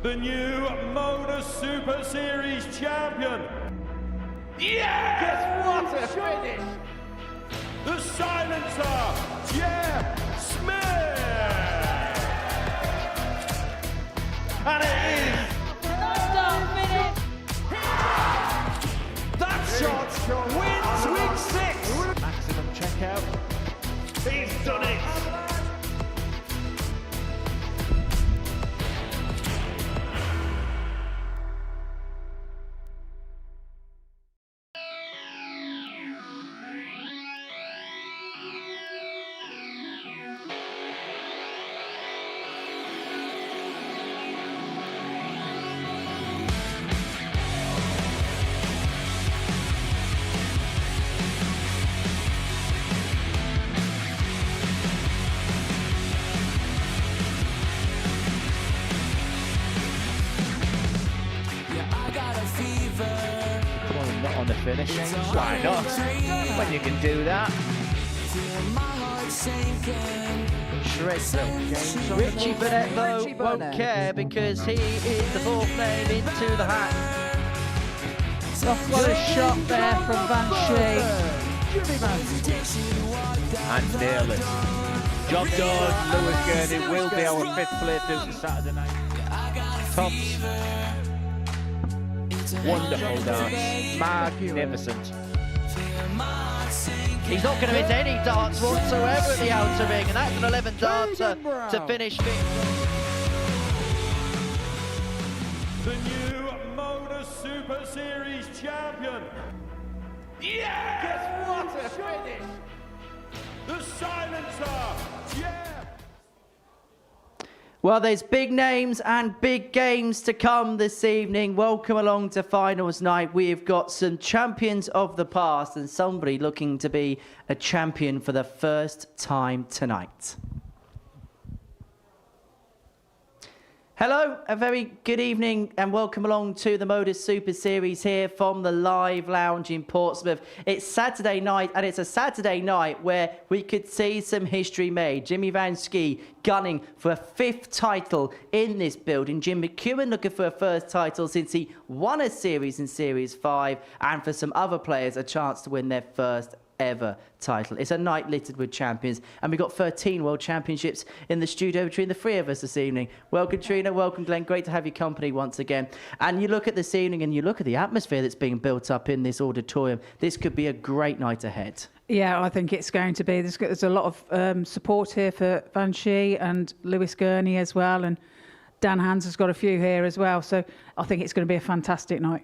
the new Modus Super Series champion. Yes! What a finish! The silencer, Jeff Smith! And it is that shot wins week 6. Maximum checkout. He's done it. On the finish. Why not? When you can do that. Shreds them. Richie Burnett though won't care because he is the fourth name into the hat. Oh, what a shot there from Vansky. And nail it. Job done. Lewis Gurnie will be our 5th place this Saturday night. Tops. Wonderful dance. Magnificent. He's not going to hit any darts whatsoever at the outer ring, and that's an 11 darter to finish fifth. The new Modus Super Series champion. Yes! What a finish! The silencer, Jeff. Well, there's big names and big games to come this evening. Welcome along to finals night. We've got some champions of the past and somebody looking to be a champion for the first time tonight. Hello, a very good evening and welcome along to the Modus Super Series here from the Live Lounge in Portsmouth. It's Saturday night and it's a Saturday night where we could see some history made. Jimmy Vansky gunning for a 5th title in this building. Jim Mchuan looking for a 1st title since he won a series in Series 5, and for some other players a chance to win their 1st ever title. It's a night littered with champions, and we've got 13 World Championships in the studio between the 3 of us this evening. Welcome Trina, welcome Glenn, great to have your company once again. And you look at this evening and you look at the atmosphere that's being built up in this auditorium. This could be a great night ahead. Yeah, I think it's going to be. There's a lot of support here for Vansky and Lewis Gurnie as well, and Dan Hans has got a few here as well, so I think it's going to be a fantastic night.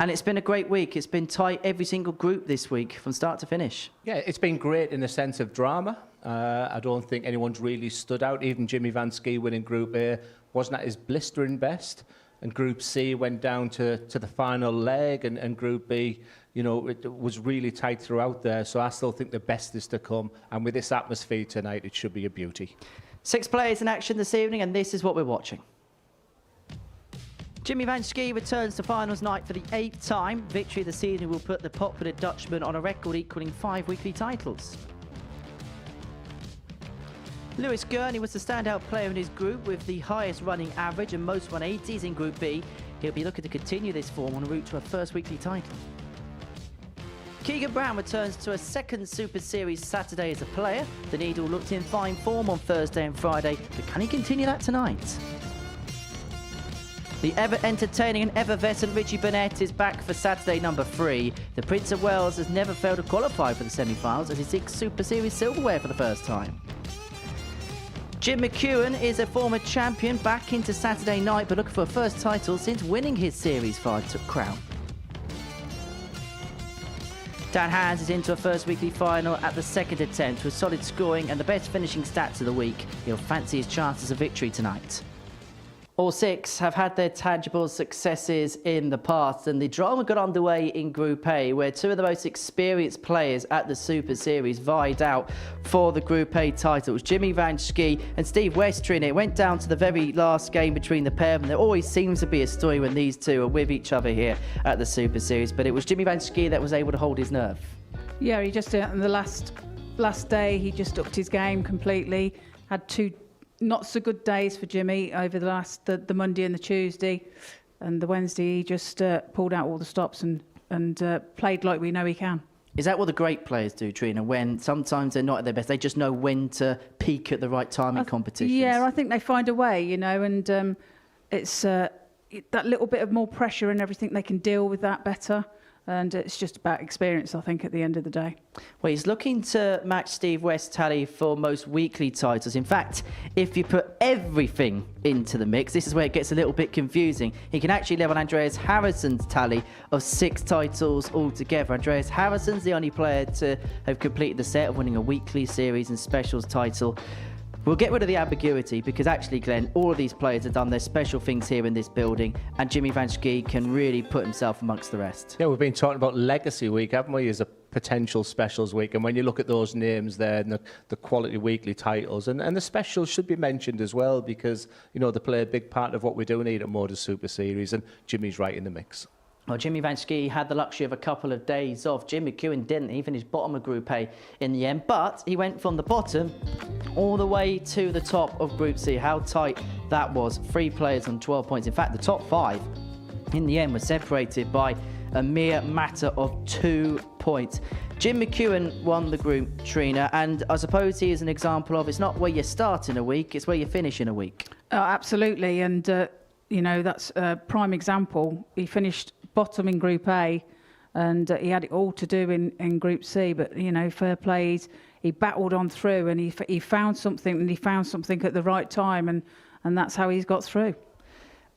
And it's been a great week. It's been tight, every single group this week, from start to finish. Yeah, it's been great in the sense of drama. I don't think anyone's really stood out. Even Jimmy Vansky winning Group A wasn't at his blistering best. And Group C went down to the final leg. And Group B, you know, it was really tight throughout there. So I still think the best is to come. And with this atmosphere tonight, it should be a beauty. 6 players in action this evening, and this is what we're watching. Jimmy Vansky returns to finals night for the 8th time. Victory this season will put the popular Dutchman on a record equalling 5 weekly titles. Lewis Gurnie was the standout player in his group with the highest running average and most 180s in Group B. He'll be looking to continue this form on route to a 1st weekly title. Keegan Brown returns to a 2nd Super Series Saturday as a player. The Needle looked in fine form on Thursday and Friday, but can he continue that tonight? The ever-entertaining and effervescent Richie Burnett is back for Saturday number 3. The Prince of Wales has never failed to qualify for the semi-finals as he seeks Super Series silverware for the first time. Jim Mchuan is a former champion back into Saturday night, but looking for a 1st title since winning his Series 5 crown. Dan Hans is into a 1st weekly final at the 2nd attempt with solid scoring and the best finishing stats of the week. He'll fancy his chances of victory tonight. All 6 have had their tangible successes in the past, and the drama got underway in Group A, where 2 of the most experienced players at the Super Series vied out for the Group A titles. Jimmy Vansky and Steve Westrin. It went down to the very last game between the pair of them. There always seems to be a story when these 2 are with each other here at the Super Series, but it was Jimmy Vansky that was able to hold his nerve. Yeah, he just on the last day he just upped his game completely. Had two not so good days for Jimmy over the Monday and the Tuesday, and the Wednesday he just pulled out all the stops and played like we know he can. Is that what the great players do, Trina? When sometimes they're not at their best, they just know when to peak at the right time in competitions? Yeah, I think they find a way, and it's that little bit of more pressure and everything, they can deal with that better. And it's just about experience, I think, at the end of the day. Well, he's looking to match Steve West's tally for most weekly titles. In fact, if you put everything into the mix, this is where it gets a little bit confusing. He can actually level Andreas Harrison's tally of 6 titles altogether. Andreas Harrison's the only player to have completed the set of winning a weekly series and specials title. We'll get rid of the ambiguity because actually, Glenn, all of these players have done their special things here in this building, and Jimmy Vansky can really put himself amongst the rest. Yeah, we've been talking about Legacy Week, haven't we, as a potential specials week. And when you look at those names there and the quality weekly titles, and the specials should be mentioned as well because, they play a big part of what we're doing here at Modus Super Series, and Jimmy's right in the mix. Well, Jimmy Vansky had the luxury of a couple of days off. Jim Mchuan didn't. He finished bottom of Group A in the end, but he went from the bottom all the way to the top of Group C. How tight that was. 3 players on 12 points. In fact, the top 5 in the end were separated by a mere matter of 2 points. Jim Mchuan won the group, Trina, and I suppose he is an example of it's not where you start in a week, it's where you finish in a week. Absolutely, and that's a prime example. He finished bottom in Group A, and he had it all to do in Group C. But fair play, he battled on through, and he found something, and he found something at the right time, and that's how he's got through.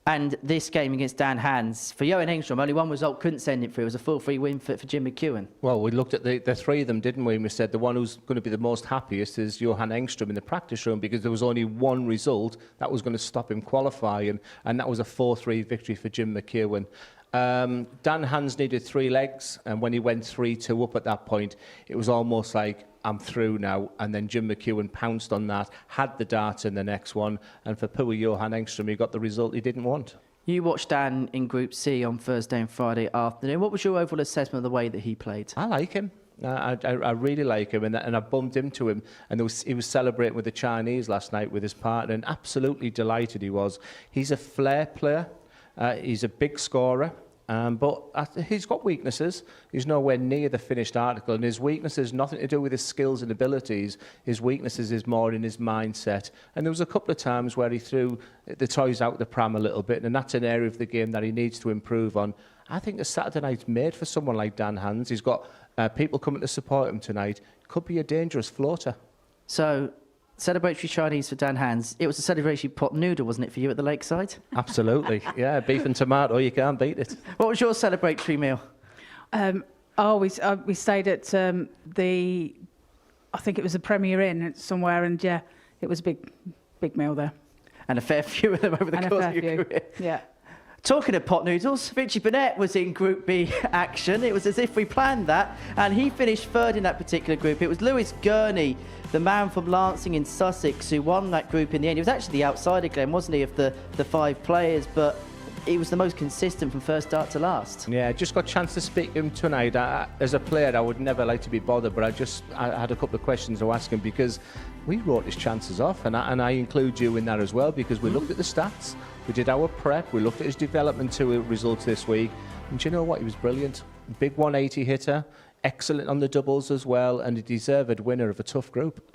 And this game against Dan Hans, for Johan Engstrom, only one result couldn't send it through. It was a full free win for Jim Mchuan. Well, we looked at the 3 of them, didn't we? And we said the one who's going to be the most happiest is Johan Engstrom in the practice room because there was only one result that was going to stop him qualifying, and that was a 4-3 victory for Jim Mchuan. Dan Hans needed 3 legs, and when he went 3-2 up at that point, it was almost like, I'm through now. And then Jim Mchuan pounced on that, had the darts in the next one, and for poor Johan Engstrom, he got the result he didn't want. You watched Dan in Group C on Thursday and Friday afternoon. What was your overall assessment of the way that he played? I like him. I really like him, and I bumped into him, and he was celebrating with the Chinese last night with his partner, and absolutely delighted he was. He's a flair player. He's a big scorer. But he's got weaknesses. He's nowhere near the finished article, and his weaknesses nothing to do with his skills and abilities. His weaknesses is more in his mindset. And there was a couple of times where he threw the toys out the pram a little bit, and that's an area of the game that he needs to improve on. I think the Saturday night's made for someone like Dan Hans. He's got people coming to support him tonight. Could be a dangerous floater. So, celebratory Chinese for Dan Hans. It was a celebratory pot noodle, wasn't it, for you at the lakeside? Absolutely. Yeah, beef and tomato, you can't beat it. What was your celebratory meal? We stayed at I think it was a Premier Inn somewhere, and yeah, it was a big meal there. And a fair few of them over the course of your career. Yeah. Talking of pot noodles, Richie Burnett was in Group B action. It was as if we planned that, and he finished 3rd in that particular group. It was Lewis Gurnie, the man from Lancing in Sussex, who won that group in the end. He was actually the outsider, Glenn, wasn't he, of the 5 players, but he was the most consistent from first start to last. Yeah, just got a chance to speak to him tonight. As a player, I would never like to be bothered, but I had a couple of questions to ask him because we wrote his chances off, and I include you in that as well because we looked at the stats, we did our prep, we looked at his development to results this week, and do you know what? He was brilliant. Big 180 hitter, excellent on the doubles as well, and a deserved winner of a tough group.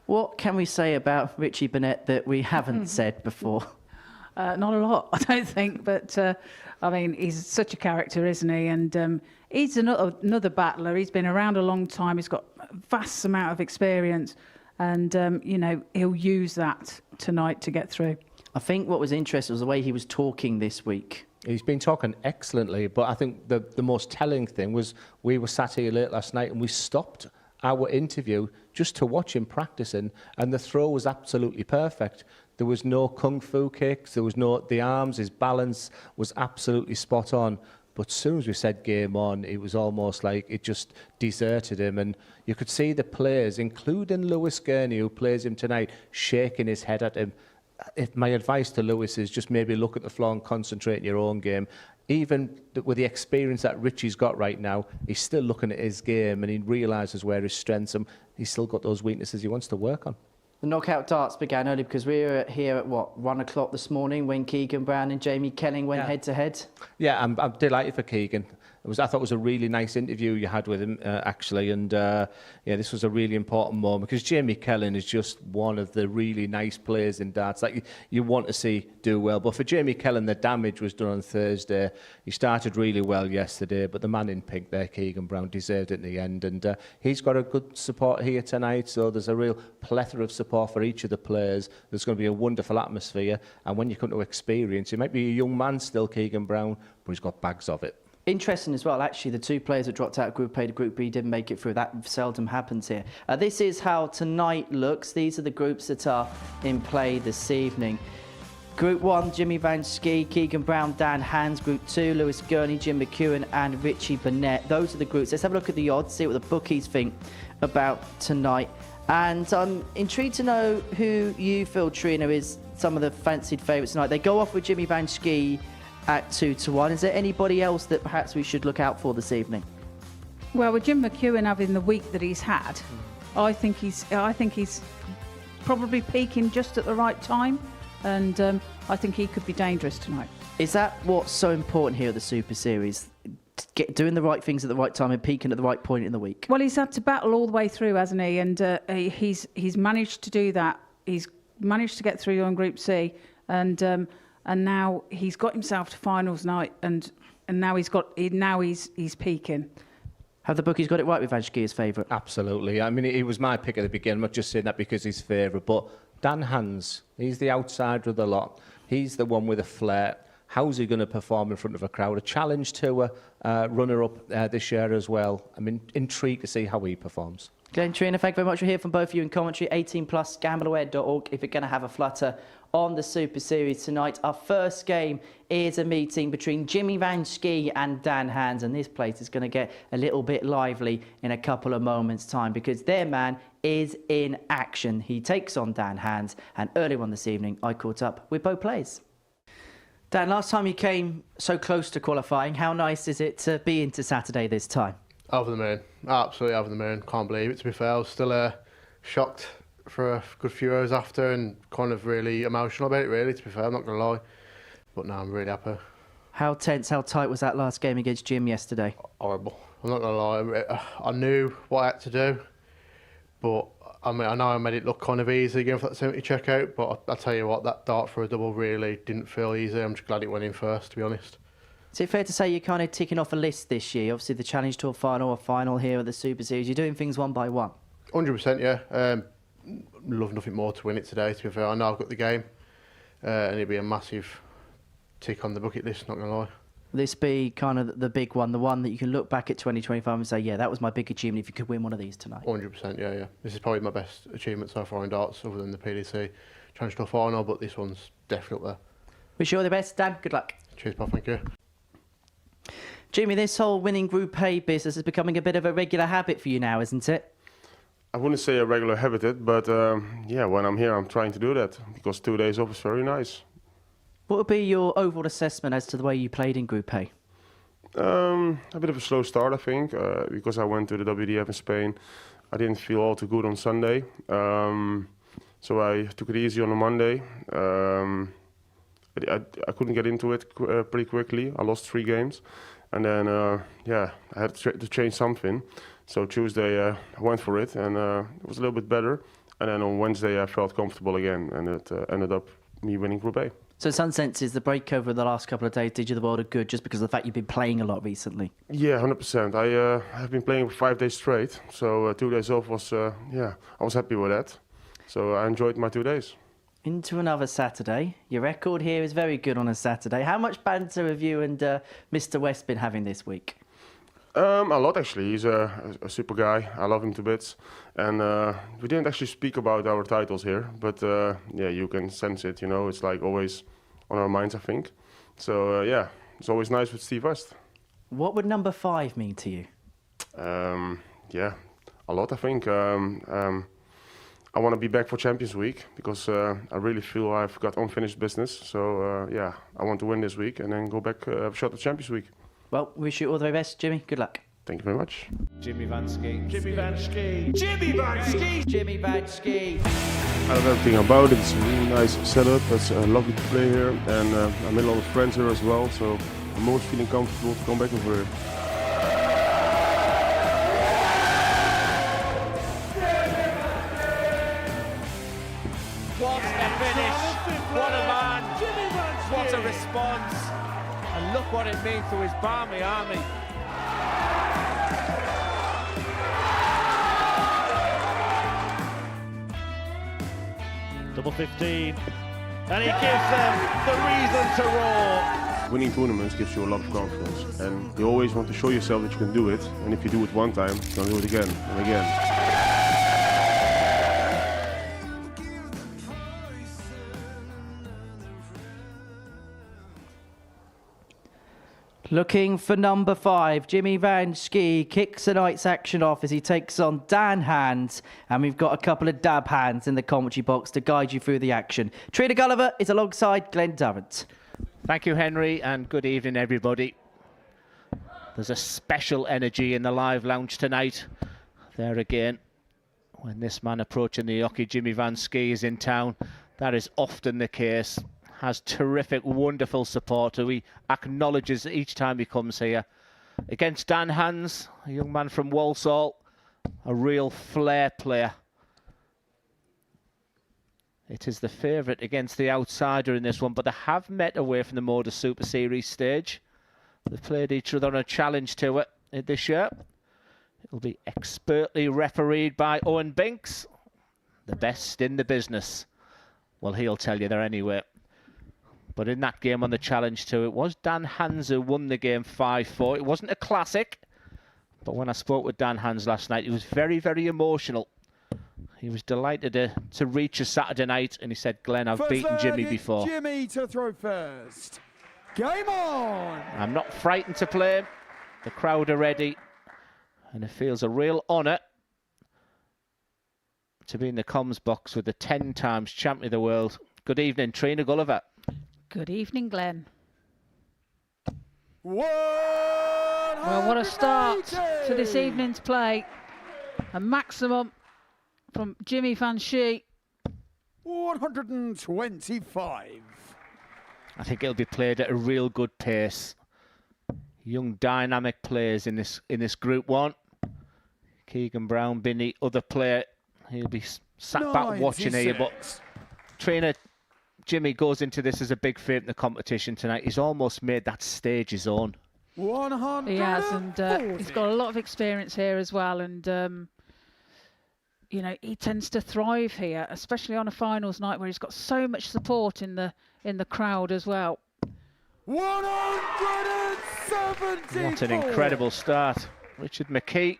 What can we say about Richie Burnett that we haven't said before? Not a lot, I don't think, but I mean, he's such a character, isn't he? And he's another battler. He's been around a long time. He's got a vast amount of experience, and he'll use that tonight to get through. I think what was interesting was the way he was talking this week. He's been talking excellently, but I think the most telling thing was we were sat here late last night and we stopped our interview just to watch him practicing, and the throw was absolutely perfect. There was no kung fu kicks, the arms, his balance was absolutely spot on. But as soon as we said game on, it was almost like it just deserted him. And you could see the players, including Lewis Gurnie, who plays him tonight, shaking his head at him. My advice to Lewis is just maybe look at the floor and concentrate on your own game. Even with the experience that Richie's got right now, he's still looking at his game and he realises where his strengths are. He's still got those weaknesses he wants to work on. The knockout darts began early because we were here at, 1 o'clock this morning when Keegan Brown and Jamie Kelling went head-to-head? Yeah, I'm delighted for Keegan. I thought it was a really nice interview you had with him, actually, and this was a really important moment because Jamie Kelling is just one of the really nice players in darts that you want to see do well. But for Jamie Kelling, the damage was done on Thursday. He started really well yesterday, but the man in pink there, Keegan Brown, deserved it in the end, and he's got a good support here tonight, so there's a real plethora of support for each of the players. There's going to be a wonderful atmosphere, and when you come to experience, he might be a young man still, Keegan Brown, but he's got bags of it. Interesting as well, actually, the two players that dropped out of Group A to Group B didn't make it through. That seldom happens here. This is how tonight looks. These are the groups that are in play this evening. Group 1, Jimmy Vansky, Keegan Brown, Dan Hands. Group 2, Lewis Gurnie, Jim Mchuan and Richie Burnett. Those are the groups. Let's have a look at the odds, see what the bookies think about tonight. And I'm intrigued to know who you feel, Trina, is some of the fancied favourites tonight. They go off with Jimmy Vansky at 2-1. Is there anybody else that perhaps we should look out for this evening? Well, with Jim Mchuan having the week that he's had, I think he's probably peaking just at the right time, and I think he could be dangerous tonight. Is that what's so important here at the Super Series? Doing the right things at the right time and peaking at the right point in the week? Well, he's had to battle all the way through, hasn't he? And he's managed to do that. He's managed to get through on Group C, and now he's got himself to finals night, and now he's peaking. Have the bookies got it right with Vansky as favourite? Absolutely. I mean, he was my pick at the beginning. I'm not just saying that because he's favourite, but Dan Hands, he's the outsider of the lot. He's the one with a flair. How's he going to perform in front of a crowd? A challenge to a runner-up this year as well. I'm intrigued to see how he performs. Glenn, Trina, thank you very much. We're here from both of you in commentary. 18+, gambleaware.org if you're going to have a flutter on the Super Series tonight. Our first game is a meeting between Jimmy Vansky and Dan Hands, and this place is going to get a little bit lively in a couple of moments' time because their man is in action. He takes on Dan Hands, and earlier on this evening, I caught up with both players. Dan, last time you came so close to qualifying, how nice is it to be into Saturday this time? Over the moon. Absolutely over the moon. Can't believe it, to be fair. I was still shocked for a good few hours after and kind of really emotional about it, really, to be fair. I'm not going to lie. But no, I'm really happy. How tense, how tight was that last game against Jim yesterday? Horrible. I'm not going to lie. I knew what I had to do. But I mean, I know I made it look kind of easy going for that 70 checkout. But I'll tell you what, that dart for a double really didn't feel easy. I'm just glad it went in first, to be honest. Is it fair to say you're kind of ticking off a list this year? Obviously, the Challenge Tour final, a final here at the Super Series. You're doing things one by one. 100%, yeah. Love nothing more to win it today, to be fair. I know I've got the game, and it'll be a massive tick on the bucket list, not going to lie. Will this be kind of the big one, the one that you can look back at 2025 and say, yeah, that was my big achievement if you could win one of these tonight? 100%, yeah. This is probably my best achievement so far in darts, other than the PDC Challenge Tour final, but this one's definitely up there. Wish you all the best, Dan. Good luck. Cheers, pal. Thank you. Jimmy, this whole winning Group A business is becoming a bit of a regular habit for you now, isn't it? I wouldn't say a regular habit, but yeah, when I'm here, I'm trying to do that because 2 days off is very nice. What would be your overall assessment as to the way you played in Group A? A bit of a slow start, I think, because I went to the WDF in Spain. I didn't feel all too good on Sunday, so I took it easy on a Monday. I couldn't get into it pretty quickly. I lost 3 games. And then, yeah, I had to change something. So Tuesday I went for it, and it was a little bit better. And then on Wednesday I felt comfortable again, and it ended up me winning Group A. So in some senses, the break over the last couple of days did you the world of good just because of the fact you've been playing a lot recently? Yeah, 100%. I have been playing for 5 days straight. So 2 days off was, yeah, I was happy with that. So I enjoyed my 2 days. Into another Saturday. Your record here is very good on a Saturday. How much banter have you and Mr. West been having this week? A lot, actually. He's a super guy. I love him to bits. And we didn't actually speak about our titles here, but yeah, you can sense it, you know. It's like always on our minds, I think. So yeah, it's always nice with Steve West. What would number 5 mean to you? Yeah, a lot, I think. I want to be back for Champions Week because I really feel I've got unfinished business. So yeah, I want to win this week and then go back have a shot at Champions Week. Well, wish you all the very best, Jimmy. Good luck. Thank you very much. Jimmy Vansky. Jimmy Vansky. Jimmy Vansky. Jimmy Vansky. I love everything about it. It's a really nice setup. It's lovely to play here, and I made a lot of friends here as well. So I'm always feeling comfortable to come back over here. What a finish! What a man! What a response! And look what it means to his Barmy army. Double 15. And he gives them the reason to roar. Winning tournaments gives you a lot of confidence, and you always want to show yourself that you can do it. And if you do it one time, you can do it again and again. Looking for number 5, Jimmy Vansky kicks tonight's action off as he takes on Dan Hands, and we've got a couple of dab hands in the commentary box to guide you through the action. Trina Gulliver is alongside Glenn Durrant. Thank you, Henry, and good evening, everybody. There's a special energy in the live lounge tonight. There again, when this man approaching the hockey, Jimmy Vansky, is in town, that is often the case. Has terrific, wonderful support who he acknowledges each time he comes here. Against Dan Hands, a young man from Walsall, a real flair player. It is the favourite against the outsider in this one, but they have met away from the Modus Super Series stage. They've played each other on a challenge to it this year. It'll be expertly refereed by Owen Binks, the best in the business. Well, he'll tell you there anyway. But in that game on the challenge too, it was Dan Hands who won the game 5-4. It wasn't a classic, but when I spoke with Dan Hands last night, he was very, very emotional. He was delighted to reach a Saturday night, and he said, Glenn, I've beaten Jimmy before. Jimmy to throw first. Game on! I'm not frightened to play him. The crowd are ready, and it feels a real honour to be in the comms box with the 10 times champion of the world. Good evening, Trina Gulliver. Good evening, Glenn. Well, what a start to this evening's play. A maximum from Jimmy Vansky. 125. I think it'll be played at a real good pace. Young dynamic players in this group one. Keegan Brown, Binney, other player. He'll be sat back watching here. But Trina, Jimmy goes into this as a big favourite in the competition tonight. He's almost made that stage his own. 100. He has, and he's got a lot of experience here as well. And you know, he tends to thrive here, especially on a finals night where he's got so much support in the crowd as well. 170. What an incredible start. Richard McKee.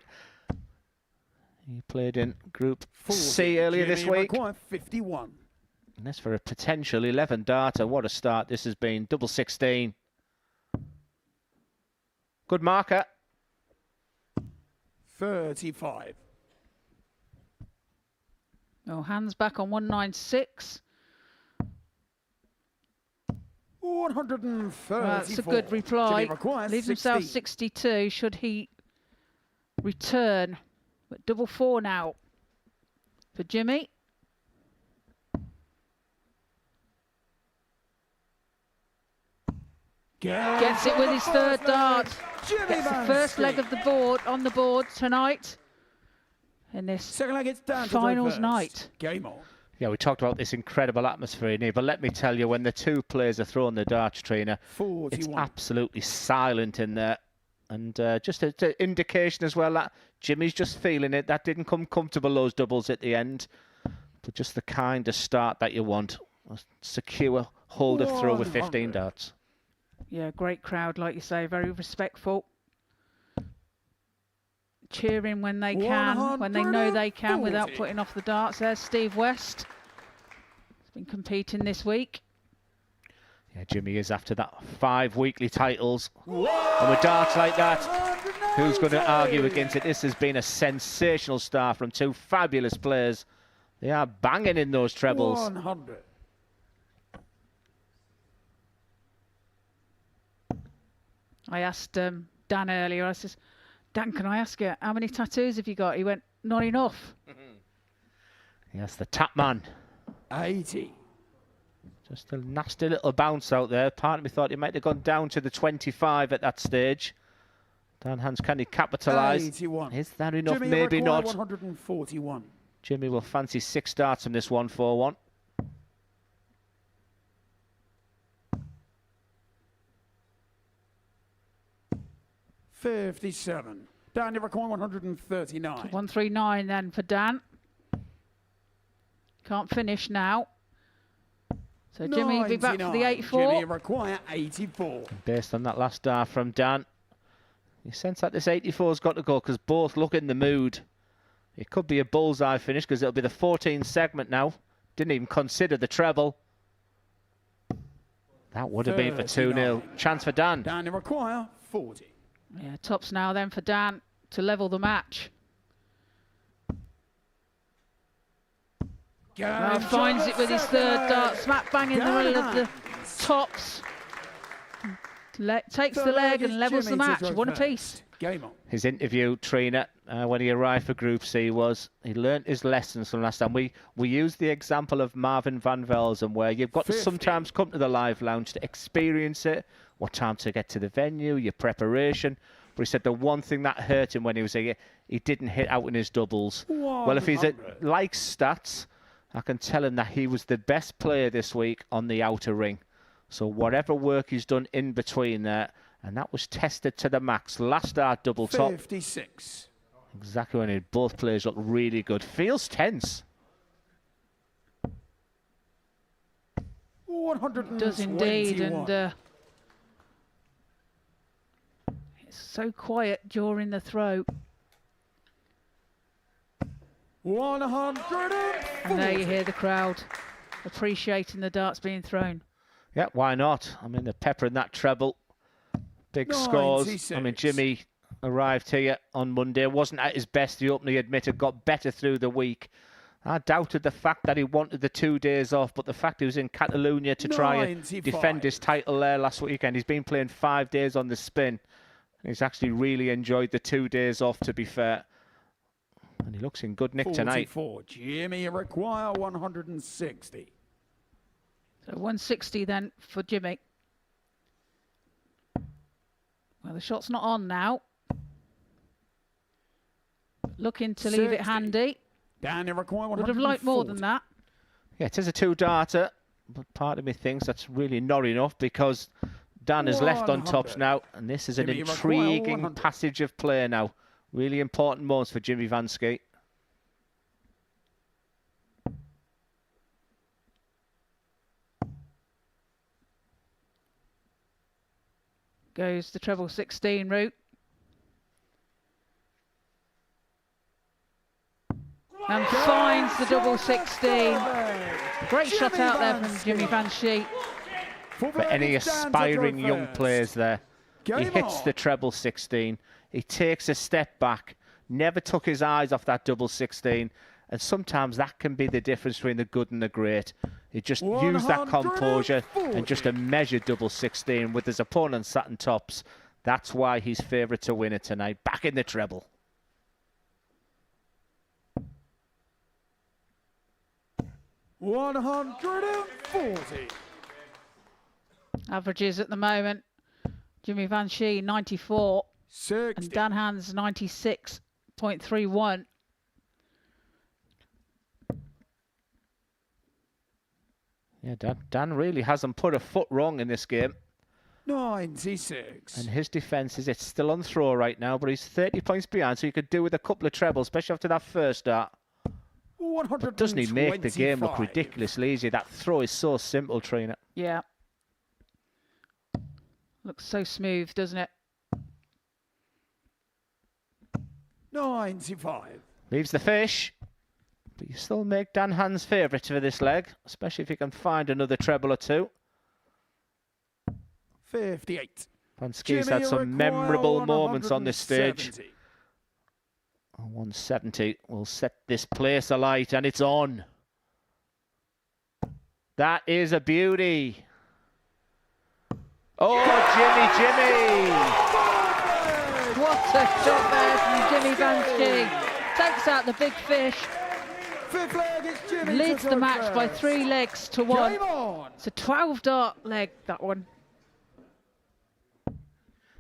He played in Group C earlier this week. 51. And that's for a potential 11 darter. What a start this has been. Double 16. Good marker. 35. Oh, hands back on 196. 134. That's a good reply. Jimmy requires Leaves himself 60. 62 should he return. But double 4 now for Jimmy. Gets it with his third dart. Gets the first leg of the board on the board tonight in this Second leg, it's down finals to night. Game on. Yeah, we talked about this incredible atmosphere in here, but let me tell you, when the two players are throwing the darts, Trainer, 41. it's absolutely silent in there. And just an indication as well that Jimmy's just feeling it. That didn't come comfortable, those doubles at the end. But just the kind of start that you want. A secure hold of throw with 15 darts. Yeah, great crowd, like you say, very respectful. Cheering when they can, when they know they can, without putting off the darts. There's Steve West. He's been competing this week. Yeah, Jimmy is after that 5 weekly titles. And with darts like that, who's going to argue against it? This has been a sensational start from two fabulous players. They are banging in those trebles. 100. I asked Dan earlier, I said, Dan, can I ask you, how many tattoos have you got? He went, not enough. Yes, the tap man. 80. Just a nasty little bounce out there. Part of me thought he might have gone down to the 25 at that stage. Dan Hans, can he capitalise? 81. Is that enough? Jimmy, Maybe not. 141. Jimmy will fancy 6 darts from this 1-4-1. $57. Dan, you require 139. 139 then for Dan. Can't finish now. So Jimmy will be back for the 84. Jimmy, you require 84. Based on that last dart from Dan, you sense that this 84's got to go because both look in the mood. It could be a bullseye finish because it'll be the 14th segment now. Didn't even consider the treble. That would have been for 2-0. Chance for Dan. Dan, you require 40. Yeah, tops now then for Dan to level the match. Now finds it with his 3rd dart, smack bang in the middle of the tops. Takes the leg and levels the match, 1 apiece. Game on. His interview, Trina, when he arrived for Group C was he learnt his lessons from last time. We used the example of Marvin van Velzen where you've got to sometimes come to the live lounge to experience it, what time to get to the venue, your preparation. But he said the one thing that hurt him when he was here, he didn't hit out in his doubles. Well, if he's likes stats, I can tell him that he was the best player this week on the outer ring. So whatever work he's done in between there, and that was tested to the max. Last dart double top. 56. Exactly when both players look really good. Feels tense. 121. Does indeed, and it's so quiet during the throw. 140. And there you hear the crowd appreciating the darts being thrown. Yeah, why not? I mean, they're peppering that treble. Big scores. 96. I mean, Jimmy arrived here on Monday. Wasn't at his best, he openly admitted. Got better through the week. I doubted the fact that he wanted the 2 days off, but the fact he was in Catalonia to try and defend his title there last weekend. He's been playing 5 days on the spin. He's actually really enjoyed the 2 days off, to be fair. And he looks in good nick tonight. 44. Jimmy, you require 160. So 160 then for Jimmy. Well, the shot's not on now. Looking to leave it handy. Dan, you require 140. Would have liked more than that. Yeah, it is a 2-darter, but part of me thinks that's really not enough because Dan is left on tops now, and this is an intriguing passage of play now. Really important moments for Jimmy Vansky. Goes the treble 16 route. And finds the double 16. Great shot out there from Jimmy Vansky. For any aspiring young players there, he hits the treble 16. He takes a step back, never took his eyes off that double 16. And sometimes that can be the difference between the good and the great. He just used that composure and just a measured double 16 with his opponent sat in tops. That's why he's favourite to win it tonight. Back in the treble. $140. Averages at the moment. Jimmy Vansky 94 60. and Dan Hans 96.31. Yeah, Dan really hasn't put a foot wrong in this game. 96. And his defence is it's still on throw right now, but he's 30 points behind, so he could do with a couple of trebles, especially after that first start. But doesn't he make the game look ridiculously easy? That throw is so simple, Trina. Yeah. Looks so smooth, doesn't it? 95. Leaves the fish. But you still make Dan Hans favourite for this leg, especially if you can find another treble or two. 58. Vansky's had some memorable moments on this stage. 170 will set this place alight, and it's on. That is a beauty. Oh, Jimmy! What a shot there from Jimmy Vansky. Takes out the big fish. Fifth leg, it's Jimmy. Leads to the go match by first. 3 legs to 1. Game on. It's a 12-dart leg, that one.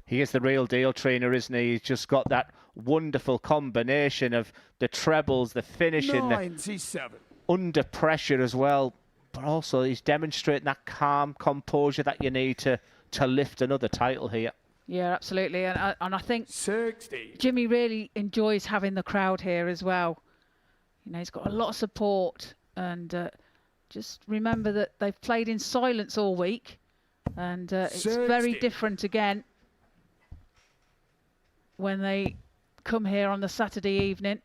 He is the real deal trainer, isn't he? He's just got that wonderful combination of the trebles, the finishing, the 97. under pressure as well. But also he's demonstrating that calm composure that you need to lift another title here. Yeah, absolutely. And I think 60. Jimmy really enjoys having the crowd here as well. You know, he's got a lot of support. And just remember that they've played in silence all week. And it's very 60. different again when they come here on the Saturday evening.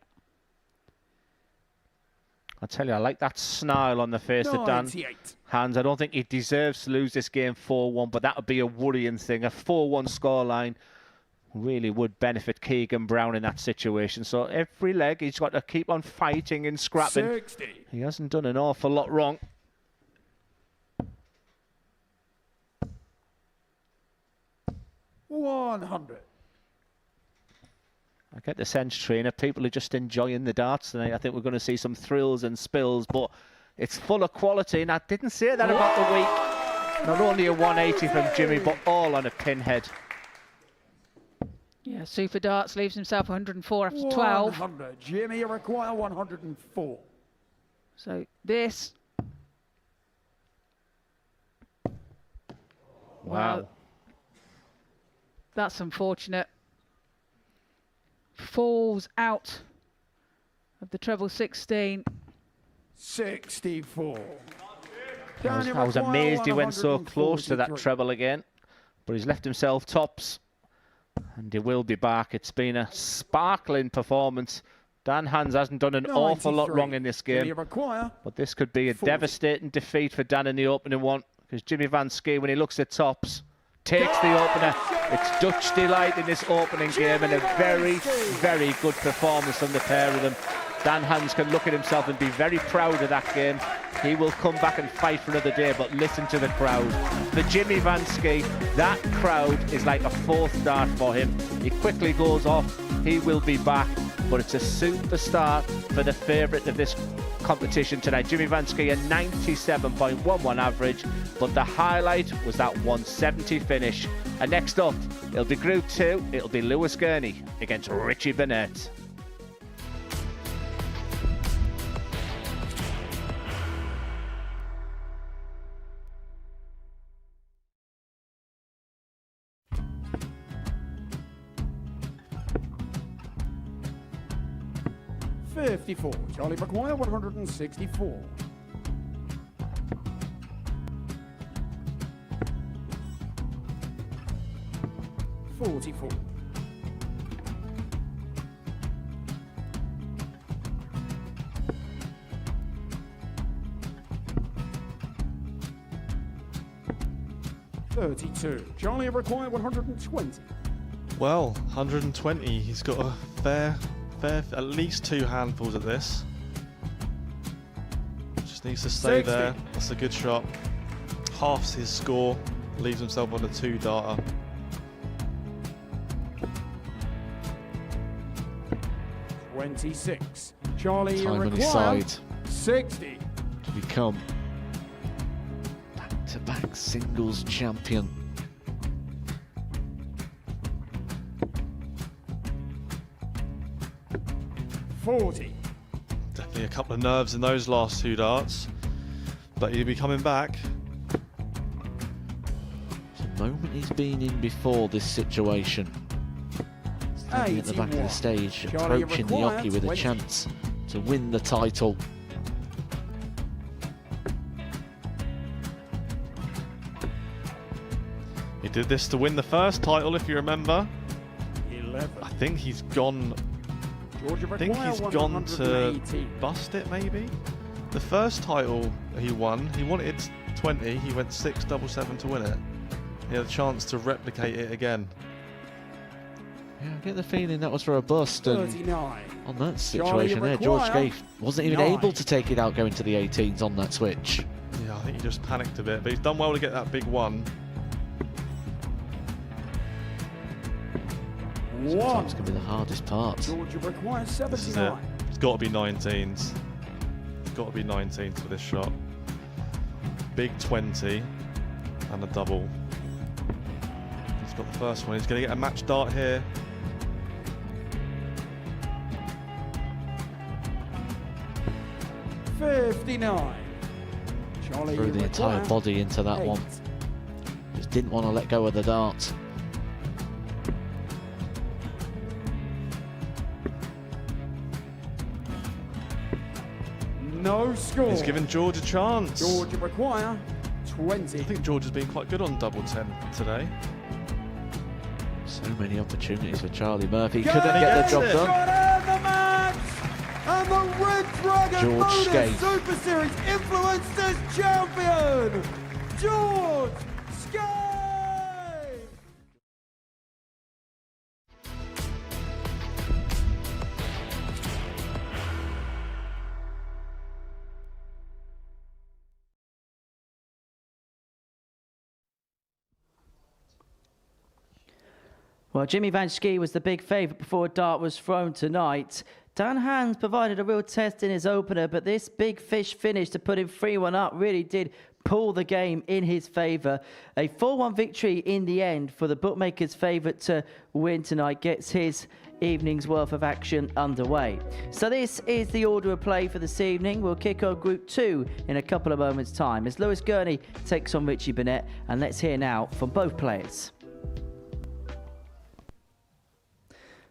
I tell you, I like that snarl on the face of Dan 98. Hans. I don't think he deserves to lose this game 4-1, but that would be a worrying thing. A 4-1 scoreline really would benefit Keegan Brown in that situation. So every leg, he's got to keep on fighting and scrapping. 60. He hasn't done an awful lot wrong. 100. I get the sense, trainer, people are just enjoying the darts tonight. I think we're going to see some thrills and spills, but it's full of quality, and I didn't say that about the week. Not only a 180 from Jimmy, but all on a pinhead. Yeah, Super Darts leaves himself 104 after 12. 100. Jimmy, you require 104. So this... Wow. That's unfortunate. Falls out of the treble 16. 64. I was amazed he went so close to that 143. treble again, but he's left himself tops, and he will be back. It's been a sparkling performance. Dan Hans hasn't done an awful lot 93. wrong in this Jimmy, game, you require but this could be a 40. devastating defeat for Dan in the opening one, because Jimmy Vansky, when he looks at tops, takes the opener. It's Dutch delight in this opening game, and a very, very good performance from the pair of them. Dan Hans can look at himself and be very proud of that game. He will come back and fight for another day, but listen to the crowd. For Jimmy Vansky, that crowd is like a fourth start for him. He quickly goes off. He will be back, but it's a super start for the favourite of this competition tonight. Jimmy Vansky, a 97.11 average, but the highlight was that 170 finish. And next up, it'll be Group 2. It'll be Lewis Gurnie against Richie Burnett. Charlie require 164. 44. 32. Charlie require 120. Well, 120. He's got a fair, at least 2 handfuls at this. Just needs to stay 60. there. That's a good shot. Halves his score. Leaves himself on a 2-darter. $26. Charlie Time on his require side 60. to become back-to-back singles champion. $40. Definitely a couple of nerves in those last 2 darts. But he'll be coming back. It's a moment he's been in before this situation. Standing at the back of the 81. stage, Charlie approaching the requires Yoki with a 20. chance to win the title. He did this to win the first title, if you remember. 11. I think he's gone. Georgia I think require he's gone to 118. bust it, maybe. The first title he won, he wanted 20. He went 6-7-7 to win it. He had a chance to replicate it again. Yeah, I get the feeling that was for a bust, and 39. on that Charlie situation there, George require Gay wasn't even 9. able to take it out going to the 18s on that switch. Yeah, I think he just panicked a bit, but he's done well to get that big one. Sometimes can be the hardest part. Georgia requires This is it. 79. It's got to be 19s. got to be 19s for this shot. Big 20 and a double. He's got the first one. He's going to get a match dart here. $59. Charlie, Threw the entire require body into that 8. one. Just didn't want to let go of the dart. No score. He's given George a chance. George require 20. I think George has been quite good on double 10 today. So many opportunities for Charlie Murphy. Go Couldn't get the job it. done. Got out of the match! And the Red Dragon George Modus Skate. Super Series Influencers Champion, George Skate! Well, Jimmy Vansky was the big favourite before a dart was thrown tonight. Dan Hans provided a real test in his opener, but this big fish finish to put him 3-1 up really did pull the game in his favour. A 4-1 victory in the end for the bookmakers' favourite to win tonight gets his evening's worth of action underway. So this is the order of play for this evening. We'll kick off Group 2 in a couple of moments' time as Lewis Gurnie takes on Richie Burnett, and let's hear now from both players.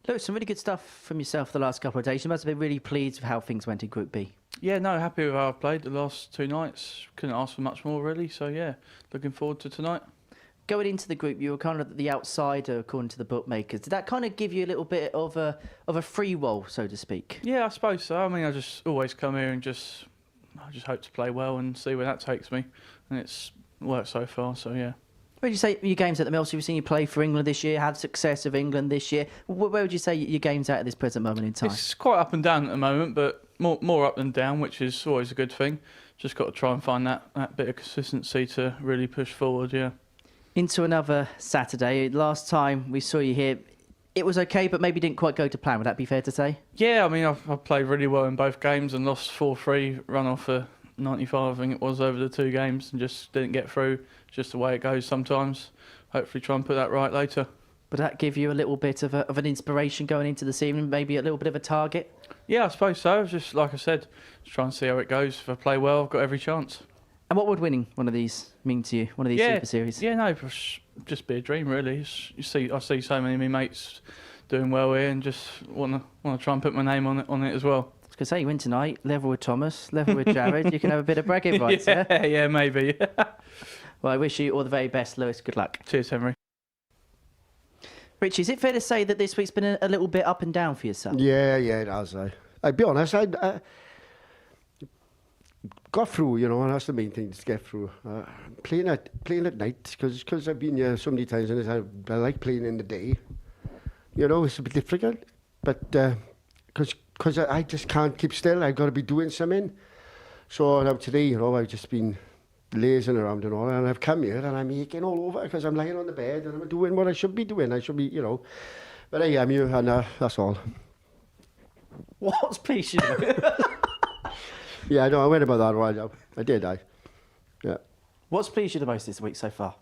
Lewis, some really good stuff from yourself the last couple of days. You must have been really pleased with how things went in Group B. Yeah, no, happy with how I've played the last 2 nights. Couldn't ask for much more, really. So, yeah, looking forward to tonight. Going into the group, you were kind of the outsider, according to the bookmakers. Did that kind of give you a little bit of a free roll, so to speak? Yeah, I suppose so. I mean, I just always come here and I just hope to play well and see where that takes me. And it's worked so far, so yeah. Where would you say your games at the mill? So we've seen you play for England this year, had success of England this year. Where would you say your game's at this present moment in time? It's quite up and down at the moment, but more up than down, which is always a good thing. Just got to try and find that bit of consistency to really push forward, yeah. Into another Saturday. Last time we saw you here, it was okay, but maybe didn't quite go to plan. Would that be fair to say? Yeah, I mean, I've played really well in both games and lost 4-3, run off a 95, I think it was, over the 2 games, and just didn't get through. Just the way it goes sometimes. Hopefully try and put that right later. Would that give you a little bit of an inspiration going into this evening, maybe a little bit of a target? Yeah, I suppose so. Just like I said, just try and see how it goes. If I play well, I've got every chance. And what would winning one of these mean to you, one of these Super Series? Yeah, no, just be a dream, really. I see so many of my mates doing well here and just want to try and put my name on it as well. I was going to say, you win tonight, level with Thomas, level with Jared, you can have a bit of bragging rights, yeah? Yeah, maybe. Well, I wish you all the very best, Lewis. Good luck. Cheers, Henry. Richie, is it fair to say that this week's been a little bit up and down for yourself? Yeah, it has. I'll be honest, I got through, and that's the main thing, to get through. Playing at night, because I've been here so many times, and I like playing in the day. It's a bit difficult, but because I just can't keep still, I've got to be doing something. So now today, I've just been lazing around and all, and I've come here and I'm aching all over because I'm lying on the bed and I'm doing what I should be doing. I should be, but I am here, and that's all. What's pleased you? Yeah, I know, I went about that right now. I did, yeah. What's pleased you the most this week so far?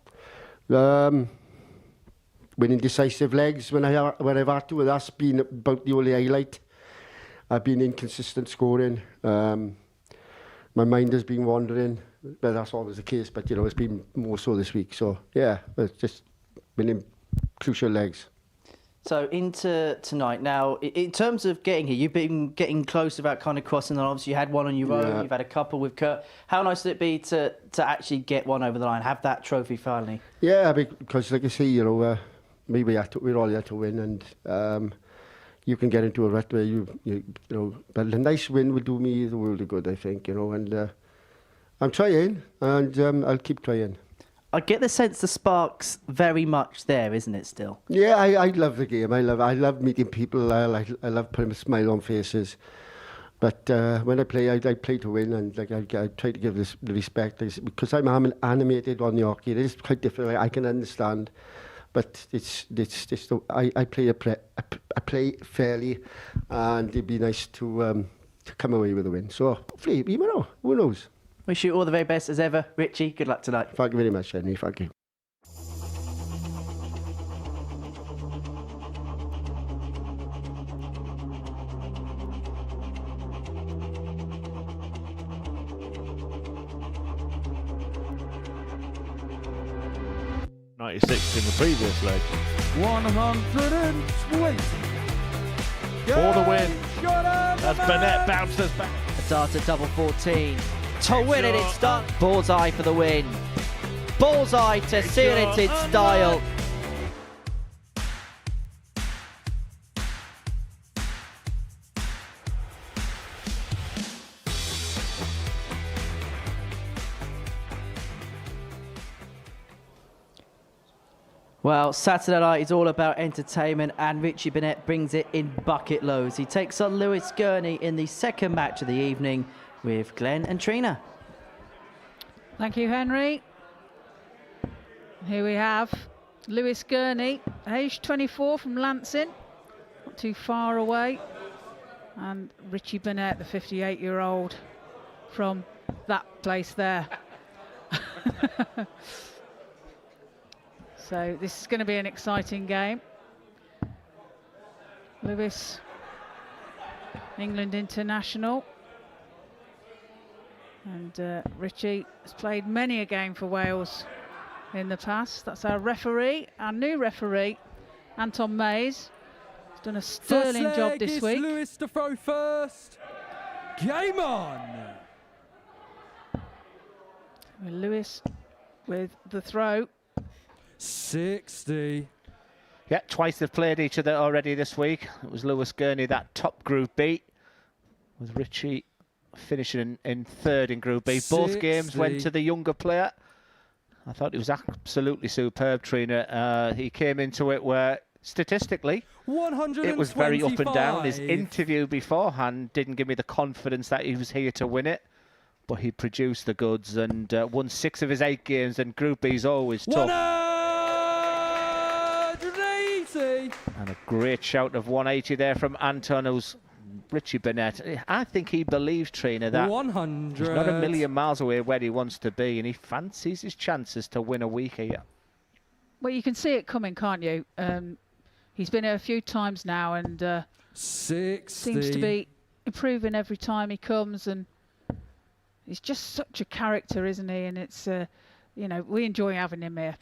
Winning decisive legs when I've had to. That's been about the only highlight. I've been inconsistent scoring. My mind has been wandering, but that's always the case. But it's been more so this week. So yeah, it's just winning crucial legs. So into tonight now, in terms of getting here, you've been getting close about kind of crossing the line. Obviously, you had one on your own. You've had a couple with Kurt. How nice would it be to actually get one over the line, have that trophy finally? Yeah, because like I say, maybe we're all here to win, and you can get into a rut where but a nice win will do me the world of good, I think, and I'm trying, and I'll keep trying. I get the sense the spark's very much there, isn't it, still? Yeah, I love the game. I love meeting people. I love putting a smile on faces. But when I play to win, and I try to give the respect, because I'm animated on the hockey. It is quite different. I can understand, but I play fairly, and it'd be nice to to come away with a win. So hopefully, you know, who knows? Wish you all the very best as ever, Richie. Good luck tonight. Thank you very much, Henry. Thank you. '96 in the previous leg. 120. For the win. As Burnett bounces back. A dart at double 14. To win it, it's done. Bullseye for the win. Bullseye to seal it in style. Well, Saturday night is all about entertainment, and Richie Burnett brings it in bucket loads. He takes on Lewis Gurnie in the second match of the evening with Glenn and Trina. Thank you, Henry. Here we have Lewis Gurnie, age 24 from Lancing, not too far away. And Richie Burnett, the 58-year-old from that place there. So this is going to be an exciting game. Lewis, England international. And Richie has played many a game for Wales in the past. That's our referee, our new referee, Anton Mays. He's done a sterling job this week. Lewis to throw first. Game on. Lewis with the throw. 60. Yeah, twice they've played each other already this week. It was Lewis Gurnie that top Group B, with Richie finishing in third in Group B. Both games went to the younger player. I thought he was absolutely superb, Trina. He came into it where, statistically, it was very up and down. His interview beforehand didn't give me the confidence that he was here to win it, but he produced the goods and won 6 of his 8 games, and Group B is always tough. 180. And a great shout of 180 there from Anton, who's Richie Burnett. I think he believes, Trina, that 100. he's not a million miles away where he wants to be, and he fancies his chances to win a week here. Well, you can see it coming, can't you? He's been here a few times now, and 60. seems to be improving every time he comes, and he's just such a character, isn't he? And it's, you know, we enjoy having him here.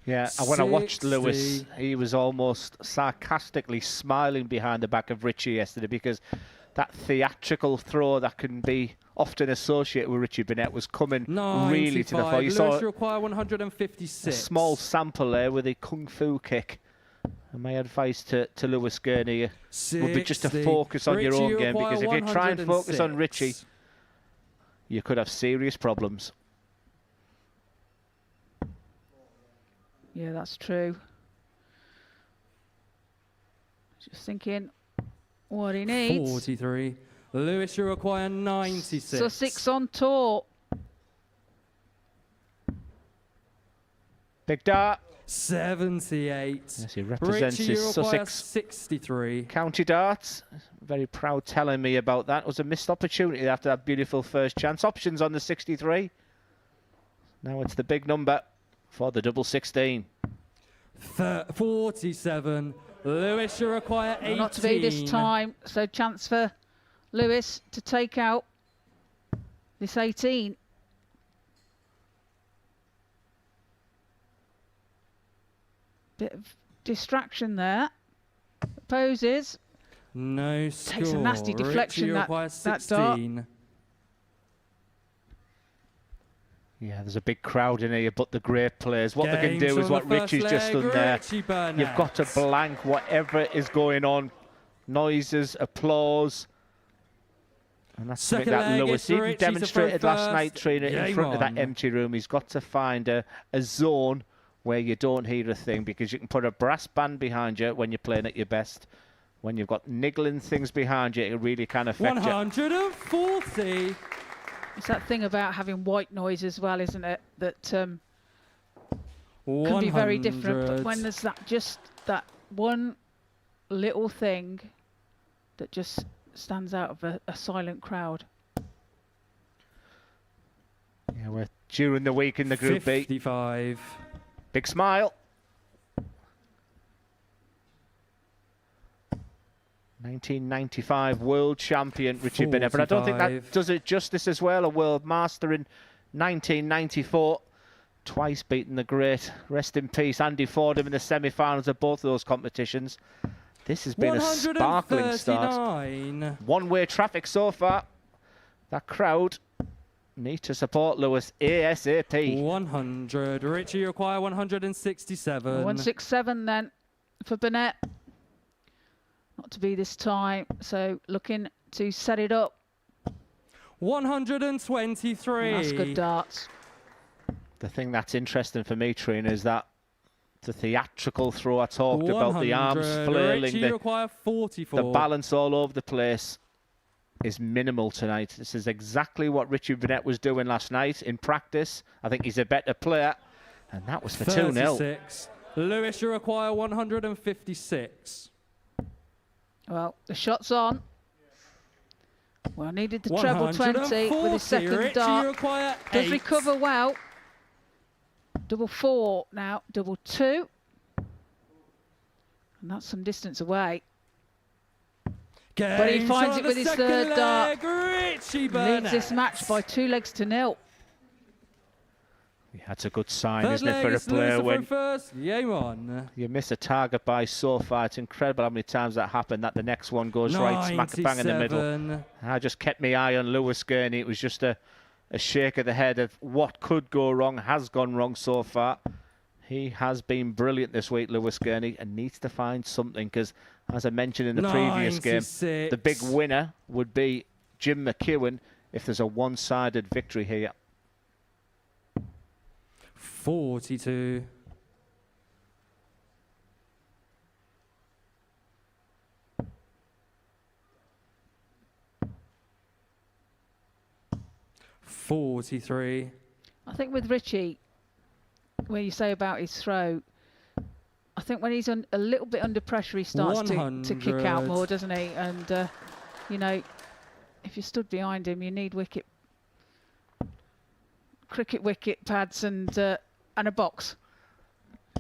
Yeah, and when I watched Lewis, he was almost sarcastically smiling behind the back of Richie yesterday, because that theatrical throw that can be often associated with Richie Burnett was coming really to the fore. You saw require 156. a small sample there with a kung fu kick. And my advice to Lewis Gurnie would be just to focus on your own game, because if you try and focus on Richie, you could have serious problems. Yeah, that's true. Just thinking what he needs. 43. Lewis, you require 96. Sussex on tour. Big dart. 78. Yes, he represents his Sussex 63. county darts. Very proud telling me about that. It was a missed opportunity after that beautiful first chance. Options on the 63. Now it's the big number for the double 16. 47. Lewis, you require 18. Not to be this time, so chance for Lewis to take out this 18. Bit of distraction there. Poses. No score. Takes a nasty deflection, that dart. Yeah, there's a big crowd in here, but the great players, what they can do is what Richie's just done there. You've got to blank whatever is going on. Noises, applause. And that's something that Lewis even demonstrated last night, Trina, in front of that empty room. He's got to find a zone where you don't hear a thing, because you can put a brass band behind you when you're playing at your best. When you've got niggling things behind you, it really can affect 140. It's that thing about having white noise as well, isn't it? That can be very different. But when there's that one little thing that just stands out of a silent crowd. Yeah, we're during the week in the Group 55. B. Big smile. 1995 world champion Richie Burnett, but I don't think that does it justice as well. A world master in 1994, twice beaten the great, rest in peace, Andy Fordham in the semi-finals of both of those competitions. This has been a sparkling start. One-way traffic so far. That crowd need to support Lewis ASAP. 100. Richie, you require 167. 167 then for Burnett. Not to be this time, so looking to set it up. 123. That's good darts. The thing that's interesting for me, Trina, is that the theatrical throw I talked about, the arms flailing, Richie, you require 44. the balance all over the place is minimal tonight. This is exactly what Richie Burnett was doing last night in practice. I think he's a better player, and that was for 2-0. Lewis, you require 156. Well, the shot's on. Well, needed the treble 20 with his second Richie, dart. Does 8. recover well. Double 4 now, double 2. And that's some distance away. But he finds it with his third dart. Richie Leads this match by 2 legs to 0. Yeah, that's a good sign, isn't it, for a player when Game on. you miss a target by so far. It's incredible how many times that happened, that the next one goes right smack bang in the middle. I just kept my eye on Lewis Gurnie. It was just a shake of the head of what could go wrong, has gone wrong so far. He has been brilliant this week, Lewis Gurnie, and needs to find something because, as I mentioned in the previous game, the big winner would be Jim Mchuan if there's a one-sided victory here. 42. 43. I think with Richie, when you say about his throw, I think when he's a little bit under pressure, he starts to kick out more, doesn't he? And, you know, if you stood behind him, you need cricket wicket pads and a box.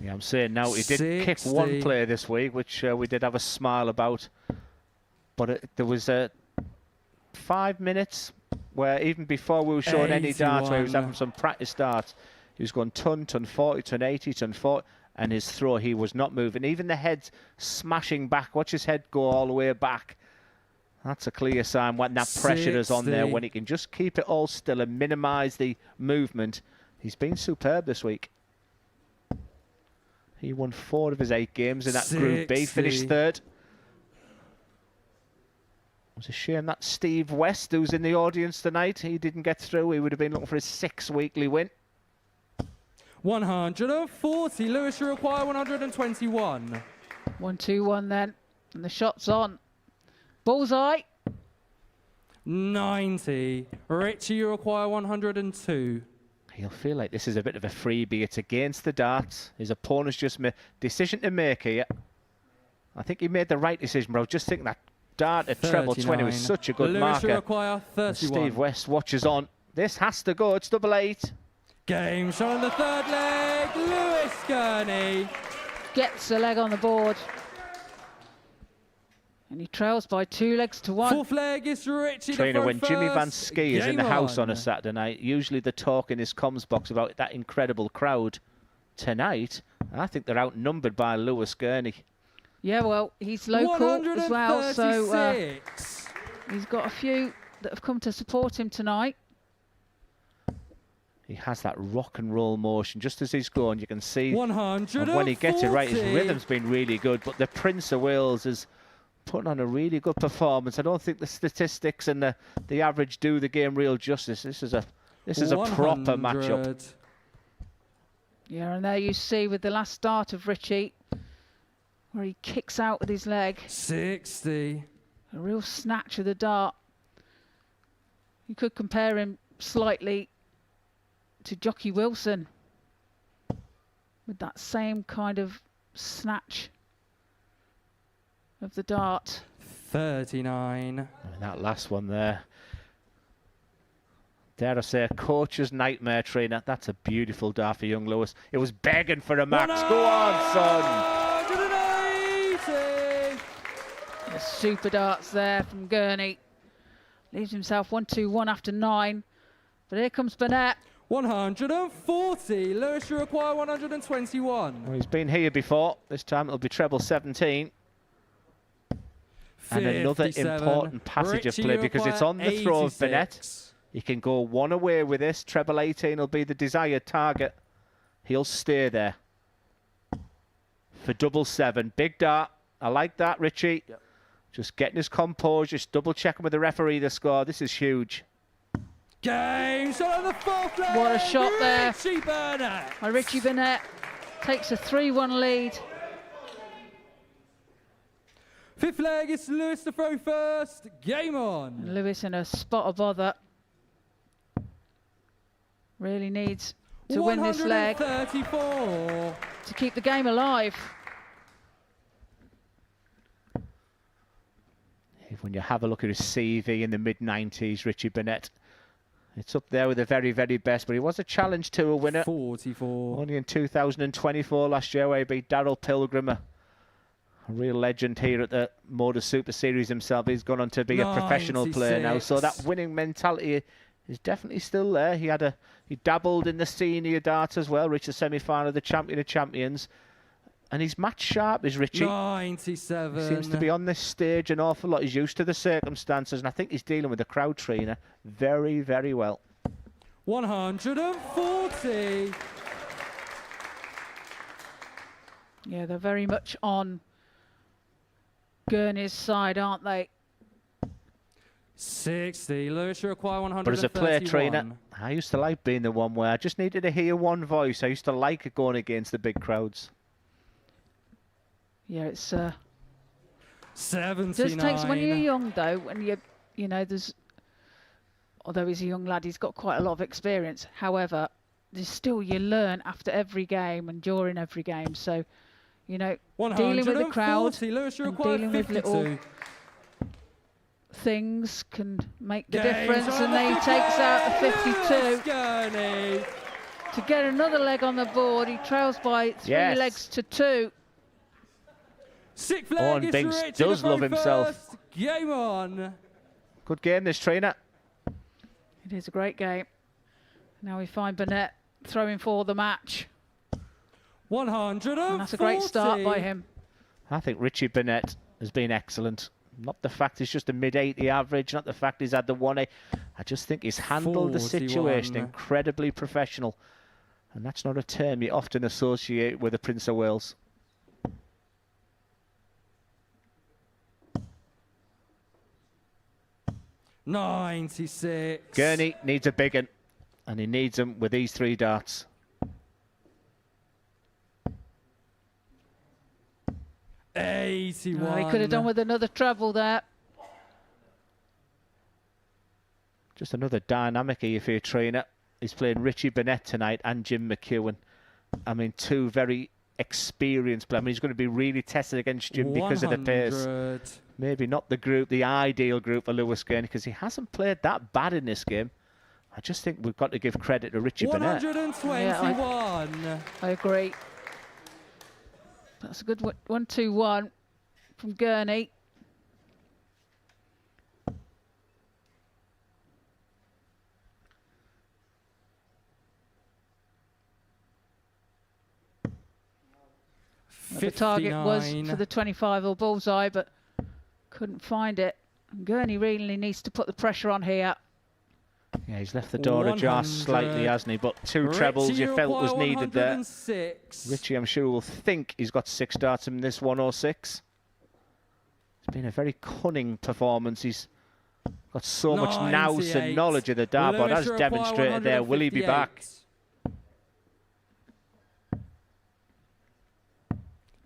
Yeah, I'm saying now he did kick one player this week, which we did have a smile about. But there was 5 minutes where even before we were showing any darts, where he was having some practice darts, he was going ton 40, ton 80, ton 40, and his throw, he was not moving. Even the head's smashing back. Watch his head go all the way back. That's a clear sign when that pressure is on there, when he can just keep it all still and minimise the movement. He's been superb this week. He won 4 of his 8 games in that Group B, finished 3rd. It was a shame that Steve West, who's in the audience tonight, he didn't get through. He would have been looking for his 6th weekly win. 140. Lewis, you require 121. 1-2-1 then, and the shot's on. Bullseye. 90. Richie, you require 102. He'll feel like this is a bit of a freebie. It's against the darts. His opponent's just made a decision to make here. I think he made the right decision, but I was just thinking that dart at treble 20 was such a good Lewis, marker. you require 31. Steve West watches on. This has to go. It's double 8. Game shot on the 3rd leg. Lewis Gurnie gets a leg on the board. And he trails by 2 legs to 1. 4th leg is Richie. Trainer, when Jimmy Vansky is in the house on a Saturday night, usually the talk in his comms box about that incredible crowd. Tonight, I think they're outnumbered by Lewis Gurnie. Yeah, well, he's local as well, so he's got a few that have come to support him tonight. He has that rock and roll motion just as he's going. You can see when he gets it right, his 140. rhythm's been really good. But the Prince of Wales is putting on a really good performance. I don't think the statistics and the average do the game real justice. This is a proper matchup. Yeah, and there you see with the last start of Richie, where he kicks out with his leg. 60. A real snatch of the dart. You could compare him slightly to Jockey Wilson with that same kind of snatch of the dart. 39. And that last one there. Dare I say, a coach's nightmare, trainer. That's a beautiful dart for young Lewis. It was begging for a max. Go on, son. 180. The super darts there from Gurnie. Leaves himself 1-2-1 after 9. But here comes Burnett. 140. Lewis, you require 121. Well, he's been here before. This time it'll be treble 17. And another 57. important passage Richie, of play you because it's require on the throw of Burnett. 86. He can go one away with this. Treble 18 will be the desired target. He'll stay there. For double 7. Big dart. I like that, Richie. Yep. Just getting his composure, just double checking with the referee the score. This is huge. Game shot on the 4th leg. What a shot there. Richie Burnett. Richie Burnett takes a 3-1 lead. 5th leg, it's Lewis to throw first. Game on. And Lewis in a spot of bother. Really needs to win this leg 134. to keep the game alive. When you have a look at his CV in the mid-90s, Richie Burnett, it's up there with the very, very best, but he was a Challenge Tour winner. 44. Only in 2024 last year where he beat Darryl Pilgrim, a real legend here at the Modus Super Series himself. He's gone on to be a professional player now, so that winning mentality is definitely still there. He dabbled in the senior darts as well, reached the semi-final of the Champion of Champions. And he's match sharp, is Richie. 97. He seems to be on this stage an awful lot. He's used to the circumstances, and I think he's dealing with the crowd trainer very, very well. 140. Yeah, they're very much on Gurnie's side, aren't they? 60. Lewis, you require 131. But as a player trainer, I used to like being the one where I just needed to hear one voice. I used to like going against the big crowds. Yeah, it's 79. just takes when you're young though, when you know there's, although he's a young lad, he's got quite a lot of experience. However, there's still, you learn after every game and during every game. So, you know, dealing with the crowd Lewis, and dealing with little things can make the difference. And then he takes out the 52 Gurnie. to get another leg on the board. He trails by 3 legs to 2. 6th leg, Owen it's Binks Richie does to throw love himself. first. Game on. Good game, this trainer. It is a great game. Now we find Burnett throwing for the match. 140. And that's a great start by him. I think Richie Burnett has been excellent. Not the fact he's just a mid-80 average, not the fact he's had the 1A. I just think he's handled the situation 41. incredibly professional. And that's not a term you often associate with the Prince of Wales. $96. Gurney needs a big one, and he needs them with these 3 darts. $81. Oh, he could have done with another treble there. Just another dynamic here for your trainer. He's playing Richie Burnett tonight and Jim Mchuan. I mean, 2 very experienced players. I mean, he's going to be really tested against Jim because of the pace. 100. Maybe not the ideal group for Lewis Gurney, because he hasn't played that bad in this game. I just think we've got to give credit to Richie Burnett. 121. Yeah, I agree. That's a good 1-2-1 from Gurney. The target was for the 25 or bullseye, but couldn't find it. And Gurney really needs to put the pressure on here. Yeah, he's left the door ajar slightly, hasn't he? But 2 trebles you felt was needed there. Richie, I'm sure, will think he's got 6 darts in this 106. It's been a very cunning performance. He's got so much nous and knowledge of the dartboard, as demonstrated there. Will he be back?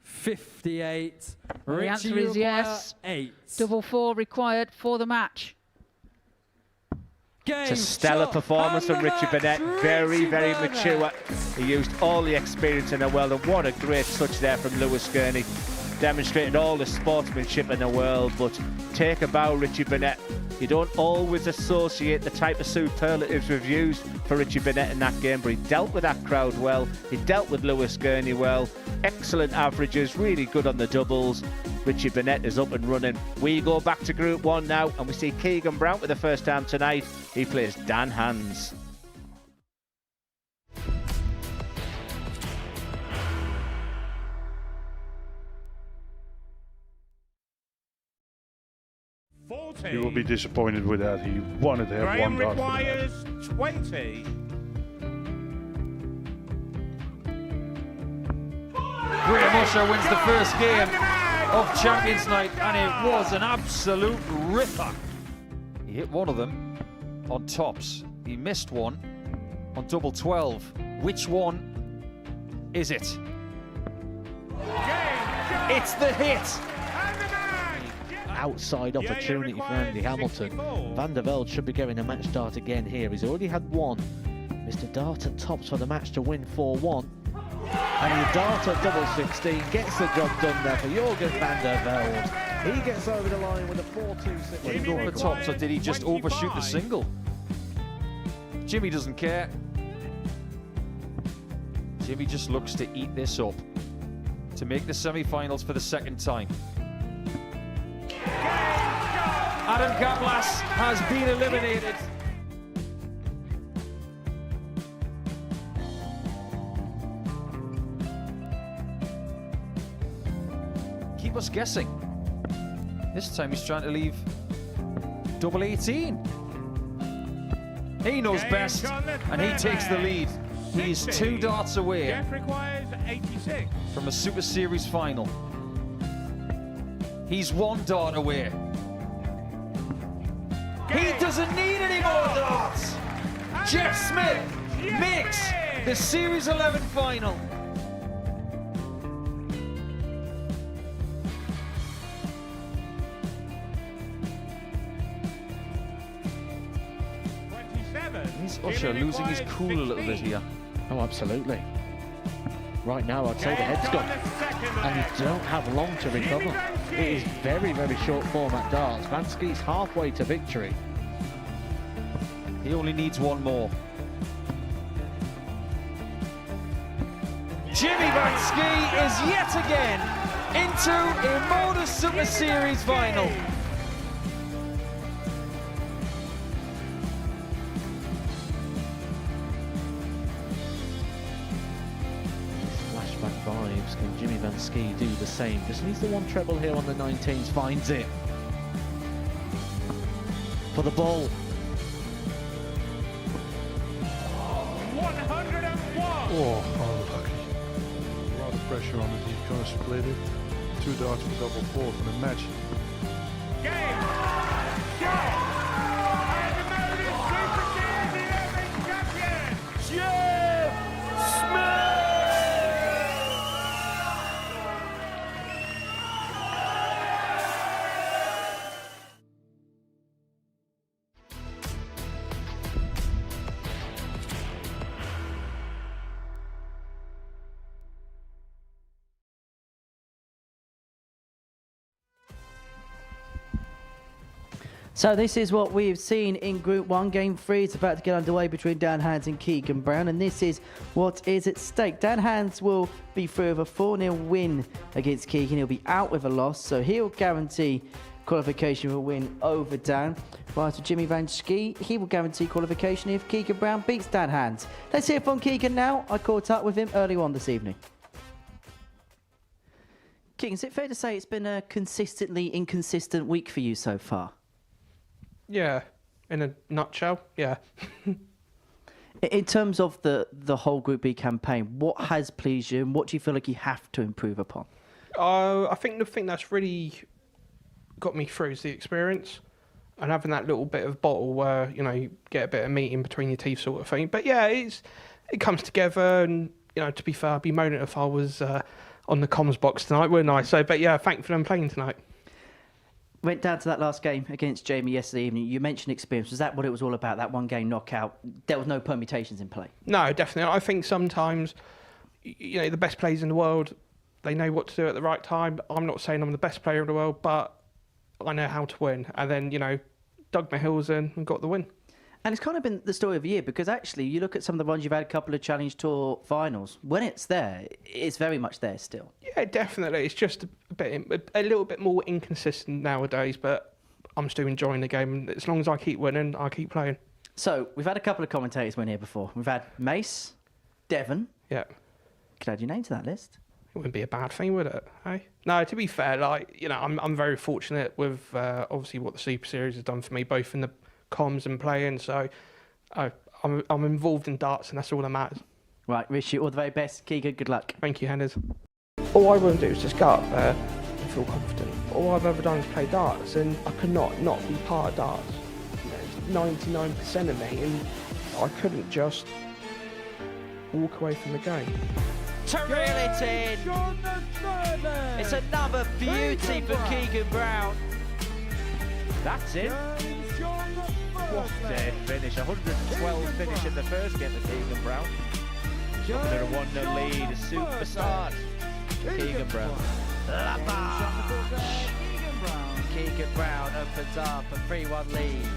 58. The answer is yes. 8. Double 4 required for the match. It's a stellar performance from Richie Burnett. Very, very mature. He used all the experience in the world, and what a great touch there from Lewis Gurney. demonstrated all the sportsmanship in the world, but take a bow, Richie Burnett. You don't always associate the type of superlatives we've used for Richie Burnett in that game, but he dealt with that crowd well. He dealt with Lewis Gurnie well. Excellent averages, really good on the doubles. Richie Burnett is up and running. We go back to Group 1 now, and we see Keegan Brown for the first time tonight. He plays Dan Hands. You will be disappointed with that. He wanted to have one dart. requires 20. Graham Usher wins the first game of Champions Night, and it was an absolute ripper. He hit one of them on tops. He missed one on double 12. Which one is it? It's the hit. Outside opportunity for Andy Hamilton. Van der Velde should be getting a match start again here. He's already had one. Mr. Dart at tops for the match to win 4-1. And he Dart at double 16 gets the job done there for Jurgen van der Velde. He gets over the line with a 4-2-6. Did he go for tops, or did he just overshoot the single? Jimmy doesn't care. Jimmy just looks to eat this up to make the semi-finals for the second time. Adam Gablas has been eliminated. Keep us guessing. This time he's trying to leave double 18. He knows best, and he takes the lead. He's 2 darts away from a Super Series final. He's 1 dart away. He doesn't need any more darts. Jeff Smith makes the Series 11 final. Is Usher losing his cool a little bit here? Oh, absolutely. Right now, I'd say the head's gone, and you don't have long to recover. It is very, very short format darts. Vansky's halfway to victory. He only needs 1 more. Jimmy Vansky is yet again into a Modus Super Series final. Flashback vibes. Can Jimmy Vansky do the same? Just needs the 1 treble here on the 19s. Finds it. For the ball. 101. Oh, unlucky. A lot of pressure on it. He's going to split it. 2 darts for double 4 for the match. Game. Shot. And the Modus Super Series 11 champion, Jeff Smith. So this is what we've seen in Group 1. Game 3 is about to get underway between Dan Hands and Keegan Brown, and this is what is at stake. Dan Hands will be through with a 4-0 win against Keegan. He'll be out with a loss, so he'll guarantee qualification for a win over Dan. While to Jimmy Vansky, he will guarantee qualification if Keegan Brown beats Dan Hands. Let's hear from Keegan now. I caught up with him earlier on this evening. Keegan, is it fair to say it's been a consistently inconsistent week for you so far? Yeah, in a nutshell, yeah. In terms of the whole Group B campaign, what has pleased you and what do you feel like you have to improve upon? I think the thing that's really got me through is the experience and having that little bit of bottle where, you know, you get a bit of meat in between your teeth sort of thing. But yeah, it comes together, and, you know, to be fair, I'd be moaning if I was on the comms box tonight, wouldn't I? So, but yeah, thankfully I'm playing tonight. Went down to that last game against Jamie yesterday evening. You mentioned experience. Was that what it was all about, that 1-game knockout? There was no permutations in play? No, definitely. I think sometimes, you know, the best players in the world They know what to do at the right time. I'm not saying I'm the best player in the world, but I know how to win. And then, dug my heels in and got the win. And it's kind of been the story of the year, because actually you look at some of the ones you've had, a couple of Challenge Tour finals. When it's there, it's very much there still. Yeah, definitely. It's just a little bit more inconsistent nowadays, but I'm still enjoying the game. And as long as I keep winning, I keep playing. So we've had a couple of commentators win here before. We've had Mace, Devon. Yeah. Could add your name to that list. It wouldn't be a bad thing, would it? Hey? No, to be fair, I'm very fortunate with obviously what the Super Series has done for me, both in the comms and playing. So I'm involved in darts, and that's all that matters. Right, wish you all the very best. Keegan, good luck. Thank you, Henders. All I want to do is just go up there and feel confident. All I've ever done is play darts, and I could not be part of darts. It's 99% of me, and I couldn't just walk away from the game. To reel it in. It's another beauty for Keegan Brown. That's it. What a finish. 112 finish in the first game for Keegan Brown. Looking at a 1-0 lead, a superstar. Keegan Brown. Keegan Brown opens up a 3-1 lead.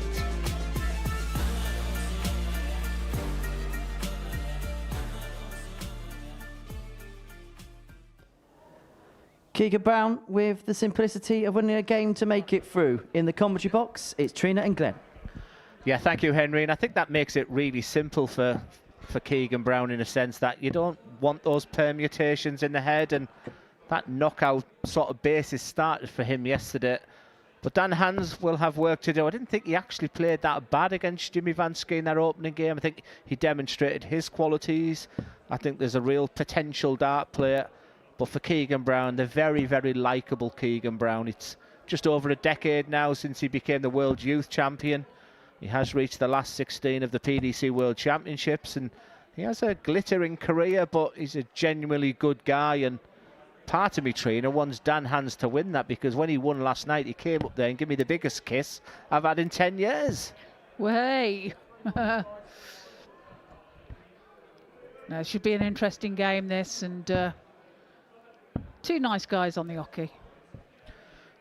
Keegan Brown with the simplicity of winning a game to make it through. In the commentary box, it's Trina and Glenn. Yeah, thank you, Henry. And I think that makes it really simple for Keegan Brown, in a sense that you don't want those permutations in the head, and that knockout sort of basis started for him yesterday. But Dan Hans will have work to do. I didn't think he actually played that bad against Jimmy Vansky in that opening game. I think he demonstrated his qualities. I think there's a real potential dart player. But for Keegan Brown, the very, very likeable Keegan Brown. It's just over a decade now since he became the World Youth Champion. He has reached the last 16 of the PDC World Championships, and he has a glittering career, but he's a genuinely good guy. And part of me, Trina, wants Dan Hans to win that, because when he won last night, he came up there and gave me the biggest kiss I've had in 10 years. Well, hey. No, it should be an interesting game, this, and two nice guys on the hockey.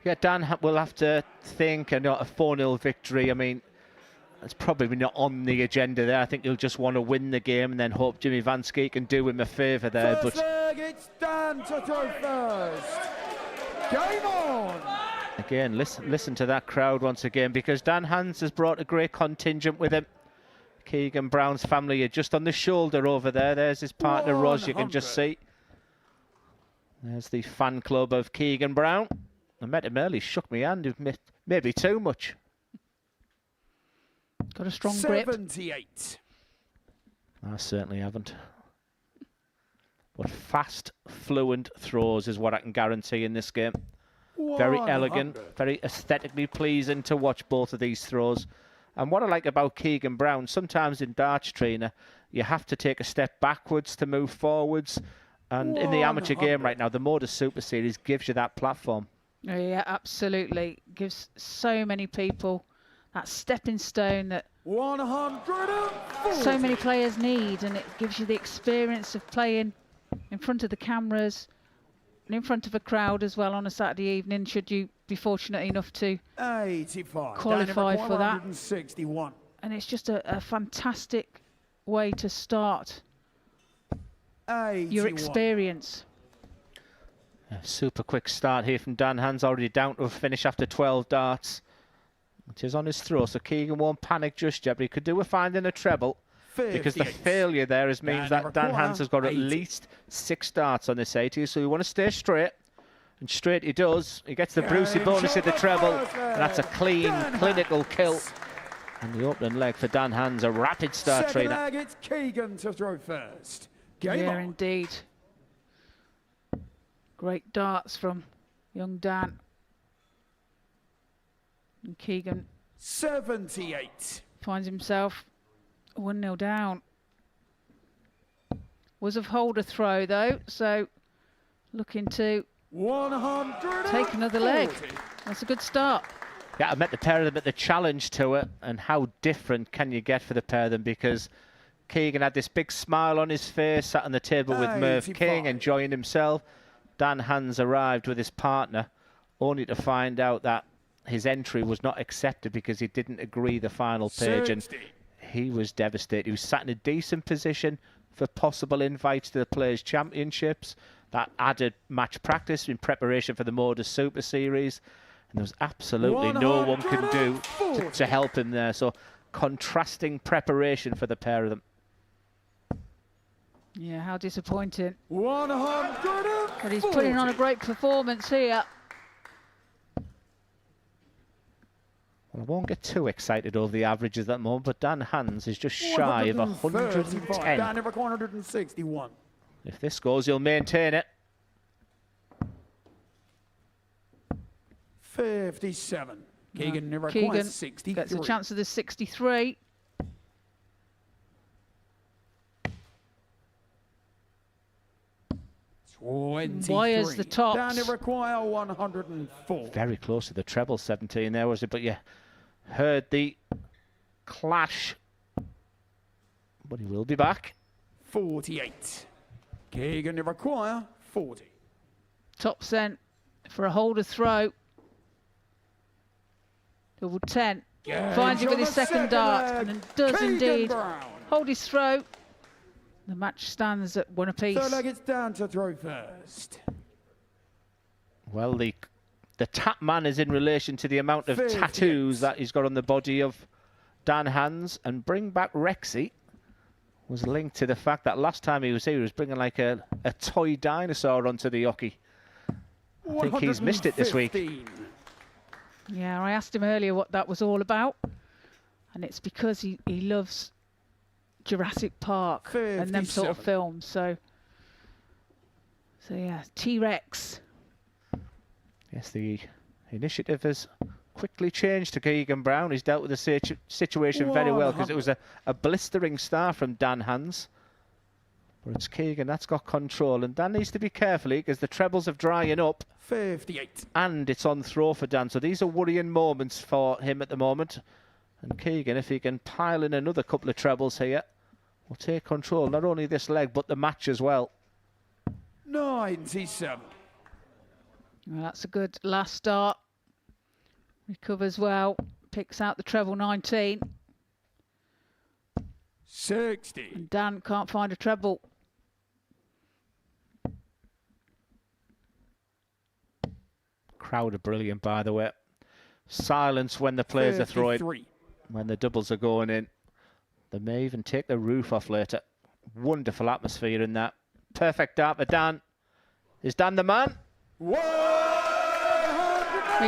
Yeah, Dan will have to think, and a 4-0 victory. I mean, it's probably not on the agenda there. I think he'll just want to win the game and then hope Jimmy Vansky can do him a favour there. First leg, it's Dan to throw first. Game on! Again, listen to that crowd once again, because Dan Hans has brought a great contingent with him. Keegan Brown's family are just on the shoulder over there. There's his partner, Roz, you can just see. There's the fan club of Keegan Brown. I met him early, shook my hand, maybe too much. Got a strong grip. 78. I certainly haven't. But fast, fluent throws is what I can guarantee in this game. Very elegant, very aesthetically pleasing to watch both of these throws. And what I like about Keegan Brown, sometimes in darts, Trina, you have to take a step backwards to move forwards. And in the amateur game right now, the Modus Super Series gives you that platform. Yeah, absolutely. Gives so many people that stepping stone that 140. so many players need, and it gives you the experience of playing in front of the cameras and in front of a crowd as well on a Saturday evening, should you be fortunate enough to 85. qualify for that. 161. And it's just a fantastic way to start 81. your experience. A super quick start here from Dan Hans, already down to a finish after 12 darts. It is on his throw, so Keegan won't panic just yet, but he could do with finding a treble. 58. Because the failure there means that Dan Hans has got 80. at least 6 darts on this 80, so you want to stay straight. And straight he does. He gets the Brucey bonus in the treble, and that's a clean, clinical kill. And the opening leg for Dan Hans, a rapid start, Second Trina. leg, it's Keegan to throw first. Game Yeah, on. indeed. Great darts from young Dan. And Keegan 78. finds himself 1-0 down. Was of holder throw though, so looking to 100. take another leg. That's a good start. Yeah, I met the pair of them at the challenge tour, and how different can you get for the pair of them, because Keegan had this big smile on his face, sat on the table with Merv 85. King, enjoying himself. Dan Hans arrived with his partner, only to find out that his entry was not accepted because he didn't agree the final page, and he was devastated. He was sat in a decent position for possible invites to the Players' Championships. That added match practice in preparation for the Modus Super Series, and there was absolutely no one could do to help him there. So contrasting preparation for the pair of them. Yeah, how disappointing. 100. But he's putting on a great performance here. Well, I won't get too excited over the averages at that moment, but Dan Hans is just shy of 110. Down every 161. If this goes, he'll maintain it. 57. Keegan never Keegan requires 63. gets a chance of the 63. Wires the tops. Down to require 104. Very close to the treble 17 there, was it? But yeah, heard the clash. But he will be back. 48. Keegan to require 40. Top sent for a holder throw. Double 10. Finds it with his second dart and does indeed hold his throw. The match stands at 1 apiece. So like it's down to throw first. Well, the tap man is in relation to the amount of tattoos that he's got on the body of Dan Hans, and bring back Rexy was linked to the fact that last time he was here, he was bringing like a toy dinosaur onto the hockey. I think he's missed it this week. Yeah, I asked him earlier what that was all about, and it's because he loves Jurassic Park and them sort of films. So yeah, T-Rex. Yes, the initiative has quickly changed to Keegan Brown. He's dealt with the situation very well, because it was a blistering start from Dan Hans. But it's Keegan that's got control, and Dan needs to be careful because the trebles are drying up. 58. And it's on throw for Dan, so these are worrying moments for him at the moment. And Keegan, if he can pile in another couple of trebles here, will take control, not only this leg, but the match as well. 97. Well, that's a good last start. Recovers well, picks out the treble 19. 60. And Dan can't find a treble. Crowd are brilliant, by the way. Silence when the players are throwing, when the doubles are going in. They may even take the roof off later. Wonderful atmosphere in that. Perfect dart for Dan. Is Dan the man? He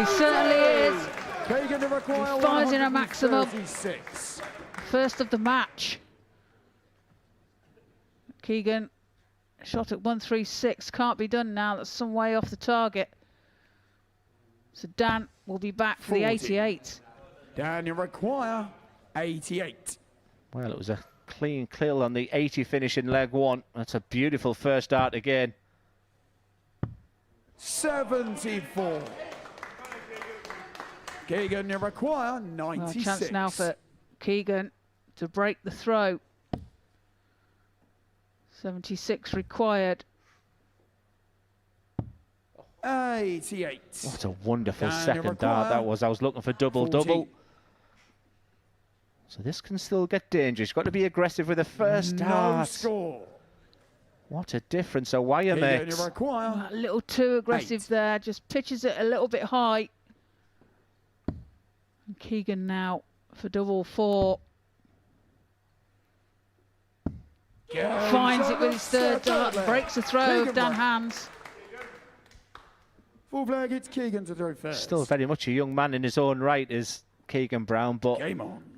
certainly is. He fires in a maximum. First of the match. Keegan, shot at 136. Can't be done now. That's some way off the target. So Dan will be back for the 88. Dan, you require 88. Well, it was a clean kill on the 80 finish in leg one. That's a beautiful first dart again. 74. Keegan, you require 96. Well, chance now for Keegan to break the throw. 76 required. 88. What a wonderful second dart that was. I was looking for double-double. So this can still get dangerous. You've got to be aggressive with the first dart. Score. What a difference a wire makes. A little too aggressive there. Just pitches it a little bit high. And Keegan now for double 4. Finds it with his third dart. Breaks the throw of Dan Hans. Full flag, it's Keegan to throw first. Still very much a young man in his own right is Keegan Brown, but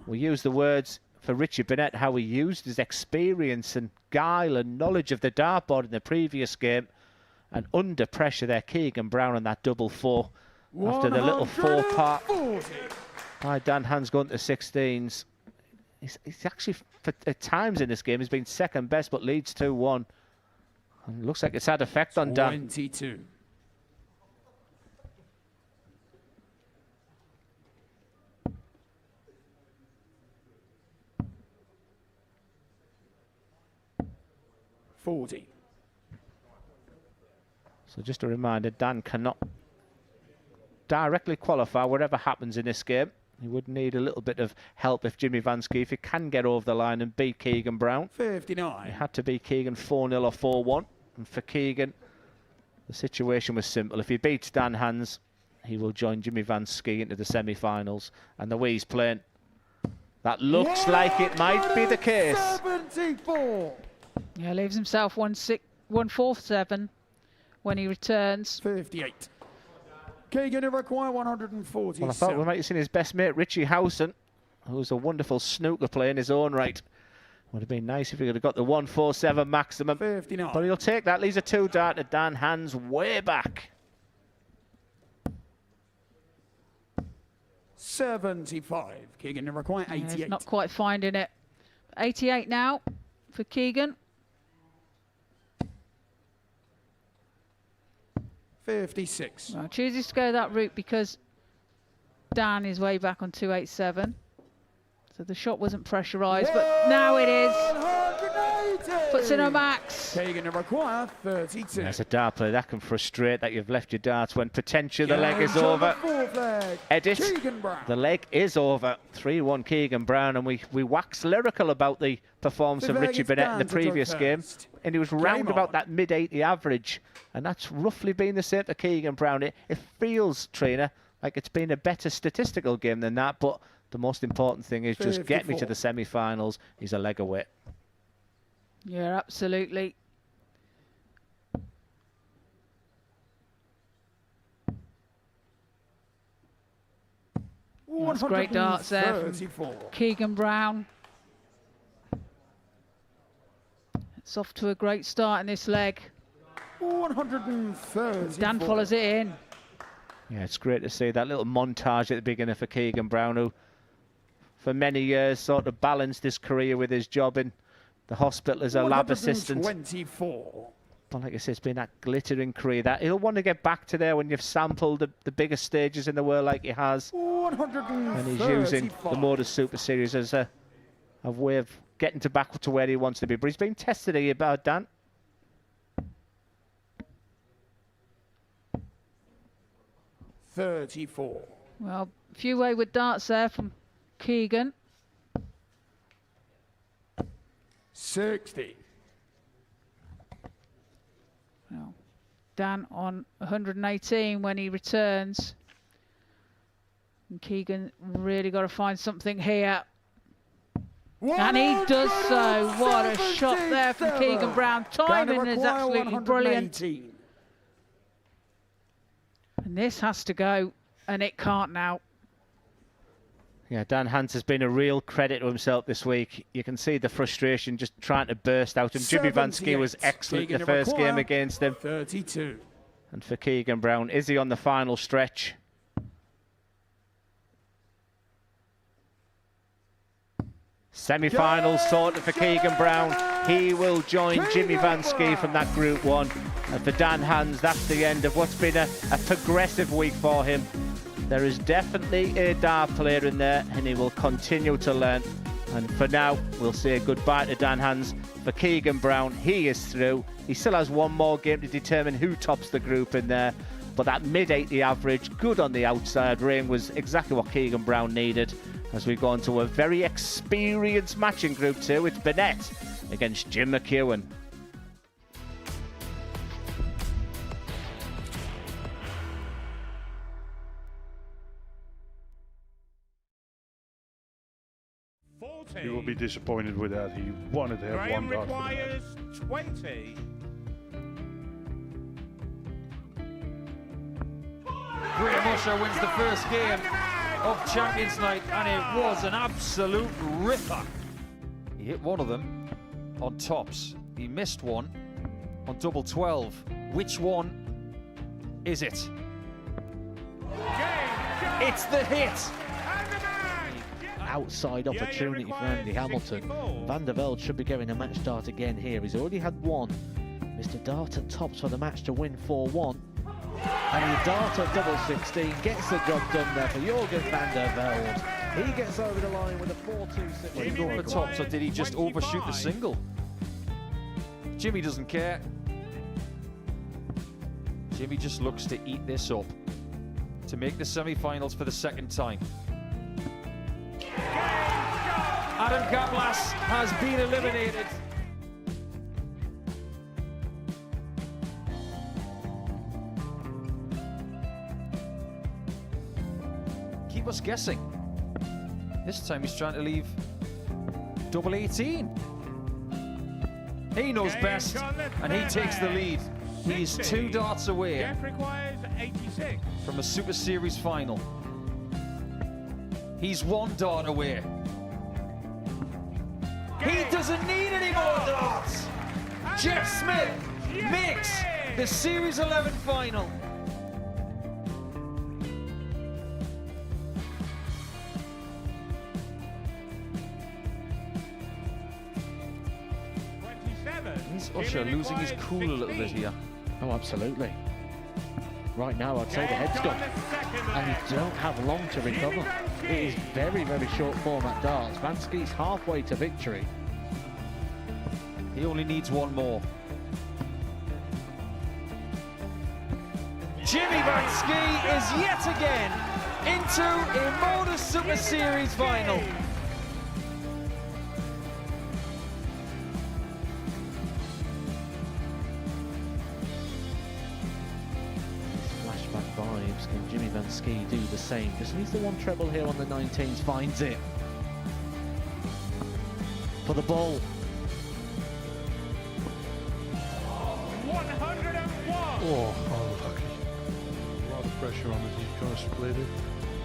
we use the words for Richie Burnett, how he used his experience and guile and knowledge of the dartboard in the previous game. And under pressure there, Keegan Brown on that double 4 after the little 4-part by Dan Hans going to 16s. He's actually, at times in this game, he's been second best, but leads 2-1. And looks like it's had effect on Dan. 22. So just a reminder, Dan cannot directly qualify whatever happens in this game. He would need a little bit of help if Jimmy Vansky, if he can get over the line and beat Keegan Brown. 59. He had to beat Keegan 4-0 or 4-1. And for Keegan, the situation was simple. If he beats Dan Hans, he will join Jimmy Vansky into the semi-finals. And the way he's playing, that looks like it might be the case. 74. Yeah, leaves himself 147 when he returns. 58. Keegan to require 147. Well, I thought we might have seen his best mate, Richie Howson, who's a wonderful snooker player in his own right. Would have been nice if he could have got the 147 maximum. 59. But he'll take that. Leaves a 2-dart to Dan Hans way back. 75. Keegan to require 88. He's not quite finding it. 88 now for Keegan. 56. Well, chooses to go that route because Dan is way back on 287. So the shot wasn't pressurised, but now it is. 180. Puts in a max. Keegan to require 32. As a dart player, that can frustrate that you've left your darts when potentially the leg is over. Edit. The leg is over. 3-1 Keegan Brown, and we wax lyrical about the performance of Richie Burnett in the previous game, and he was round about that mid-80 average, and that's roughly been the same for Keegan Brown. It feels, trainer, like it's been a better statistical game than that, but the most important thing is just get me to the semi-finals. He's a leg away. Yeah, absolutely. That's great darts there from Keegan Brown. It's off to a great start in this leg. 130. Dan follows it in. Yeah, it's great to see that little montage at the beginning for Keegan Brown, who for many years sort of balanced his career with his job in the hospital as a lab assistant. 24. But like I said, it's been that glittering career that he'll want to get back to there when you've sampled the biggest stages in the world like he has. 135. And he's using the Modus Super Series as a way of getting back to where he wants to be. But he's been tested here about Dan. $34. Well, a few wayward darts there from Keegan. 60. Well, Dan on 118 when he returns. And Keegan really got to find something here. And he does so. What a shot there from Keegan Brown. Timing is absolutely brilliant. And this has to go, and it can't now. Yeah, Dan Hans has been a real credit to himself this week. You can see the frustration just trying to burst out. And Jimmy Vansky was excellent in the first game against him. 32. And for Keegan Brown, is he on the final stretch? Semi-finals sorted for Keegan Brown. He will join Jimmy Vansky from that Group 1. And for Dan Hans, that's the end of what's been a progressive week for him. There is definitely a dart player in there, and he will continue to learn. And for now, we'll say goodbye to Dan Hans. For Keegan Brown, he is through. He still has one more game to determine who tops the group in there. But that mid-80 average, good on the outside ring, was exactly what Keegan Brown needed. As we go on to a very experienced match in Group 2, it's Burnett against Jim Mchuan. You will be disappointed with that. He wanted to have one dart. Requires 20. Graham Usher wins the first game of Champions Night, and it was an absolute ripper. He hit one of them on tops. He missed one on double 12. Which one is it? It's the hit. Outside opportunity for Andy Hamilton. Van der Velde should be getting a match start again here. He's already had one. Mr. Dart tops for the match to win 4-1. And the Dart at double 16 gets the job done there for Jurgen van der Velde. He gets over the line with a 4-2-6. Did he go for tops, or did he just overshoot the single? Jimmy doesn't care. Jimmy just looks to eat this up to make the semi-finals for the second time. Adam Kaplas has been eliminated. Keep us guessing. This time he's trying to leave double 18. He knows best, and he takes the lead. He's 2 darts away from a Super Series final. He's 1 dart away. He doesn't need any more darts. Jeff Smith makes the Series 11 final. Is Usher losing his cool a little bit here? Oh, absolutely. Right now, I'd say the head's gone, and you don't have long to recover. It is very, very short format darts. Vansky's halfway to victory. He only needs 1 more. Jimmy Vansky is yet again into a Modus Super Series final. Flashback vibes. Can Jimmy Vansky do the same? Just needs the 1 treble here on the 19s. Finds it. For the ball. 101! Oh, unlucky. A lot of pressure on it. He's going to split it.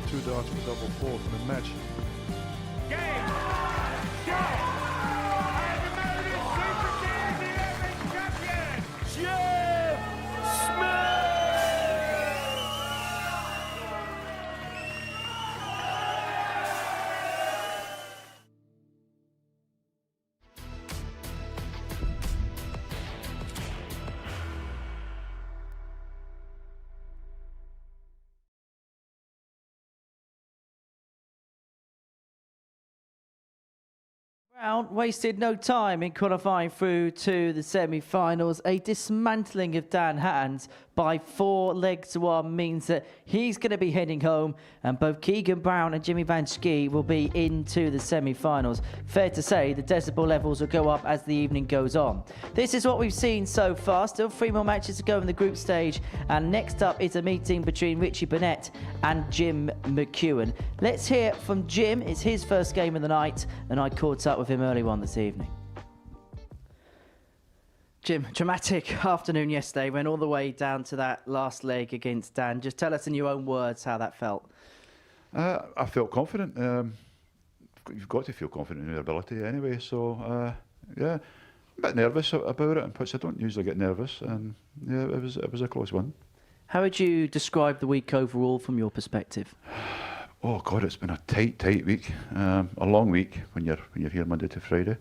2 darts for double 4 for the match. Game! Go! And the Modus Super Series 11 champion, Jeff Smith! Brown wasted no time in qualifying through to the semi-finals. A dismantling of Dan Hatton's by 4 legs to 1 means that he's going to be heading home, and both Keegan Brown and Jimmy Vansky will be into the semi-finals. Fair to say the decibel levels will go up as the evening goes on. This is what we've seen so far. Still 3 more matches to go in the group stage, and next up is a meeting between Richie Burnett and Jim Mchuan. Let's hear from Jim. It's his first game of the night, and I caught up with him early on this evening. Jim, dramatic afternoon yesterday, went all the way down to that last leg against Dan. Just tell us in your own words how that felt. I felt confident. You've got to feel confident in your ability anyway. So yeah, a bit nervous about it, which I don't usually get nervous. And yeah, it was a close one. How would you describe the week overall from your perspective? Oh God, it's been a tight week. A long week when you're here Monday to Friday.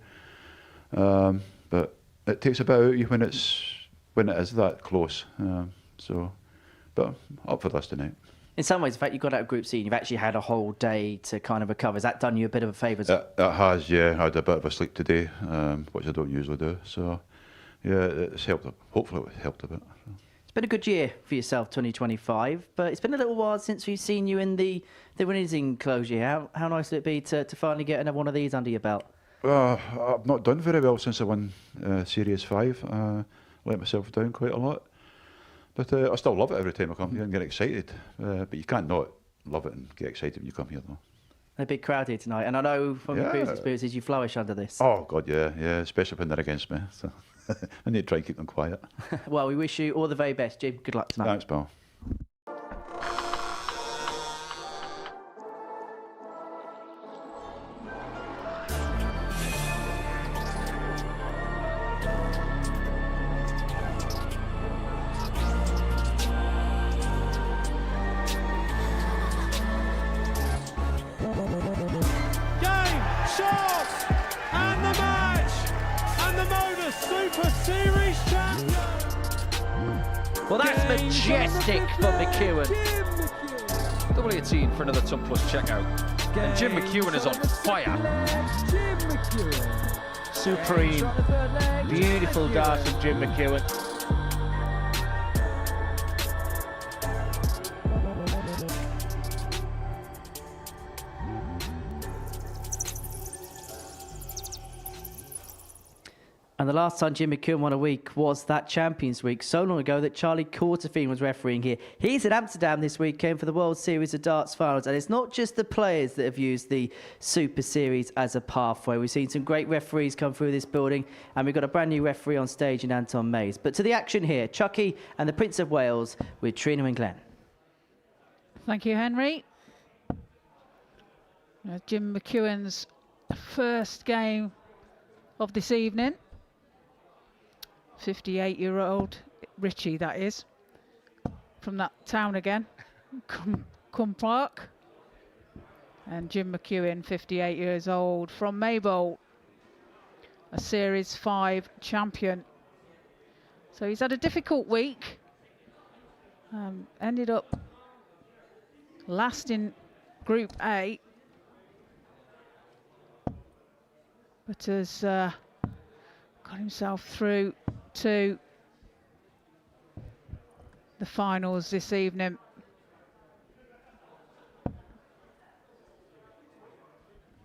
But it takes a bit out of you when it is that close. But up for this tonight. In some ways, the fact you got out of Group C and you've actually had a whole day to kind of recover, has that done you a bit of a favour? It has, yeah. I had a bit of a sleep today, which I don't usually do. So, yeah, it's helped. Hopefully it helped a bit. It's been a good year for yourself, 2025, but it's been a little while since we've seen you in the winners enclosure. How nice would it be to finally get another one of these under your belt? I've not done very well since I won Series 5. Let myself down quite a lot. But I still love it every time I come here and get excited. But you can't not love it and get excited when you come here, though. A big crowd here tonight, and I know from your previous experiences you flourish under this. Oh, God, yeah, especially when they're against me. So I need to try and keep them quiet. Well, we wish you all the very best, Jim. Good luck tonight. Thanks, pal. Well, that's majestic from Mchuan. Double 18 for another ton plus checkout. And Jim Mchuan is on fire. Supreme. Beautiful dart from Jim Mchuan. And the last time Jim McEwen won a week was that Champions Week, so long ago that Charlie Courtefine was refereeing here. He's in Amsterdam this weekend for the World Series of Darts Finals, and it's not just the players that have used the Super Series as a pathway. We've seen some great referees come through this building, and we've got a brand new referee on stage in Anton Mays. But to the action here, Chucky and the Prince of Wales with Trina and Glenn. Thank you, Henry. Jim McEwen's first game of this evening. 58-year-old Richie, that is, from that town again, Cum Park. And Jim McEwen, 58 years old, from Maybole, a Series 5 champion. So he's had a difficult week. Ended up last in Group A, but has got himself through to the finals this evening.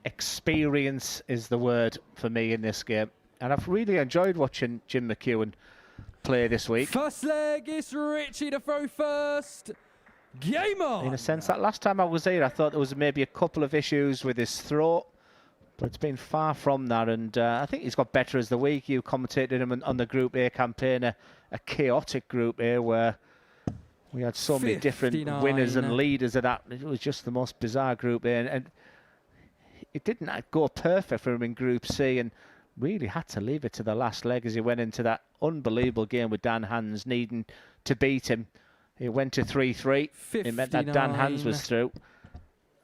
Experience is the word for me in this game, and I've really enjoyed watching Jim McEwen play this week. First leg is Richie to throw first. Game on! In a sense, that last time I was here, I thought there was maybe a couple of issues with his throat, but it's been far from that, and I think he's got better as the week. You commentated him on the Group A campaign, a chaotic Group A where we had so many different winners and leaders of that. It was just the most bizarre Group A, and it didn't go perfect for him in Group C, and really had to leave it to the last leg as he went into that unbelievable game with Dan Hans needing to beat him. It went to 3-3. It meant that Dan Hans was through.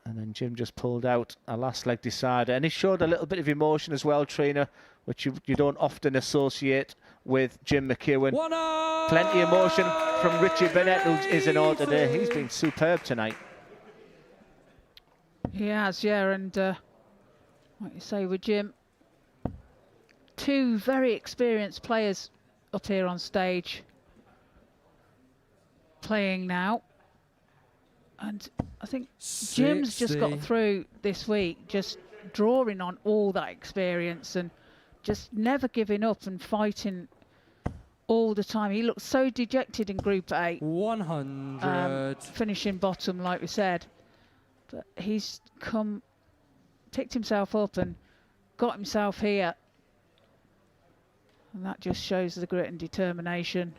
And then Jim just pulled out a last leg decider. And he showed a little bit of emotion as well, Trina, which you don't often associate with Jim McEwen. Plenty of emotion from Richie Burnett, who is in order today. He's been superb tonight. He has, yeah, and like you say with Jim, two very experienced players up here on stage playing now. And I think Jim's just got through this week, just drawing on all that experience and just never giving up and fighting all the time. He looked so dejected in Group A. 100. Finishing bottom, like we said. But he's picked himself up and got himself here. And that just shows the grit and determination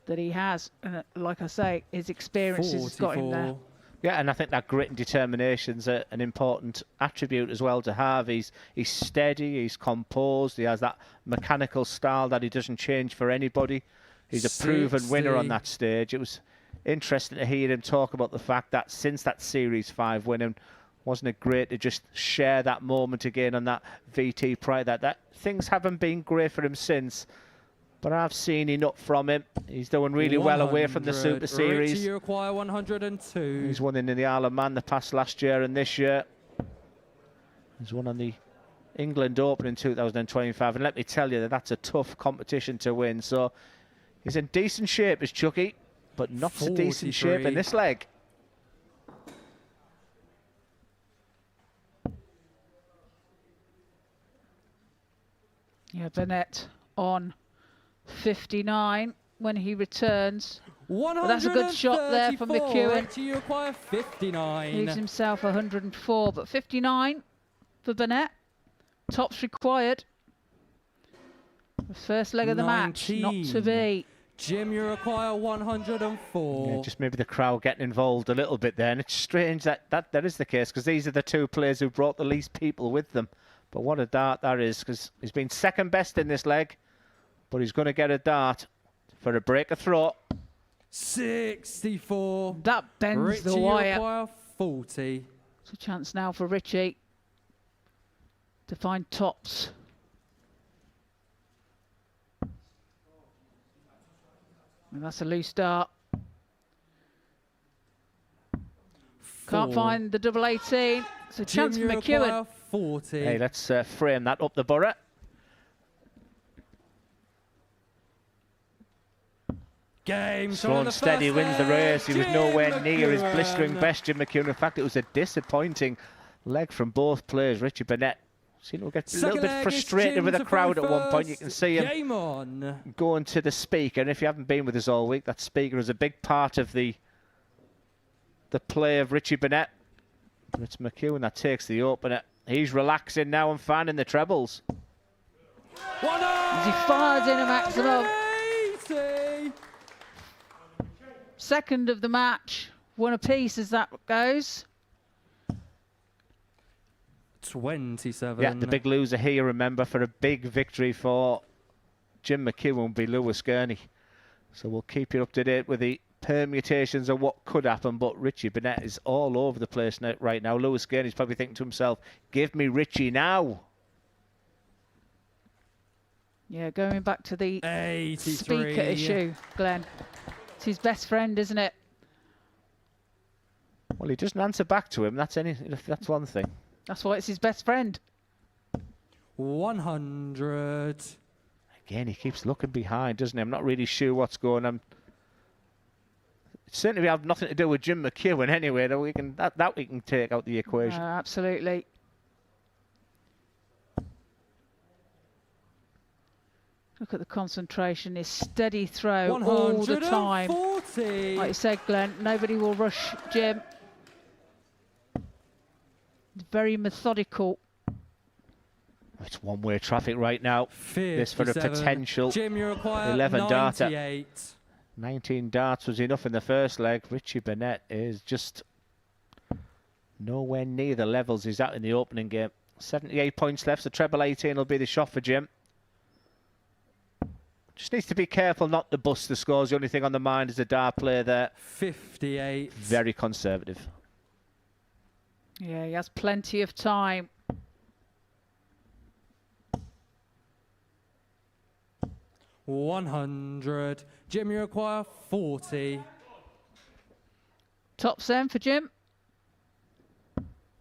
that he has, and like I say, his experience has got him there. Yeah, and I think that grit and determination's an important attribute as well to have. He's steady, he's composed, he has that mechanical style that he doesn't change for anybody. He's a proven winner on that stage. It was interesting to hear him talk about the fact that since that Series 5 winning, wasn't it great to just share that moment again on that VT Pride, that things haven't been great for him since. But I've seen enough from him. He's doing really well away from the Super Series. Richie, you require 102. He's won in the Isle of Man the past last year and this year. He's won on the England Open in 2025. And let me tell you that that's a tough competition to win. So he's in decent shape, is Chucky, but not so decent shape in this leg. Yeah, Burnett on 59 when he returns. But that's a good shot there from McEwen. You acquire 59. Leaves himself 104, but 59 for Burnett. Tops required. The first leg of the match, not to be. Jim, you require 104. Yeah, just maybe the crowd getting involved a little bit there. And it's strange that is the case, because these are the two players who brought the least people with them. But what a dart that is, because he's been second best in this leg. But he's going to get a dart for a break of throat. 64. That bends Richie, the wire. You require 40. It's a chance now for Richie to find tops. And that's a loose dart. Can't find the double 18. It's a chance for McEwen. 40. Hey, let's frame that up the borough. Game. Slow and steady wins the race. He was nowhere near his blistering best, Jim McEwen. In fact, it was a disappointing leg from both players. Richie Burnett Seemed to get a little bit frustrated with the crowd at one point. You can see him Game on. going to the speaker. And if you haven't been with us all week, that speaker is a big part of the play of Richie Burnett. But it's Mchuan that takes the opener. He's relaxing now and finding the trebles. As he fires in a maximum. Second of the match. One apiece as that goes. 27. Yeah, the big loser here, remember, for a big victory for Jim Mchuan will be Lewis Gurnie. So we'll keep you up to date with the permutations of what could happen, but Richie Burnett is all over the place right now. Lewis Gurnie's probably thinking to himself, give me Richie now. Yeah, going back to the 83. speaker issue, Glenn. It's his best friend, isn't it? Well, he doesn't answer back to him. That's one thing. That's why it's his best friend. 100. Again, he keeps looking behind, doesn't he? I'm not really sure what's going on. It certainly have nothing to do with Jim Mchuan anyway. That we can take out the equation. Absolutely. Look at the concentration. His steady throw all the time. Like you said, Glenn, nobody will rush Jim. Very methodical. It's one-way traffic right now. 57. This for a potential Jim, you require 11 darter. 98. 19 darts was enough in the first leg. Richie Burnett is just nowhere near the levels he's at in the opening game. 78 points left, so treble 18 will be the shot for Jim. Just needs to be careful not to bust the scores. The only thing on the mind is the dart player there. 58. Very conservative. Yeah, he has plenty of time. $100. Jim, you require 40. Top 7 for Jim.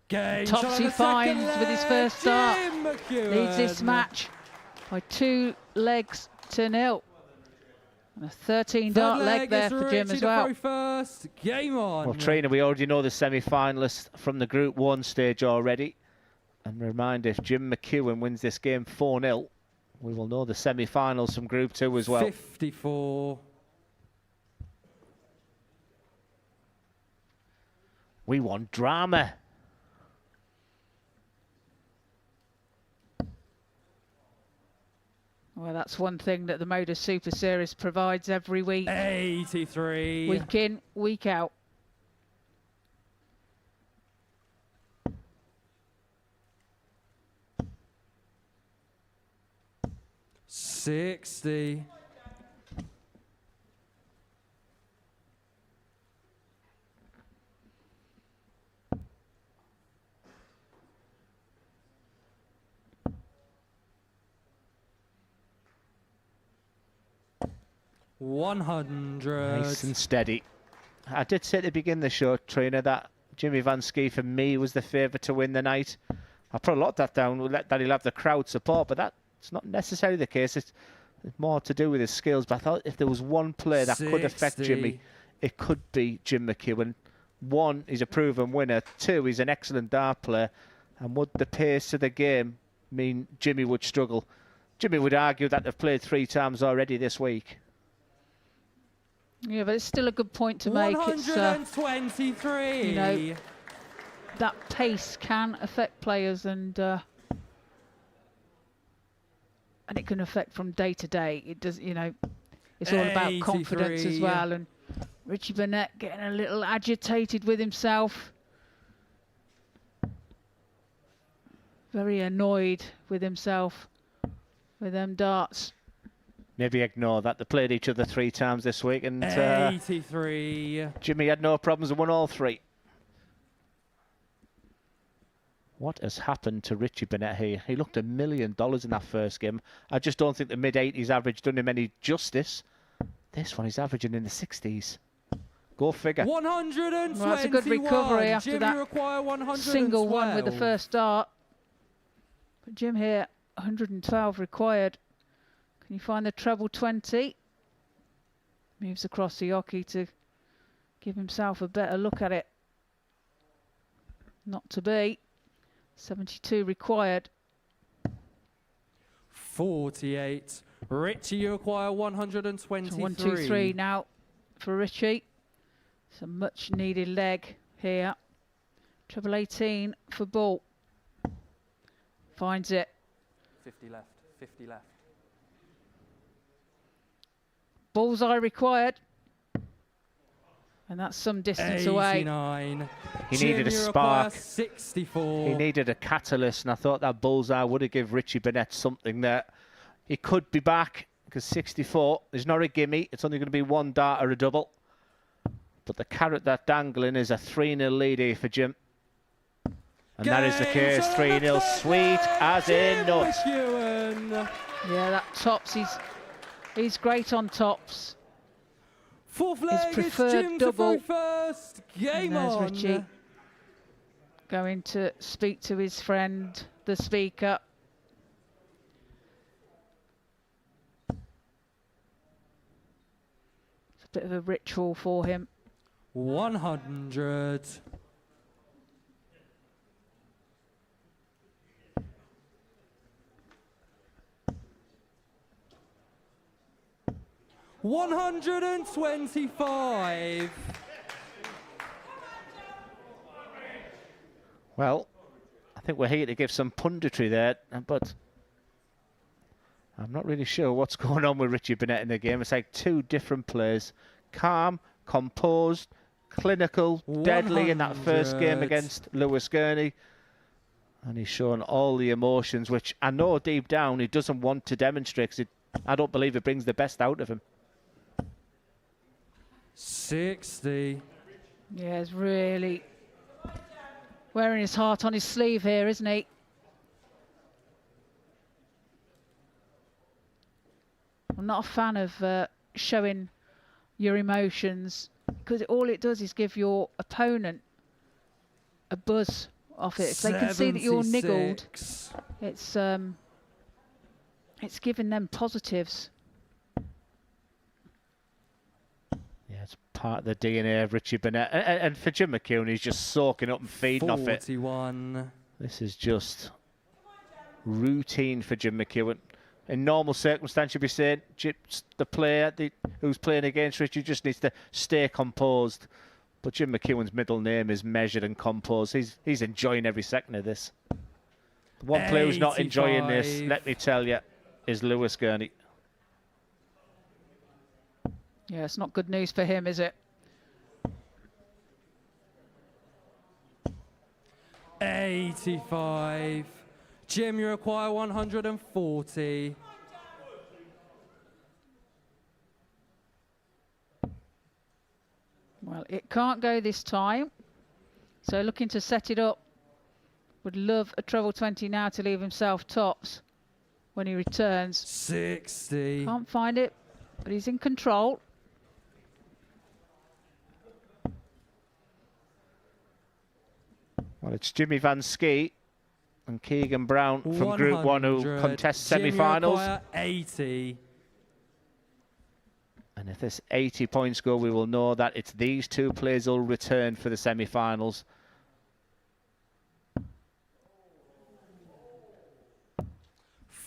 Game. Tops he finds with his first start. Leads this match by 2 legs to 0. And a 13 dart leg there for Jim as well. First. Game on. Well, trainer, we already know the semi-finalists from the Group 1 stage already. And remind, if Jim Mchuan wins this game 4-0, we will know the semi-finals from Group 2 as well. 54. We want drama. Well, that's one thing that the Modus Super Series provides every week. 83. Week in, week out. $60. $100. Nice and steady. I did say at the beginning of the show, trainer, that Jimmy Vansky for me was the favourite to win the night. I put a lot of that down, that he'll have the crowd support, but that's not necessarily the case. It's more to do with his skills. But I thought if there was one player that could affect Jimmy, it could be Jim Mchuan. 1, he's a proven winner. 2, he's an excellent dart player. And would the pace of the game mean Jimmy would struggle? Jimmy would argue that they've played 3 times already this week. Yeah, but it's still a good point to make. 123. You know, that pace can affect players, and it can affect from day to day. It does, you know, it's all about confidence as well. And Richie Burnett getting a little agitated with himself. Very annoyed with himself with them darts. Maybe ignore that. They played each other 3 times this week, and 83. Jimmy had no problems and won all 3. What has happened to Richie Burnett here? He looked $1 million in that first game. I just don't think the mid-80s average done him any justice. This one he's averaging in the 60s. Go figure. 121. Well, that's a good recovery after Jim, that single one with the first start. But Jim here, 112 required. Can you find the treble 20? Moves across the hockey to give himself a better look at it. Not to be. 72 required. 48. Richie, you require 123. So 1, 2, 3 now for Richie. It's a much needed leg here. Treble 18 for Bull. Finds it. 50 left, 50 left. Bullseye required. And that's some distance 89. away. He needed a Jim, you spark. require 64. He needed a catalyst, and I thought that bullseye would have given Richie Burnett something that he could be back, because 64 is not a gimme. It's only going to be one dart or a double. But the carrot that's dangling is a 3-0 lead here for Jim. And that is the case, 3-0, sweet as in nuts. Mchuan. Yeah, that tops, he's great on tops. Fourth His leg, preferred it's Jim double. to throw first. Game And there's on. Richie going to speak to his friend, the speaker. It's a bit of a ritual for him. 100. $125. Well, I think we're here to give some punditry there, but I'm not really sure what's going on with Richie Burnett in the game. It's like two different players. Calm, composed, clinical, deadly in that first game against Lewis Gurnie. And he's shown all the emotions, which I know deep down he doesn't want to demonstrate, because I don't believe it brings the best out of him. 60. Yeah, he's really wearing his heart on his sleeve here, isn't he? I'm not a fan of showing your emotions, because all it does is give your opponent a buzz off it. If they can see that you're niggled, it's giving them positives. Yeah, it's part of the DNA of Richie Burnett. And for Jim Mchuan, he's just soaking up and feeding 41. off it. This is just routine for Jim Mchuan. In normal circumstances, you'd be saying the player who's playing against Richie just needs to stay composed. But Jim McEwen's middle name is measured and composed. He's enjoying every second of this. The one player who's not enjoying this, let me tell you, is Lewis Gurnie. Yeah, it's not good news for him, is it? 85. Jim, you require 140. Well, it can't go this time. So looking to set it up. Would love a treble 20 now to leave himself tops when he returns. 60. Can't find it, but he's in control. Well, it's Jimmy Vansky and Keegan Brown from Group 1 who contest semi-finals. 80. And if this 80 points go, we will know that it's these two players who will return for the semi-finals.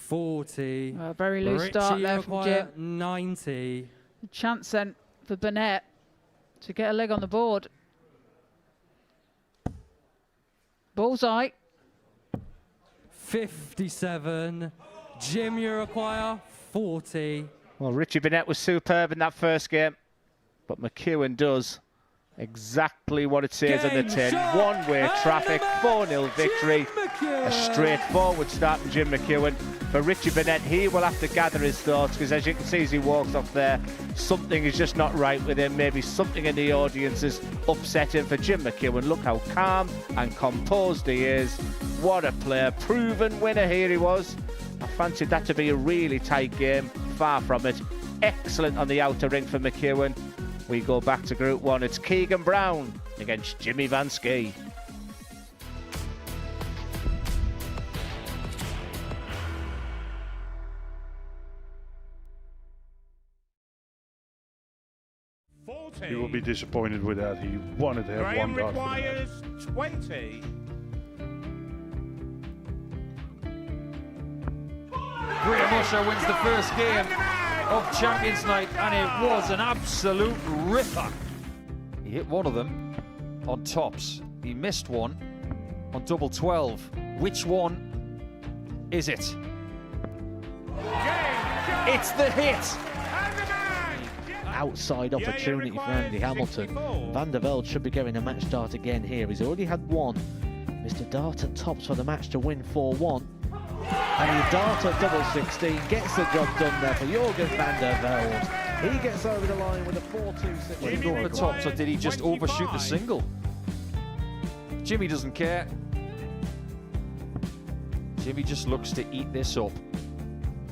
$40. Very loose start there from Jim. 90. A chance then for Burnett to get a leg on the board. Bullseye. 57. Jim, you require 40. Well, Richie Burnett was superb in that first game, but McEwen does exactly what it says on the tin. One-way traffic, 4-0 victory. A straightforward start from Jim McEwen. For Richie Burnett, he will have to gather his thoughts, because as you can see as he walks off there, something is just not right with him. Maybe something in the audience is upsetting. For Jim McEwen, look how calm and composed he is. What a player, proven winner here he was. I fancied that to be a really tight game, far from it. Excellent on the outer ring for McEwen. We go back to Group 1. It's Keegan Brown against Jimmy Vansky. He will be disappointed with that. He wanted to have Graham one dart. requires 20. Graham will pressure wins the first game of Champions Night, and it was an absolute ripper. He hit one of them on tops. He missed one on double 12. Which one is it? It's the hit! Outside opportunity for Andy Hamilton. Van der Velde should be getting a match start again here. He's already had one. Mr. Dart at tops for the match to win 4-1. And the Dart at double 16 gets the job done there for Jurgen van der Velde. He gets over the line with a 4-2. Did he go for tops, or did he just overshoot the single? Jimmy doesn't care. Jimmy just looks to eat this up,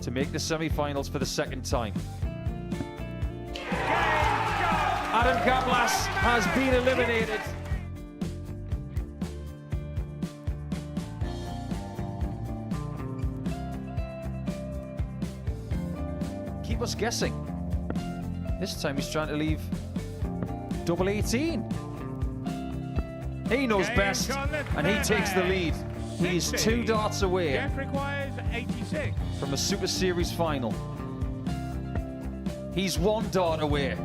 to make the semi-finals for the second time. Adam Kaplas has been eliminated. Keep us guessing. This time he's trying to leave double 18. He knows best, and he takes the lead. He is 2 darts away from a Super Series final. He's 1 dart away.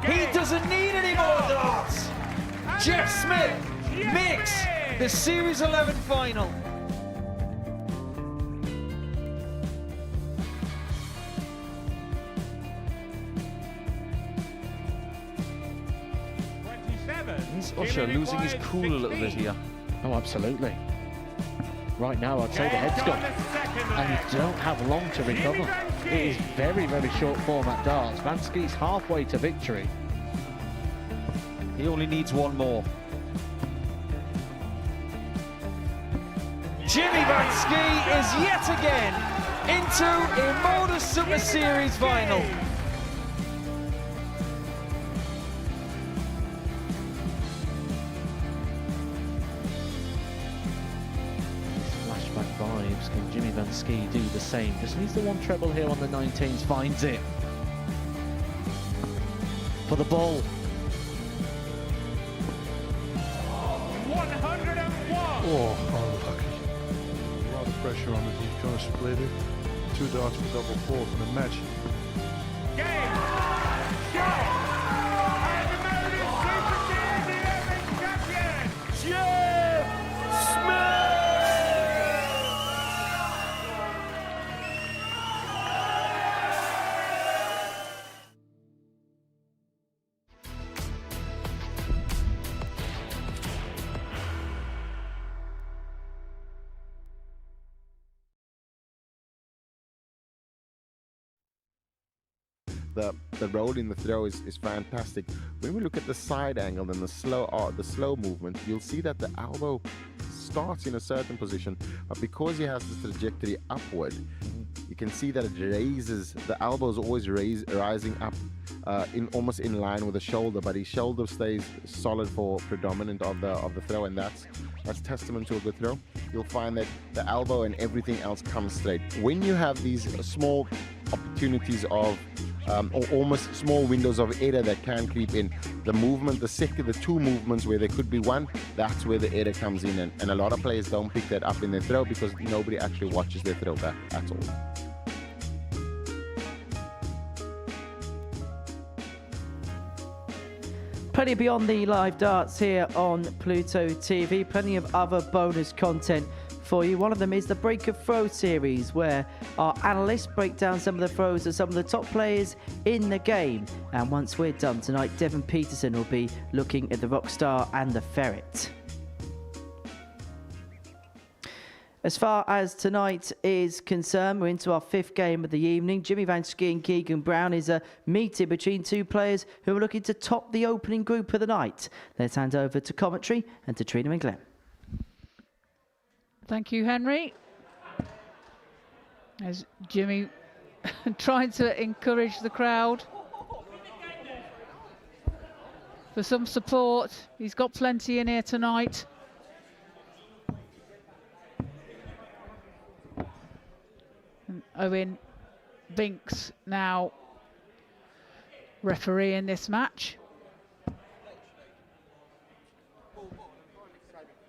He doesn't need any more darts. Jeff Smith makes the Series 11 final. Is Usher losing his cool a little bit here? Oh, absolutely. Right now, I'd say the head's gone, and you don't have long to recover. It is very, very short format darts. Vansky's halfway to victory. He only needs one more. Jimmy Vansky is yet again into a Modus Super Series final. Flashback vibes. Can Jimmy Vansky do the same? Just needs the one treble here on the 19s. Finds it. For the ball. 101! Oh, unlucky. A lot of pressure on it. He's going to split it. 2 darts for double 4 for the match. Game! Shot! And the Modus Super Series 11 champion, Jeff Smith! The roll in the throw is fantastic. When we look at the side angle and the slow movement, you'll see that the elbow starts in a certain position, but because he has this trajectory upward, you can see that it raises, the elbow is always rising up almost in line with the shoulder, but his shoulder stays solid for predominant of the throw, and that's testament to a good throw. You'll find that the elbow and everything else comes straight. When you have these small opportunities of or almost small windows of error that can creep in, the movement, the 2 movements where there could be one, that's where the error comes in, and a lot of players don't pick that up in their throw because nobody actually watches their throw back at all. Plenty beyond the live darts here on Pluto TV. Plenty of other bonus content for you. One of them is the Break of Throw series, where our analysts break down some of the throws of some of the top players in the game. And once we're done tonight, Devon Peterson will be looking at the Rockstar and the Ferret. As far as tonight is concerned, we're into our 5th game of the evening. Jimmy Vansky and Keegan Brown is a meeting between 2 players who are looking to top the opening group of the night. Let's hand over to commentary and to Trina and Glenn. Thank you, Henry. As Jimmy trying to encourage the crowd for some support. He's got plenty in here tonight. And Owen Binks now refereeing this match.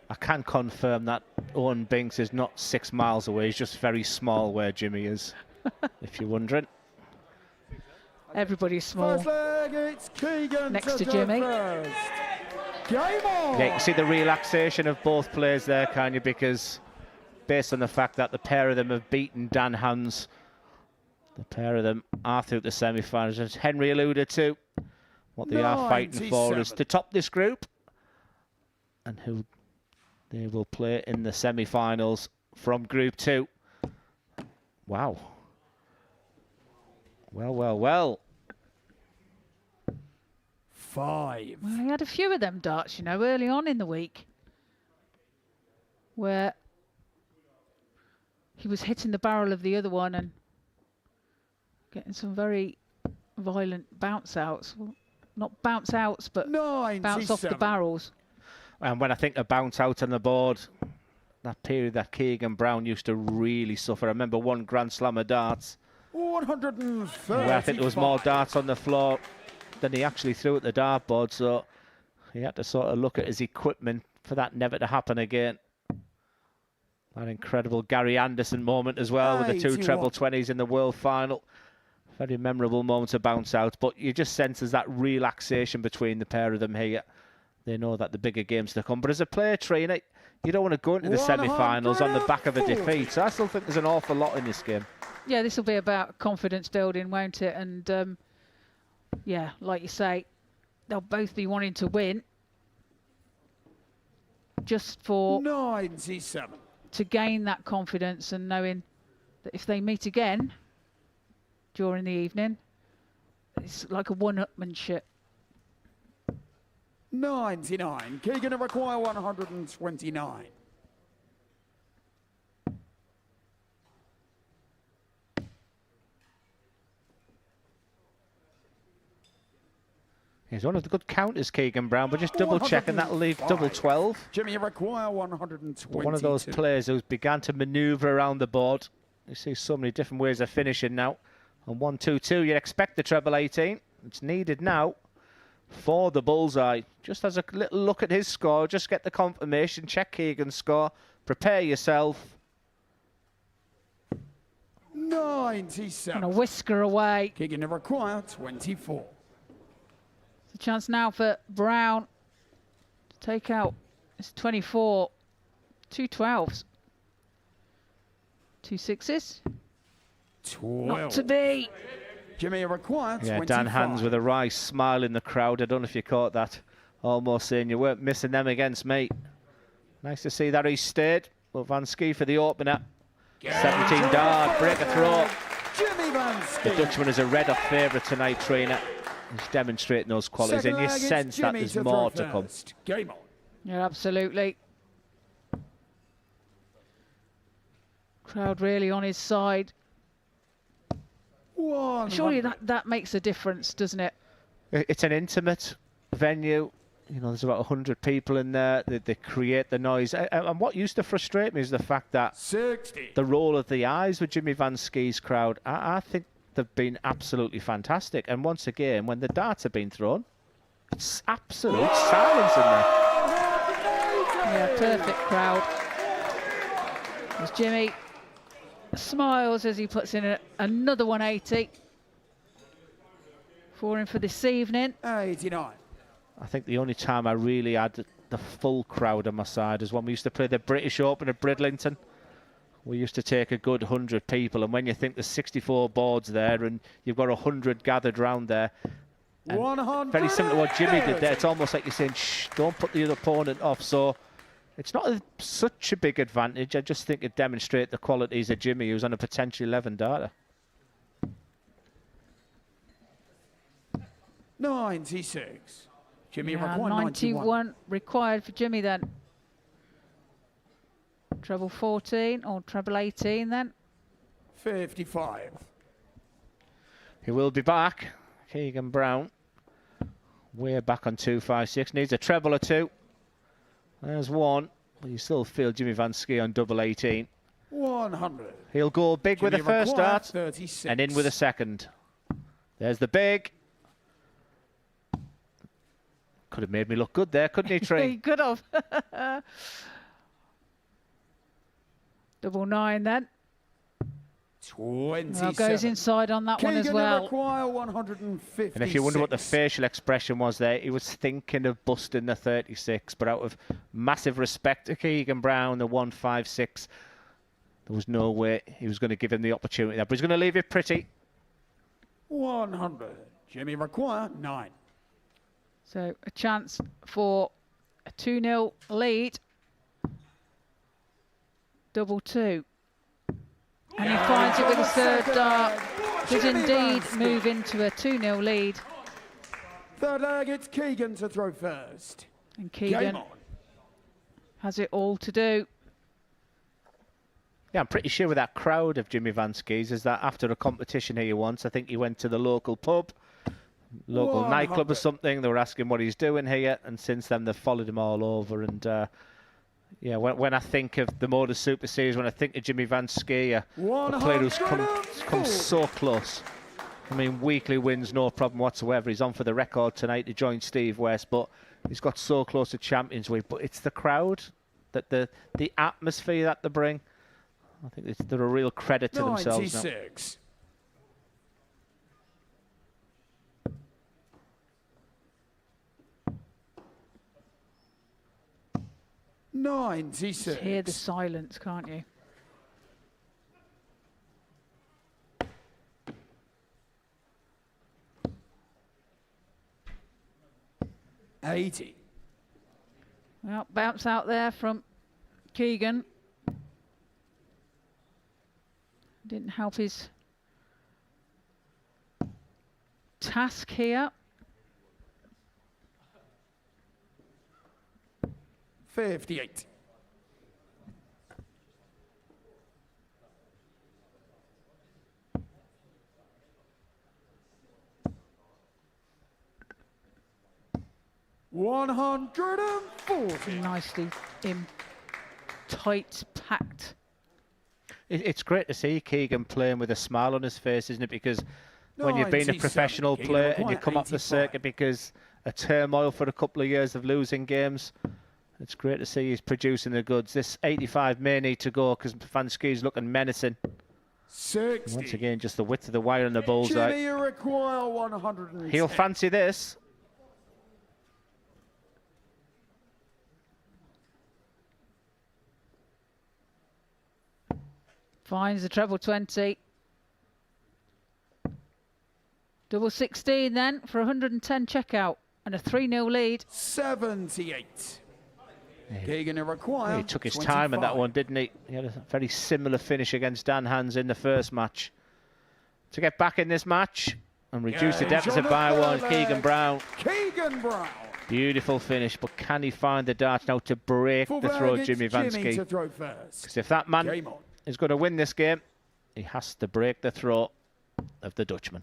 I can confirm that Owen Binks is not 6 miles away. He's just very small where Jimmy is, if you're wondering. Everybody's small. First leg, it's Keegan Next to Jimmy. first. Game on! Yeah, you can see the relaxation of both players there, can you? Because based on the fact that the pair of them have beaten Dan Hans, the pair of them are through the semi-finals. As Henry alluded to, what they are fighting for is to top this group, and who they will play in the semi-finals from Group 2. Wow. Well, well, well. 5. Well, he had a few of them darts, you know, early on in the week, where he was hitting the barrel of the other one and getting some very violent bounce outs. Well, not bounce outs, but bounce off the barrels. And when I think of bounce out on the board, that period that Keegan Brown used to really suffer. I remember one Grand Slam of darts 130. where I think there was more darts on the floor than he actually threw at the dartboard, so he had to sort of look at his equipment for that never to happen again. That incredible Gary Anderson moment as well with the 2 treble 20s in the world final. Very memorable moment to bounce out, but you just sense there's that relaxation between the pair of them here. They know that the bigger games to come. But as a player trainer, you don't want to go into the semi-finals on the back of a defeat. So I still think there's an awful lot in this game. Yeah, this will be about confidence building, won't it? And yeah, like you say, they'll both be wanting to win just for 97 to gain that confidence and knowing that if they meet again during the evening, it's like a one-upmanship. 99. Keegan to require 129. He's one of the good counters, Keegan Brown, but just double checking that'll leave double 12. Jimmy, you require 120. One of those players who's began to manoeuvre around the board. You see so many different ways of finishing now. On 1-2-2, you'd expect the treble 18. It's needed now for the bullseye. Just as a little look at his score, just get the confirmation, check Keegan's score, prepare yourself. 97. And a whisker away. Keegan to require 24. It's a chance now for Brown to take out. It's 24. 2 12s. 2 6s. 12. Not to be. Jimmy required 25. Yeah, Dan Hans with a wry smile in the crowd. I don't know if you caught that. Almost saying you weren't missing them against me. Nice to see that he stayed. Well, Vansky for the opener. 17 dart, break a throw. Jimmy Vansky. The Dutchman is a red-hot favourite tonight, trainer. He's demonstrating those qualities, and you sense that there's more to come. Game on. Yeah, absolutely. Crowd really on his side. Surely that makes a difference, doesn't it? It's an intimate venue. You know, there's about 100 people in there. They create the noise. And what used to frustrate me is the fact that 60. The roll of the eyes with Jimmy Vansky's crowd, I think they've been absolutely fantastic. And once again, when the darts have been thrown, it's absolute silence in there. Yeah, perfect crowd. As Jimmy smiles as he puts in another 180 for him for this evening. 89. I think the only time I really had the full crowd on my side is when we used to play the British Open at Bridlington. We used to take a good 100 people, and when you think there's 64 boards there and you've got 100 gathered round there, and very similar to what Jimmy did there, it's almost like you're saying, shh, don't put the other opponent off. So it's not such a big advantage. I just think it demonstrates the qualities of Jimmy, who's on a potential 11 darter. 96. Jimmy required 91 required for Jimmy then. Treble 14 or treble 18 then. 55. He will be back. Keegan Brown. Way back on 256. Needs a treble or two. There's one. But you still feel Jimmy Vansky on double 18. 100. He'll go big with the first dart 36. and in with a second. There's the big. Could have made me look good there, couldn't he, Tree? He could have. Double 9 then. 27. Well, goes inside on that one as well. Require 156. And if you wonder what the facial expression was there, he was thinking of busting the 36, but out of massive respect to Keegan Brown, the 156, there was no way he was going to give him the opportunity there. But he's going to leave it pretty. 100. Jimmy require 9. So a chance for a 2-0 lead. Double 2. And he finds it with his third dart. Does indeed move into a 2-0 lead. Third leg, it's Keegan to throw first. And Keegan has it all to do. Yeah, I'm pretty sure with that crowd of Jimmy Vansky's is that after a competition here once, I think he went to the local pub, local nightclub or something. They were asking what he's doing here, and since then they've followed him all over. And yeah, when I think of the Modus Super Series, when I think of Jimmy Vansky, a player who's come so close. I mean, weekly wins, no problem whatsoever. He's on for the record tonight to join Steve West, but he's got so close to Champions Week. But it's the crowd, that the atmosphere that they bring. I think they're a real credit to themselves now. 96. Just hear the silence, can't you? Well, bounce out there from Keegan. Didn't help his task here. 58. Nicely tight, packed. It's great to see Keegan playing with a smile on his face, isn't it? Because when you've been a professional player and you come up the circuit because a turmoil for a couple of years of losing games, it's great to see he's producing the goods. This 85 may need to go because Vansky's looking menacing. 60. Once again, just the width of the wire and the bullseye. Jimmy require 110. He'll fancy this. Finds the treble 20. Double 16 then for 110 checkout and a 3-0 lead. 78. Keegan require. He took his time on that one, didn't he? He had a very similar finish against Dan Hans in the first match. To get back in this match and reduce the deficit by one, Keegan Brown. Keegan Brown. Beautiful finish, but can he find the dart now to break the throw of Jimmy Vansky? Because if that man is going to win this game, he has to break the throw of the Dutchman.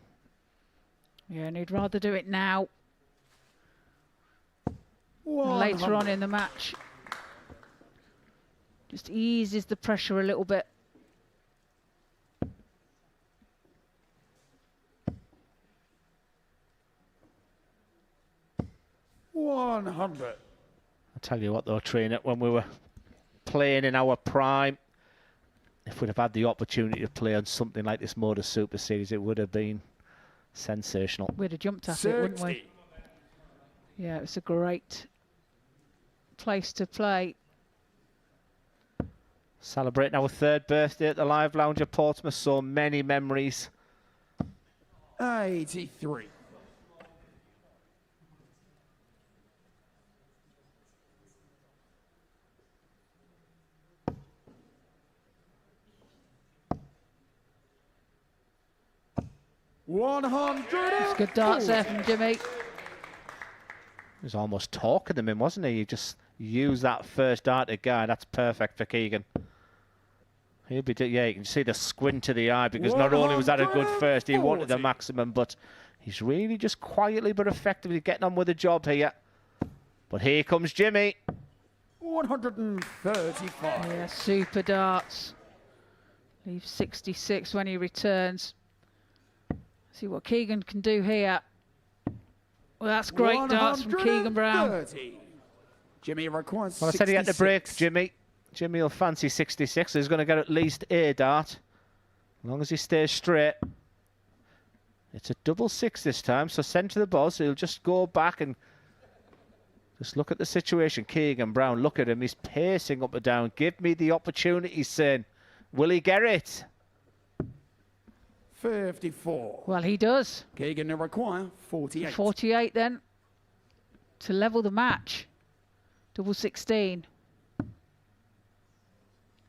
Yeah, and he'd rather do it now. Later on in the match. Just eases the pressure a little bit. I tell you what though, Trina, when we were playing in our prime, if we'd have had the opportunity to play on something like this Modus Super Series, it would have been sensational. We'd have jumped at it, wouldn't we? Yeah, it's a great place to play. Celebrating our third birthday at the Live Lounge at Portsmouth, so many memories. 83. It's good darts there from Jimmy. He was almost talking them in, wasn't he? He just used that first dart to guide. That's perfect for Keegan. He'll be, yeah, you can see the squint to the eye because not only was that a good first, he wanted the maximum, but he's really just quietly but effectively getting on with the job here. But here comes Jimmy. 135. Yeah, super darts. Leaves 66 when he returns. See what Keegan can do here. Well, that's great darts from Keegan Brown. Jimmy requires Well, I said he had to break, Jimmy. Jimmy will fancy 66. He's going to get at least a dart, as long as he stays straight. It's a double 6 this time, so send to the boss. He'll just go back and just look at the situation. Keegan Brown, look at him. He's pacing up and down. Give me the opportunity, son. Will he get it? 54. Well, he does. Keegan to require 48. 48 then to level the match. Double 16.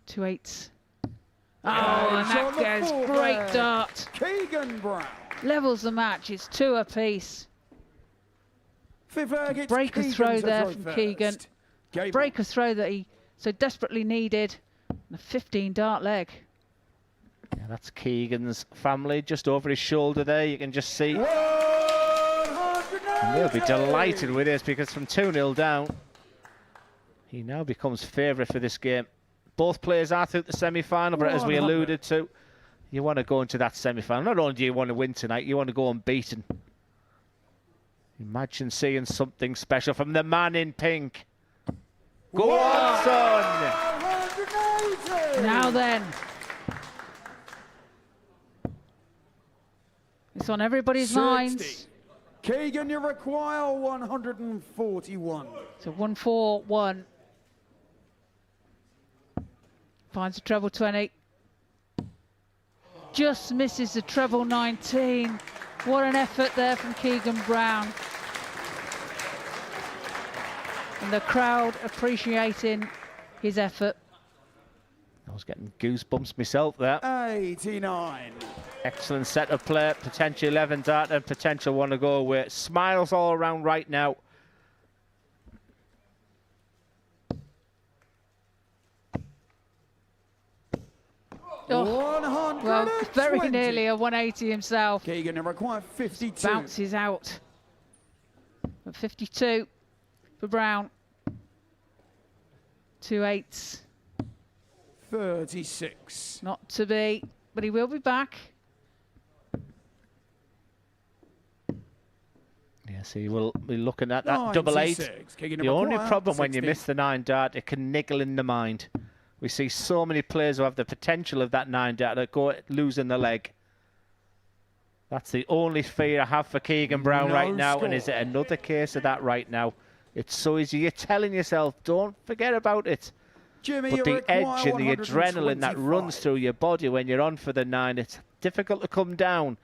2 8s. Oh, and that goes great dart. Keegan Brown. Levels the match. It's 2 apiece. Fifth leg, it's Breaker Keegan throw to there throw from first. Keegan. Game Breaker throw that he so desperately needed. And a 15 dart leg. Yeah, that's Keegan's family just over his shoulder there. You can just see. And they'll be delighted with this because from 2-0 down, he now becomes favourite for this game. Both players are through the semi-final, but as we alluded to, you want to go into that semi-final. Not only do you want to win tonight, you want to go unbeaten. Imagine seeing something special from the man in pink. Go on, son! Now then. It's on everybody's 60. minds. Keegan, you require 141. So 1-4-1. Finds a treble 20. Just misses the treble 19. What an effort there from Keegan Brown. And the crowd appreciating his effort. I was getting goosebumps myself there. 89. Excellent set of play, potential 11 dart and potential one to go away. Smiles all around right now. Oh, well, very nearly a 180 himself. Keegan, you require 52. Bounces out. At 52 for Brown. 2 8s. 36. Not to be, but he will be back. Yes, he will be looking at that double 8. The only problem when you miss the 9 dart, it can niggle in the mind. We see so many players who have the potential of that 9 dart that go losing the leg. That's the only fear I have for Keegan Brown right now. And is it another case of that right now? It's so easy. You're telling yourself, don't forget about it. Jimmy, but the edge and the adrenaline that runs through your body when you're on for the 9, it's difficult to come down.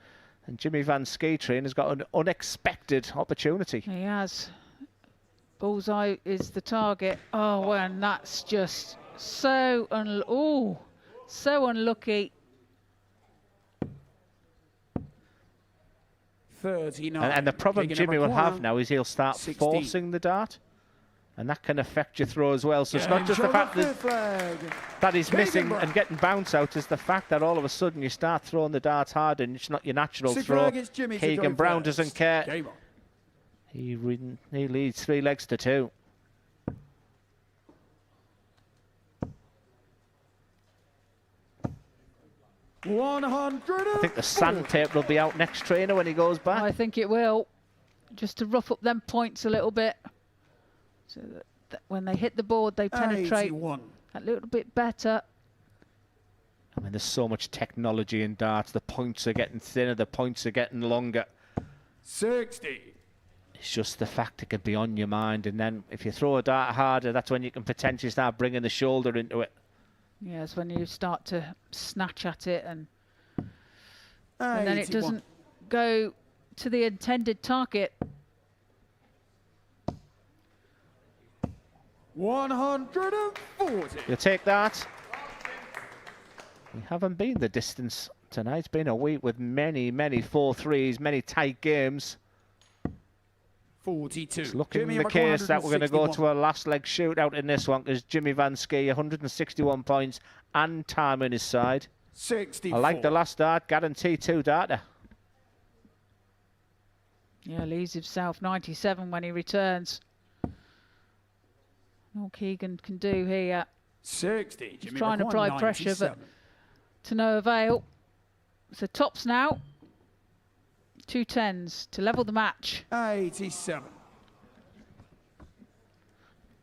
And Jimmy Vansky has got an unexpected opportunity. He has. Bullseye is the target. Oh, and that's just so so unlucky. 39. And the problem Jimmy will have now is he'll start 60. forcing the dart. And that can affect your throw as well. So it's not just the fact that he's missing and getting bounce out, it's the fact that all of a sudden you start throwing the darts hard and it's not your natural throw. Keegan Brown doesn't care. He leads 3 legs to 2. I think the sandpaper will be out next trainer when he goes back. I think it will. Just to rough up them points a little bit. So that when they hit the board, they penetrate 81. a little bit better. I mean, there's so much technology in darts. The points are getting thinner, the points are getting longer. 60. It's just the fact it could be on your mind. And then if you throw a dart harder, that's when you can potentially start bringing the shoulder into it. Yes, when you start to snatch at it and then it doesn't go to the intended target. 140. You'll take that. We haven't been the distance tonight. It's been a week with many 4-3s, many tight games. 42. It's looking the case that we're going to go to a last leg shootout in this one because Jimmy Vansky, 161 points and time on his side. 64. I like the last dart, guarantee 2 darter. Yeah, leaves himself 97 when he returns. All Keegan can do here. 60. He's trying to apply pressure, but to no avail. So tops now. 2 10s to level the match. 87.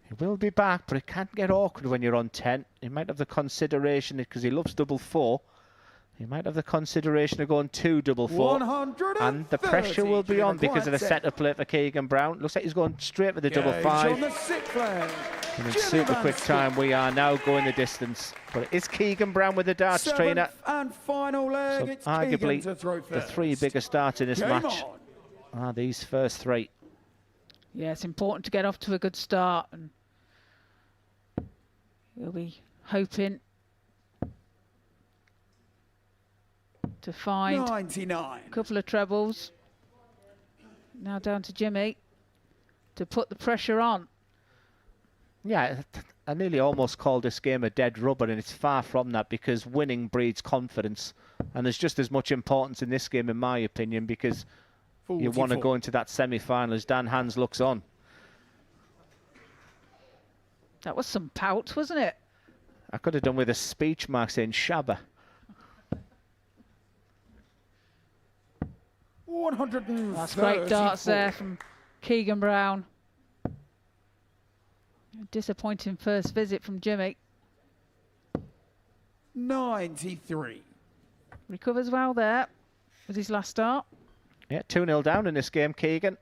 He will be back, but it can get awkward when you're on 10. He might have the consideration, because he loves double 4. He might have the consideration of going 2 double 4. And the pressure will be on because of the setup play for Keegan Brown. Looks like he's going straight for the double 5. And in super quick time, we are now going the distance. But it is Keegan Brown with the darts trainer. And final leg, So it's arguably, Keegan to throw the first. 3 biggest darts in this Game match on. are these first 3. Yeah, it's important to get off to a good start, and we'll be hoping to find 99. a couple of trebles. Now down to Jimmy to put the pressure on. Yeah, I nearly almost called this game a dead rubber, and it's far from that, because winning breeds confidence. And there's just as much importance in this game, in my opinion, because you want to go into that semi-final as Dan Hans looks on. That was some pout, wasn't it? I could have done with a speech mark saying Shabba. 134. That's great darts there from Keegan Brown. Disappointing first visit from Jimmy. 93. Recovers well there with his last start. Yeah, 2-0 down in this game, Keegan.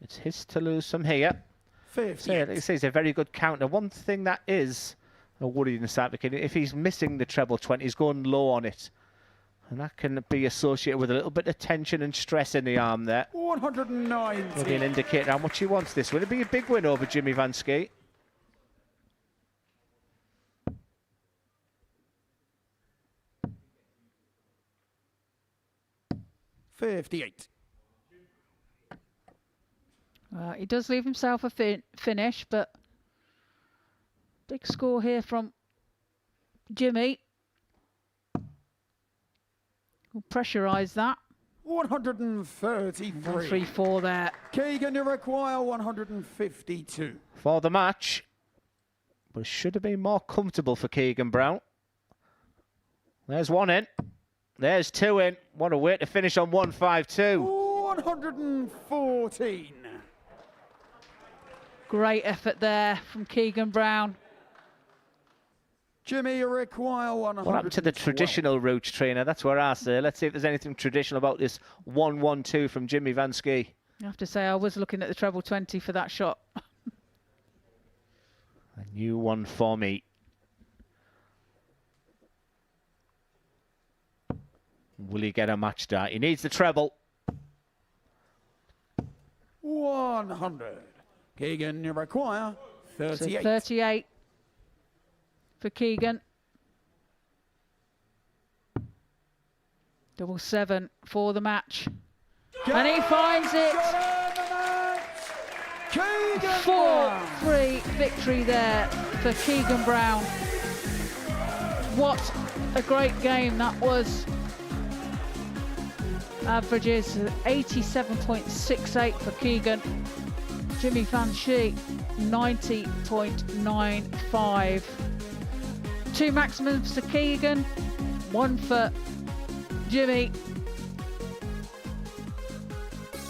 It's his to lose from here. 50. So, like I say, it's a very good counter. One thing that is a worry in this advocate, if he's missing the treble 20, he's going low on it. And that can be associated with a little bit of tension and stress in the arm there. 190. Will be an indicator how much he wants this. Will it be a big win over Jimmy Vansky? $58. He does leave himself a finish, but big score here from Jimmy. We'll pressurise that. 133. 3-4 there. Keegan, you require 152. For the match. But it should have been more comfortable for Keegan Brown. There's 1 in. There's 2 in. What a way to finish on 152. 114. Great effort there from Keegan Brown. Jimmy, you require 100. What happened to the traditional route, trainer? That's where I say. Let's see if there's anything traditional about this 1-1-2 from Jimmy Vansky. I have to say, I was looking at the treble 20 for that shot. A new one for me. Will he get a match start? He needs the treble. 100. Keegan, you require 38. So 38 for Keegan. 7-7 for the match. And he finds it. 4-3 victory there for Keegan Brown. What a great game that was. Averages 87.68 for Keegan. Jimmy Vansky 90.95. 2 maximums for Keegan, 1 for Jimmy.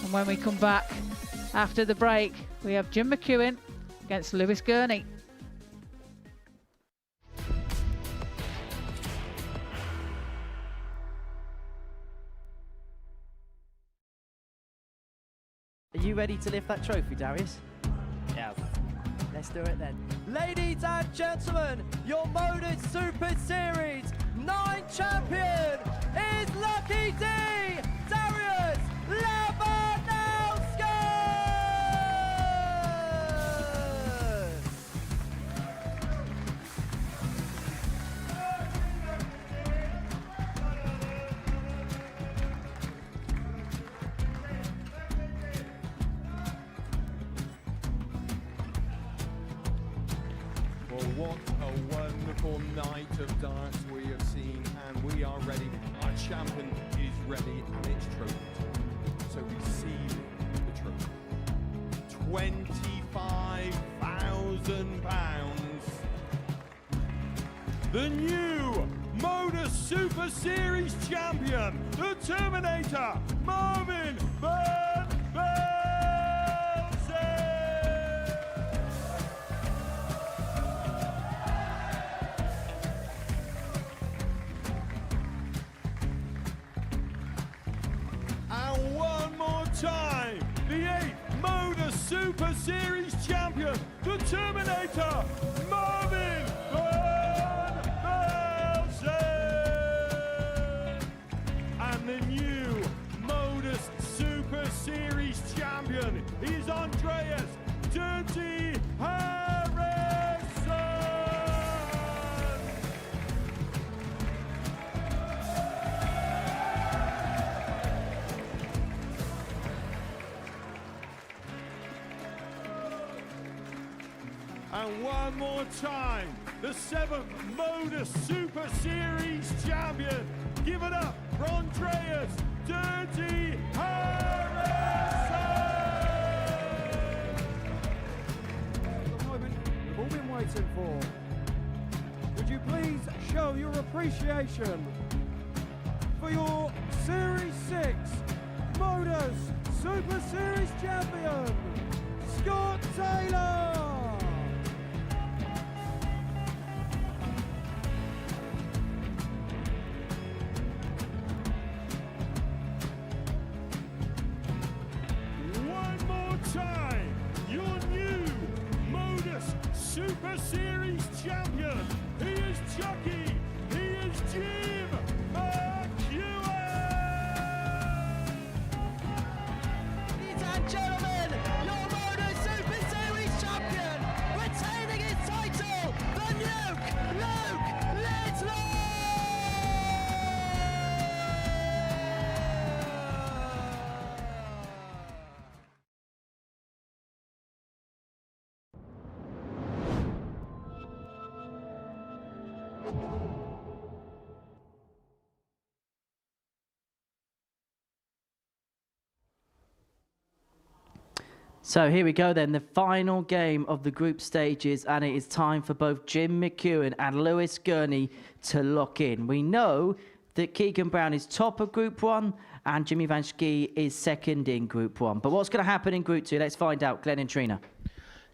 And when we come back after the break, we have Jim Mchuan against Lewis Gurnie. Are you ready to lift that trophy, Darius? Yeah. Let's do it then. Ladies and gentlemen, your Modus Super Series 9 champion is Lucky D, Darius Labanowski! Well, what a wonderful night of darts we have seen, and we are ready. Our champion is ready, and it's trophy time. So receive the trophy. £25,000. The new Modus Super Series champion, the Terminator, Marvin Van Velzen! Super Series champion, the Terminator, Marvin Van Velzen. And the new Modus Super Series champion is Andreas Dirty Harrison. And one more time, the 7th Modus Super Series champion. Give it up for Andreas Dirty Harrison. The moment we've all been waiting for. Would you please show your appreciation for your Series 6 Modus Super Series champion, Scott Taylor. One more time, your new Modus Super Series champion. He is Chucky. He is Jim Mchuan. Ladies and gentlemen, your Modus Super Series champion, retaining his title, the Nuke, Luke Littler. So here we go then, the final game of the group stages, and it is time for both Jim Mchuan and Lewis Gurnie to lock in. We know that Keegan Brown is top of Group 1 and Jimmy Vansky is second in Group 1. But what's going to happen in Group 2? Let's find out. Glenn and Trina.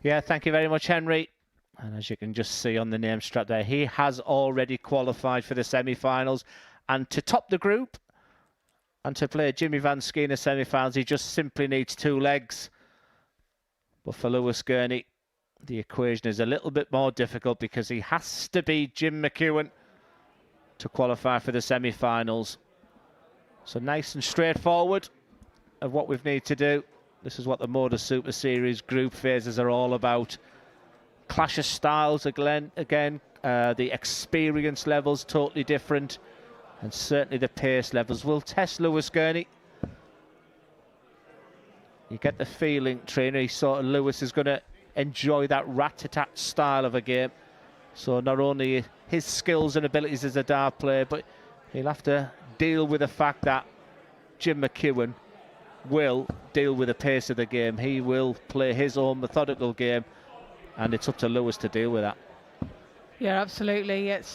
Yeah, thank you very much, Henry. And as you can just see on the name strap there, he has already qualified for the semi-finals. And to top the group and to play Jimmy Vansky in the semi-finals, he just simply needs 2 legs. But for Lewis Gurnie, the equation is a little bit more difficult because he has to beat Jim Mchuan to qualify for the semi-finals. So nice and straightforward of what we need to do. This is what the Modus Super Series group phases are all about. Clash of styles again. The experience levels totally different. And certainly the pace levels will test Lewis Gurnie. You get the feeling, Trainer, Lewis is going to enjoy that rat-a-tat style of a game. So not only his skills and abilities as a dart player, but he'll have to deal with the fact that Jim Mchuan will deal with the pace of the game. He will play his own methodical game, and it's up to Lewis to deal with that. Yeah, absolutely. It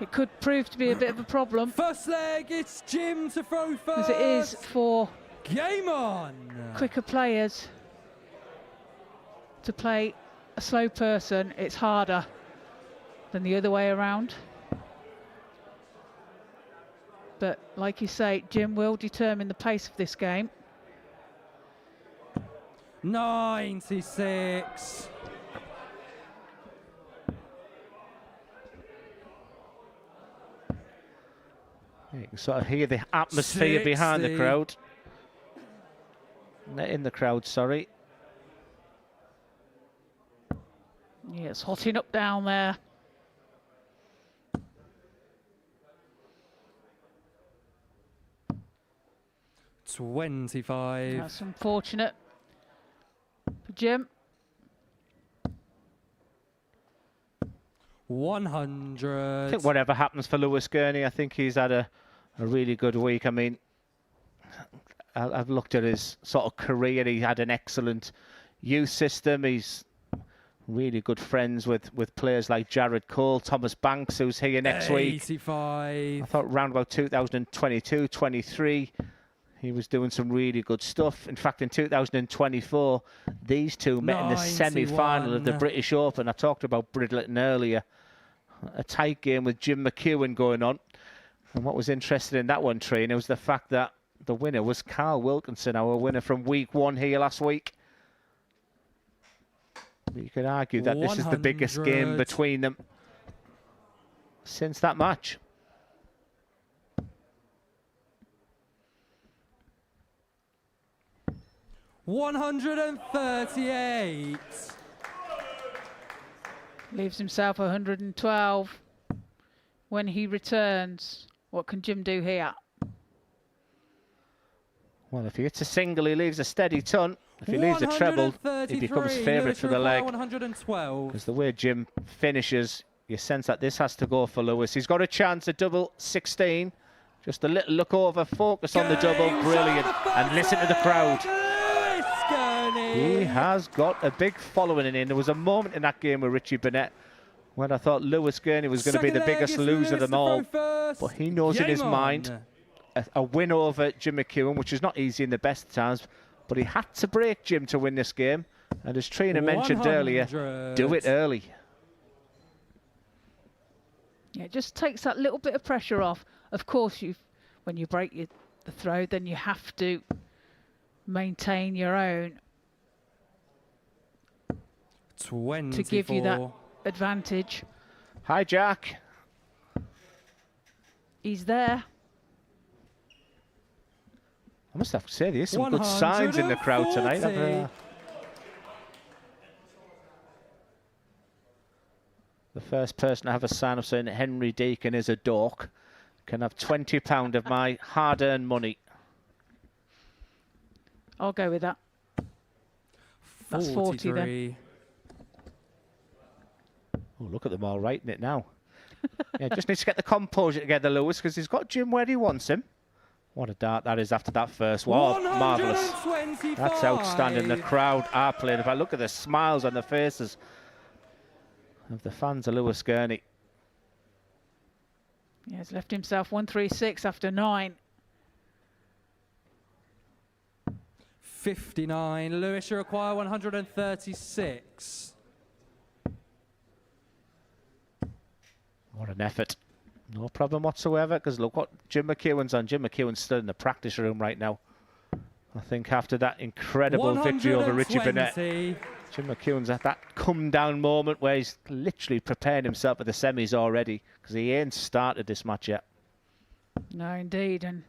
could prove to be a bit of a problem. First leg, it's Jim to throw first. As it is for Game on! quicker players to play a slow person. It's harder than the other way around. But like you say, Jim will determine the pace of this game. 96. You can sort of hear the atmosphere 60. behind the crowd. In the crowd, sorry. Yeah, it's hotting up down there. $25. That's unfortunate for Jim. 100. I think whatever happens for Lewis Gurnie, I think he's had a really good week. I mean, I've looked at his sort of career. He had an excellent youth system. He's really good friends with players like Jared Cole, Thomas Banks, who's here next 85. week. I thought around about 2022, 23, he was doing some really good stuff. In fact, in 2024, these two met in the semi-final of the British Open. I talked about Bridleton earlier. A tight game with Jim Mchuan going on. And what was interesting in that one, Trina, was the fact that the winner was Carl Wilkinson, our winner from week 1 here last week. You could argue that this is the biggest game between them since that match. $138. Leaves himself 112 when he returns. What can Jim do here? Well, if he hits a single, he leaves a steady ton. If he leaves a treble, he becomes favourite for the leg. Because the way Jim finishes, you sense that this has to go for Lewis. He's got a chance at double 16. Just a little look over, focus on the double, brilliant. And listen to the crowd. He has got a big following in. There was a moment in that game with Richie Burnett when I thought Lewis Gurnie was going to be the biggest loser of them all. But he knows in his mind a win over Jim Mchuan, which is not easy in the best of times, but he had to break Jim to win this game. And as Trina mentioned earlier, do it early. Yeah, it just takes that little bit of pressure off. Of course, when you break the throw, then you have to maintain your own 24. to give you that advantage. Hi, Jack. He's there. I must have to say, there's some good signs in the crowd tonight. The first person to have a sign up saying that Henry Deacon is a dork can have £20 of my hard-earned money. I'll go with that. That's 40 then. Oh, look at them all writing it now. Yeah, just needs to get the composure together, Lewis, because he's got Jim where he wants him. What a dart that is after that first. Wow, marvellous. That's outstanding. The crowd are playing. If I look at the smiles on the faces of the fans of Lewis Gurnie. Yeah, he's left himself 136 after 9. 59. Lewis, you require 136. What an effort. No problem whatsoever, because look what Jim McEwan's on. Jim McEwan's still in the practice room right now. I think after that incredible victory over Richie Burnett, Jim McEwan's at that come-down moment where he's literally preparing himself for the semis already, because he ain't started this match yet. No, indeed. And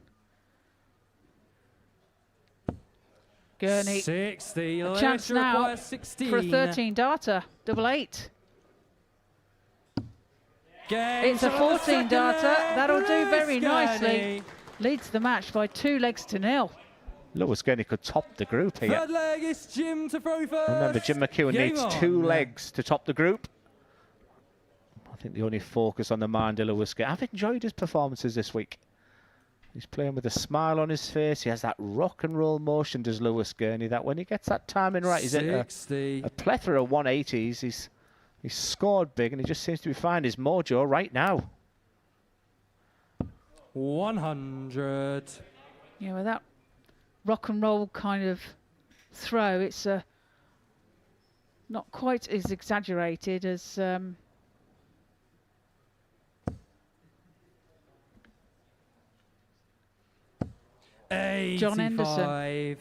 Gurnie, 60. a chance now for a 13 darter, double 8. It's a 14 darter. That'll do very nicely. Leads the match by 2 legs to 0. Lewis Gurnie could top the group here. Third leg is Jim to throw first. Remember, Jim McEwan needs 2 legs to top the group. I think the only focus on the mind of Lewis Gurnie. I've enjoyed his performances this week. He's playing with a smile on his face. He has that rock and roll motion, does Lewis Gurnie, that when he gets that timing right, he's at a plethora of 180s. He's scored big, and he just seems to be finding his mojo right now. 100. Yeah, with that rock and roll kind of throw, it's not quite as exaggerated as John Henderson.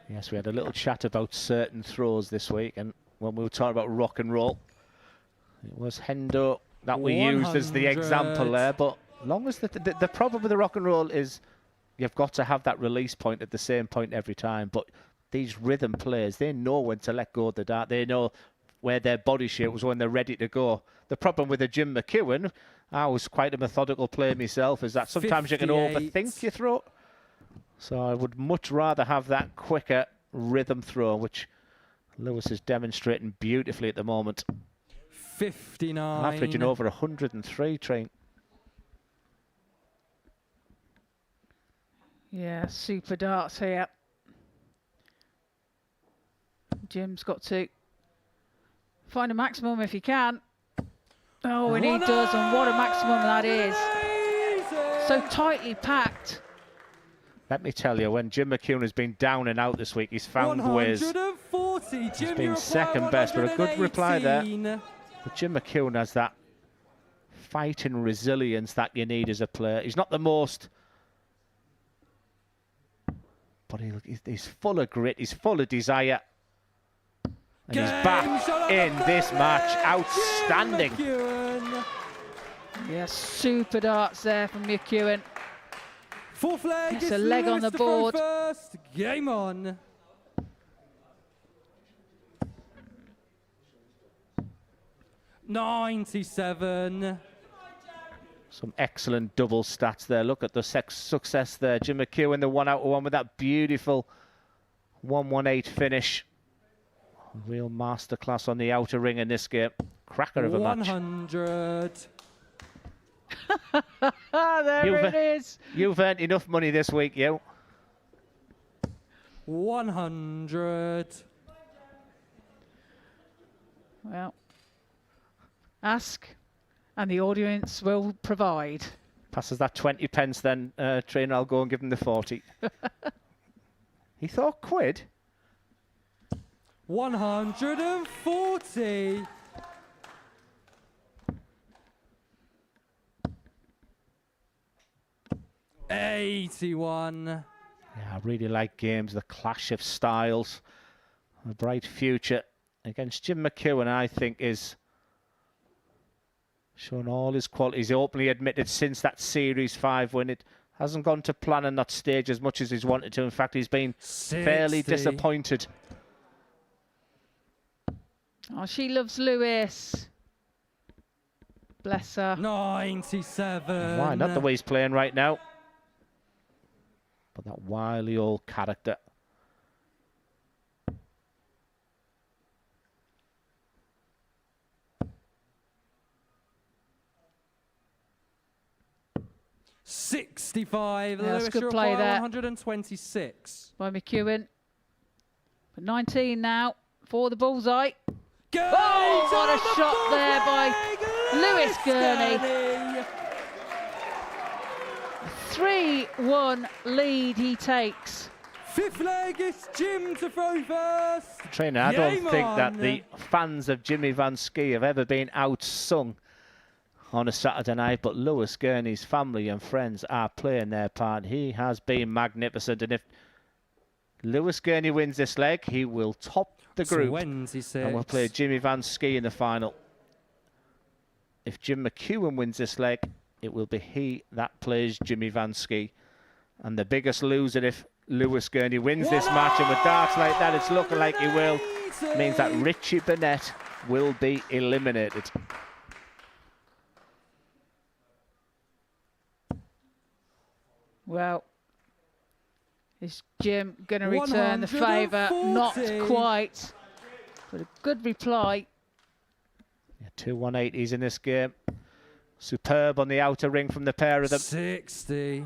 Yes, we had a little chat about certain throws this week, and when we were talking about rock and roll, it was Hendo that we used as the example there. But long as the problem with the rock and roll is you've got to have that release point at the same point every time. But these rhythm players, they know when to let go of the dart. They know where their body shape was when they're ready to go. The problem with the Jim McEwan, I was quite a methodical player myself, is that sometimes you can overthink your throw. So I would much rather have that quicker rhythm throw, which Lewis is demonstrating beautifully at the moment. 59. Averaging over 103, Train. Yeah, super darts here. Jim's got to find a maximum if he can. Oh, and he does, and what a maximum that is. So tightly packed. Let me tell you, when Jim McEwan has been down and out this week, he's found ways. 140. He's been second best, but a good reply there. But Jim McEwan has that fighting resilience that you need as a player. He's not the most But he's full of grit, he's full of desire. And he's back in this match. Outstanding. Yeah, super darts there from Mchuan. Fourth leg. Gets a leg on the board. First. Game on. $97. Some excellent double stats there. Look at the success there. Jim Mchuan, the 1-out-of-1 with that beautiful 1-1-8 finish. Real masterclass on the outer ring in this game. Cracker of a match. 100. There it is. You've earned enough money this week, you. 100. Well, ask and the audience will provide. Passes that 20 pence then, trainer, I'll go and give him the 40. He thought quid. 140. $81. Yeah, I really like games, the clash of styles. A bright future against Jim Mchuan, I think, is shown all his qualities. He openly admitted since that Series 5 win, it hasn't gone to plan on that stage as much as he's wanted to. In fact, he's been 60. fairly disappointed. Oh, she loves Lewis. Bless her. 97. Why not the way he's playing right now? But that wily old character. $65. Yeah, that's Lewis, good you play require there. 126. By Mchuan. But 19 now for the bullseye. Gurney, oh, what a shot there by Lewis Gurney. 3-1 lead he takes. Fifth leg, it's Jim to throw first. Trainer, I don't think that the fans of Jimmy Vansky have ever been outsung on a Saturday night, but Lewis Gurney's family and friends are playing their part. He has been magnificent, and if Lewis Gurney wins this leg, he will top the group 26. and we'll play Jimmy Vansky in the final. If Jim Mchuan wins this leg, it will be he that plays Jimmy Vansky. And the biggest loser if Lewis Gurney wins this match, and with darts like that, it's looking like he will, means that Richie Burnett will be eliminated. Well, is Jim going to return the favour? Not quite, but a good reply. Yeah, 2 180s in this game. Superb on the outer ring from the pair of them. 60.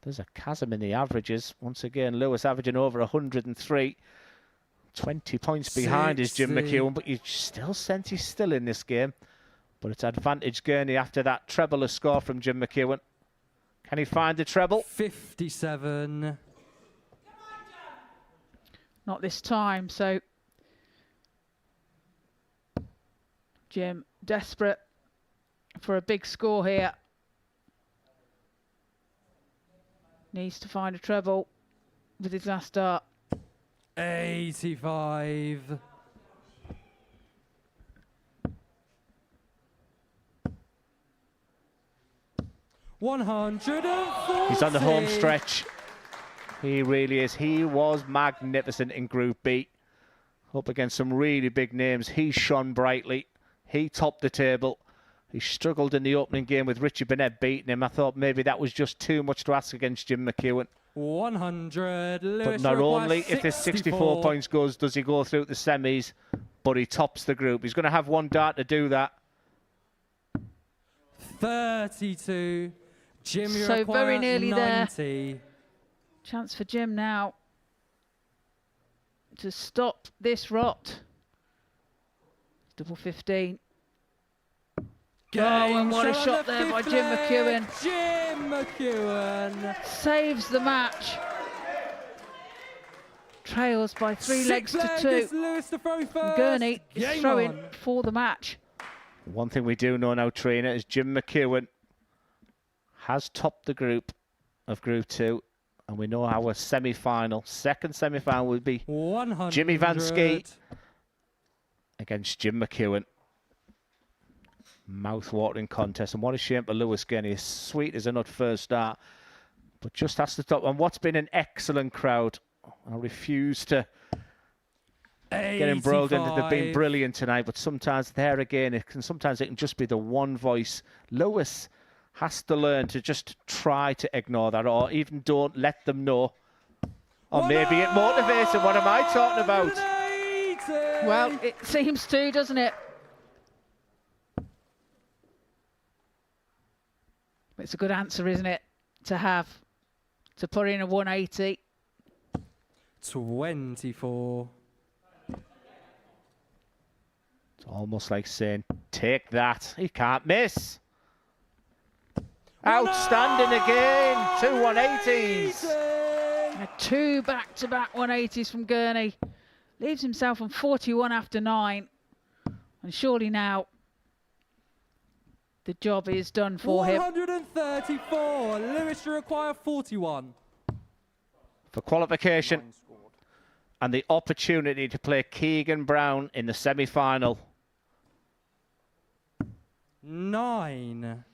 There's a chasm in the averages. Once again, Lewis averaging over 103. 20 points behind is Jim Mchuan, but you still sense he's still in this game. But it's advantage Gurney after that treble score from Jim Mchuan. Can he find the treble? 57. Not this time, so Jim desperate for a big score here. Needs to find a treble with his last dart. 85. $140. He's on the home stretch. He really is. He was magnificent in Group B. Up against some really big names. He shone brightly. He topped the table. He struggled in the opening game with Richie Burnett beating him. I thought maybe that was just too much to ask against Jim Mchuan. 100. Lewis But not only if this 64 points goes, does he go through the semis, but he tops the group. He's going to have one dart to do that. 32. Jim, you So require very nearly 90. there. Chance for Jim now to stop this rot. Double 15. Oh, and what a shot there by Jim Mchuan. Jim Mchuan Saves the match. Trails by 3 legs to 2. Lewis to throw first. Gurney is Game throwing on. for the match. One thing we do know now, trainer, is Jim Mchuan has topped the group of Group 2. And we know our semi-final, second semi-final will be 100. Jimmy Vansky against Jim Mchuan. Mouth-watering contest. And what a shame for Lewis Gurnie. As sweet as a nut first start, but just has to stop. And what's been an excellent crowd. I refuse to get embroiled into. They've been brilliant tonight, but sometimes there again, sometimes it can just be the one voice. Lewis has to learn to just try to ignore that, or even don't let them know. Or maybe it motivates them. What am I talking about? Well, it seems to, doesn't it? It's a good answer, isn't it, to have to put in a 180. 24. It's almost like saying, take that. He can't miss. Outstanding again. 2 180s. 2 back-to-back 180s from Gurnie. Leaves himself on 41 after 9. And surely now the job is done for him. 134. Lewis to require 41. For qualification and the opportunity to play Keegan Brown in the semi-final. 9.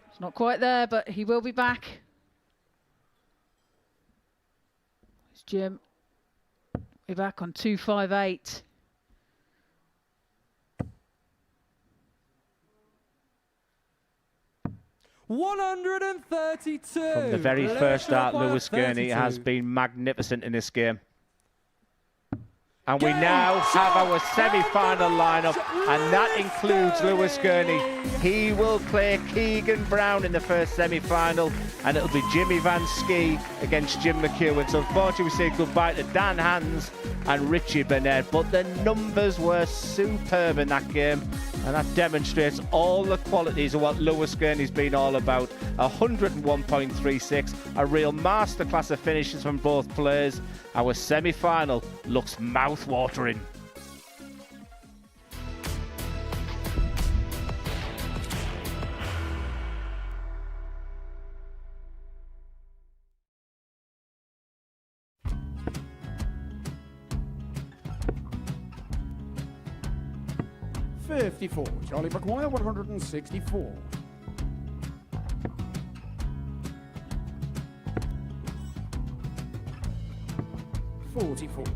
It's not quite there, but he will be back. It's Jim. We're back on 258. $132. From the very first start, Lewis Gurnie has been magnificent in this game. And we now have our semi-final lineup, and that includes Lewis Gurnie. He will play Keegan Brown in the first semi-final, and it'll be Jimmy Vansky against Jim Mchuan. So unfortunately, we say goodbye to Dan Hands and Richie Burnett, but the numbers were superb in that game, and that demonstrates all the qualities of what Lewis Gurnie's been all about. 101.36, a real masterclass of finishes from both players. Our semi-final looks mouth-watering. $54. Charlie McGuire, 164. $44.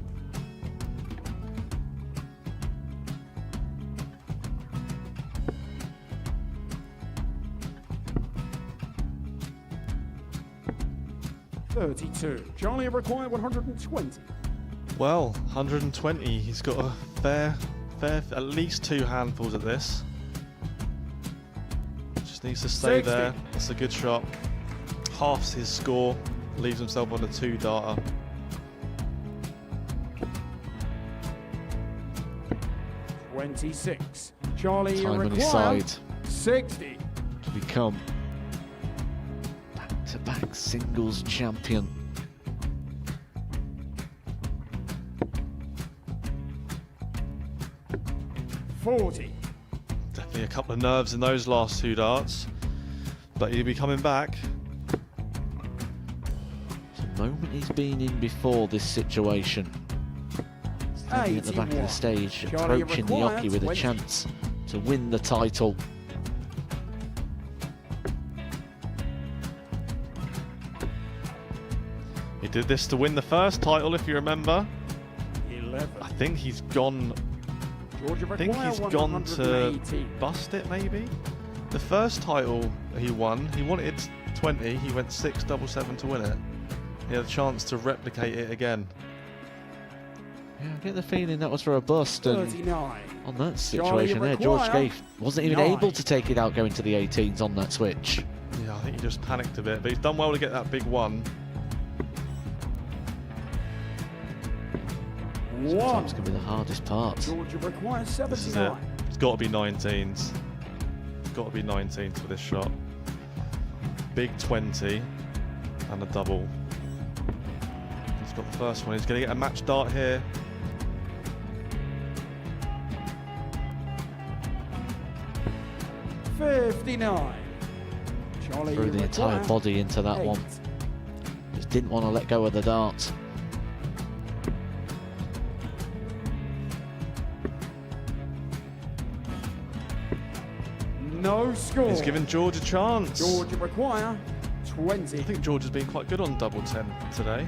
$32. Charlie required 120. Well, 120. He's got a fair, at least 2 handfuls at this. Just needs to stay 60. there. That's a good shot. Halves his score. Leaves himself on a 2-darter. $26. Charlie Time on his required side 60. to become back-to-back singles champion. $40. Definitely a couple of nerves in those last 2 darts, but he'll be coming back. The moment he's been in before this situation. Standing at the back of the stage, Charlie approaching the required hockey with a 20. chance to win the title. He did this to win the first title, if you remember. 11. I think he's gone. Georgia I think he's gone to 180. bust it, maybe. The first title he wanted 20. He went 6-7-7 to win it. He had a chance to replicate it again. Yeah, I get the feeling that was for a bust, and 39. on that situation there, George Scaife wasn't even able to take it out going to the 18s on that switch. Yeah, I think he just panicked a bit, but he's done well to get that big one. Sometimes can be the hardest part. Georgia requires This is it. 79. It's got to be 19s. It's got to be 19s for this shot. Big 20 and a double. He's got the first one. He's going to get a match dart here. 59. Charlie Threw the entire Mchuan, body into that 8. one. Just didn't want to let go of the dart. No score. He's given George a chance. George require 20. I think George has been quite good on double 10 today.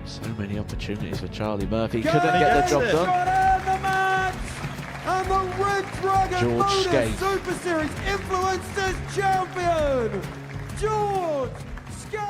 So many opportunities for Charlie Murphy. Couldn't get the job done. The match! And the Red Dragon George Modus Skate. Super Series Influencers Champion, George Skate!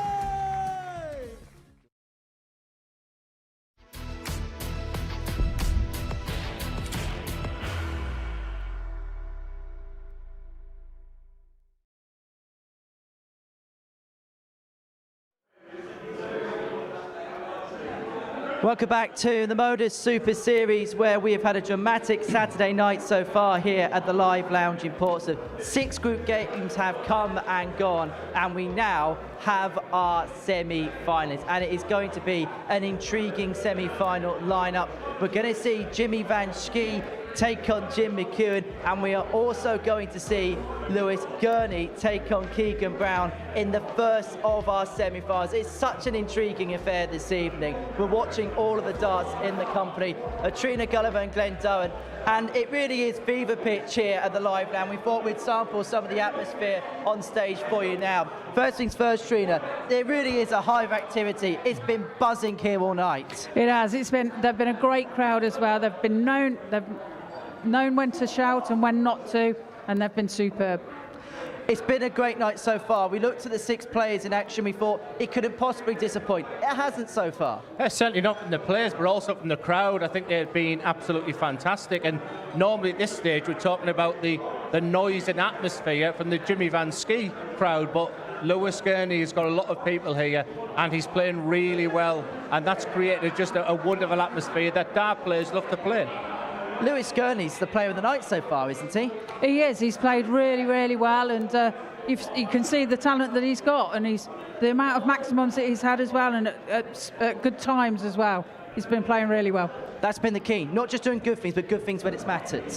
Welcome back to the Modus Super Series, where we have had a dramatic Saturday night so far here at the Live Lounge in Portsmouth. 6 group games have come and gone, and we now have our semi-finalists, and it is going to be an intriguing semi-final lineup. We're going to see Jimmy Vansky take on Jim Mchuan, and we are also going to see Lewis Gurnie take on Keegan Brown in the first of our semi-finals. It's such an intriguing affair this evening. We're watching all of the darts in the company of Trina Gulliver and Glenn Dowen, and it really is fever pitch here at the Live Lounge. We thought we'd sample some of the atmosphere on stage for you now. First things first, Trina, there really is a hive activity. It's been buzzing here all night. It has. They've been a great crowd as well. They've known when to shout and when not to, and they've been superb. It's been a great night so far. We looked at the 6 players in action. We thought it couldn't possibly disappoint. It hasn't so far. Certainly not from the players, but also from the crowd. I think they've been absolutely fantastic. And normally at this stage, we're talking about the noise and atmosphere from the Jimmy Vansky crowd. But Lewis Gurney has got a lot of people here, and he's playing really well. And that's created just a wonderful atmosphere that dart players love to play. Lewis Gurney's the player of the night so far, isn't he? He is. He's played really, really well, and you can see the talent that he's got, and the amount of maximums that he's had as well, and at good times as well. He's been playing really well. That's been the key. Not just doing good things, but good things when it's mattered.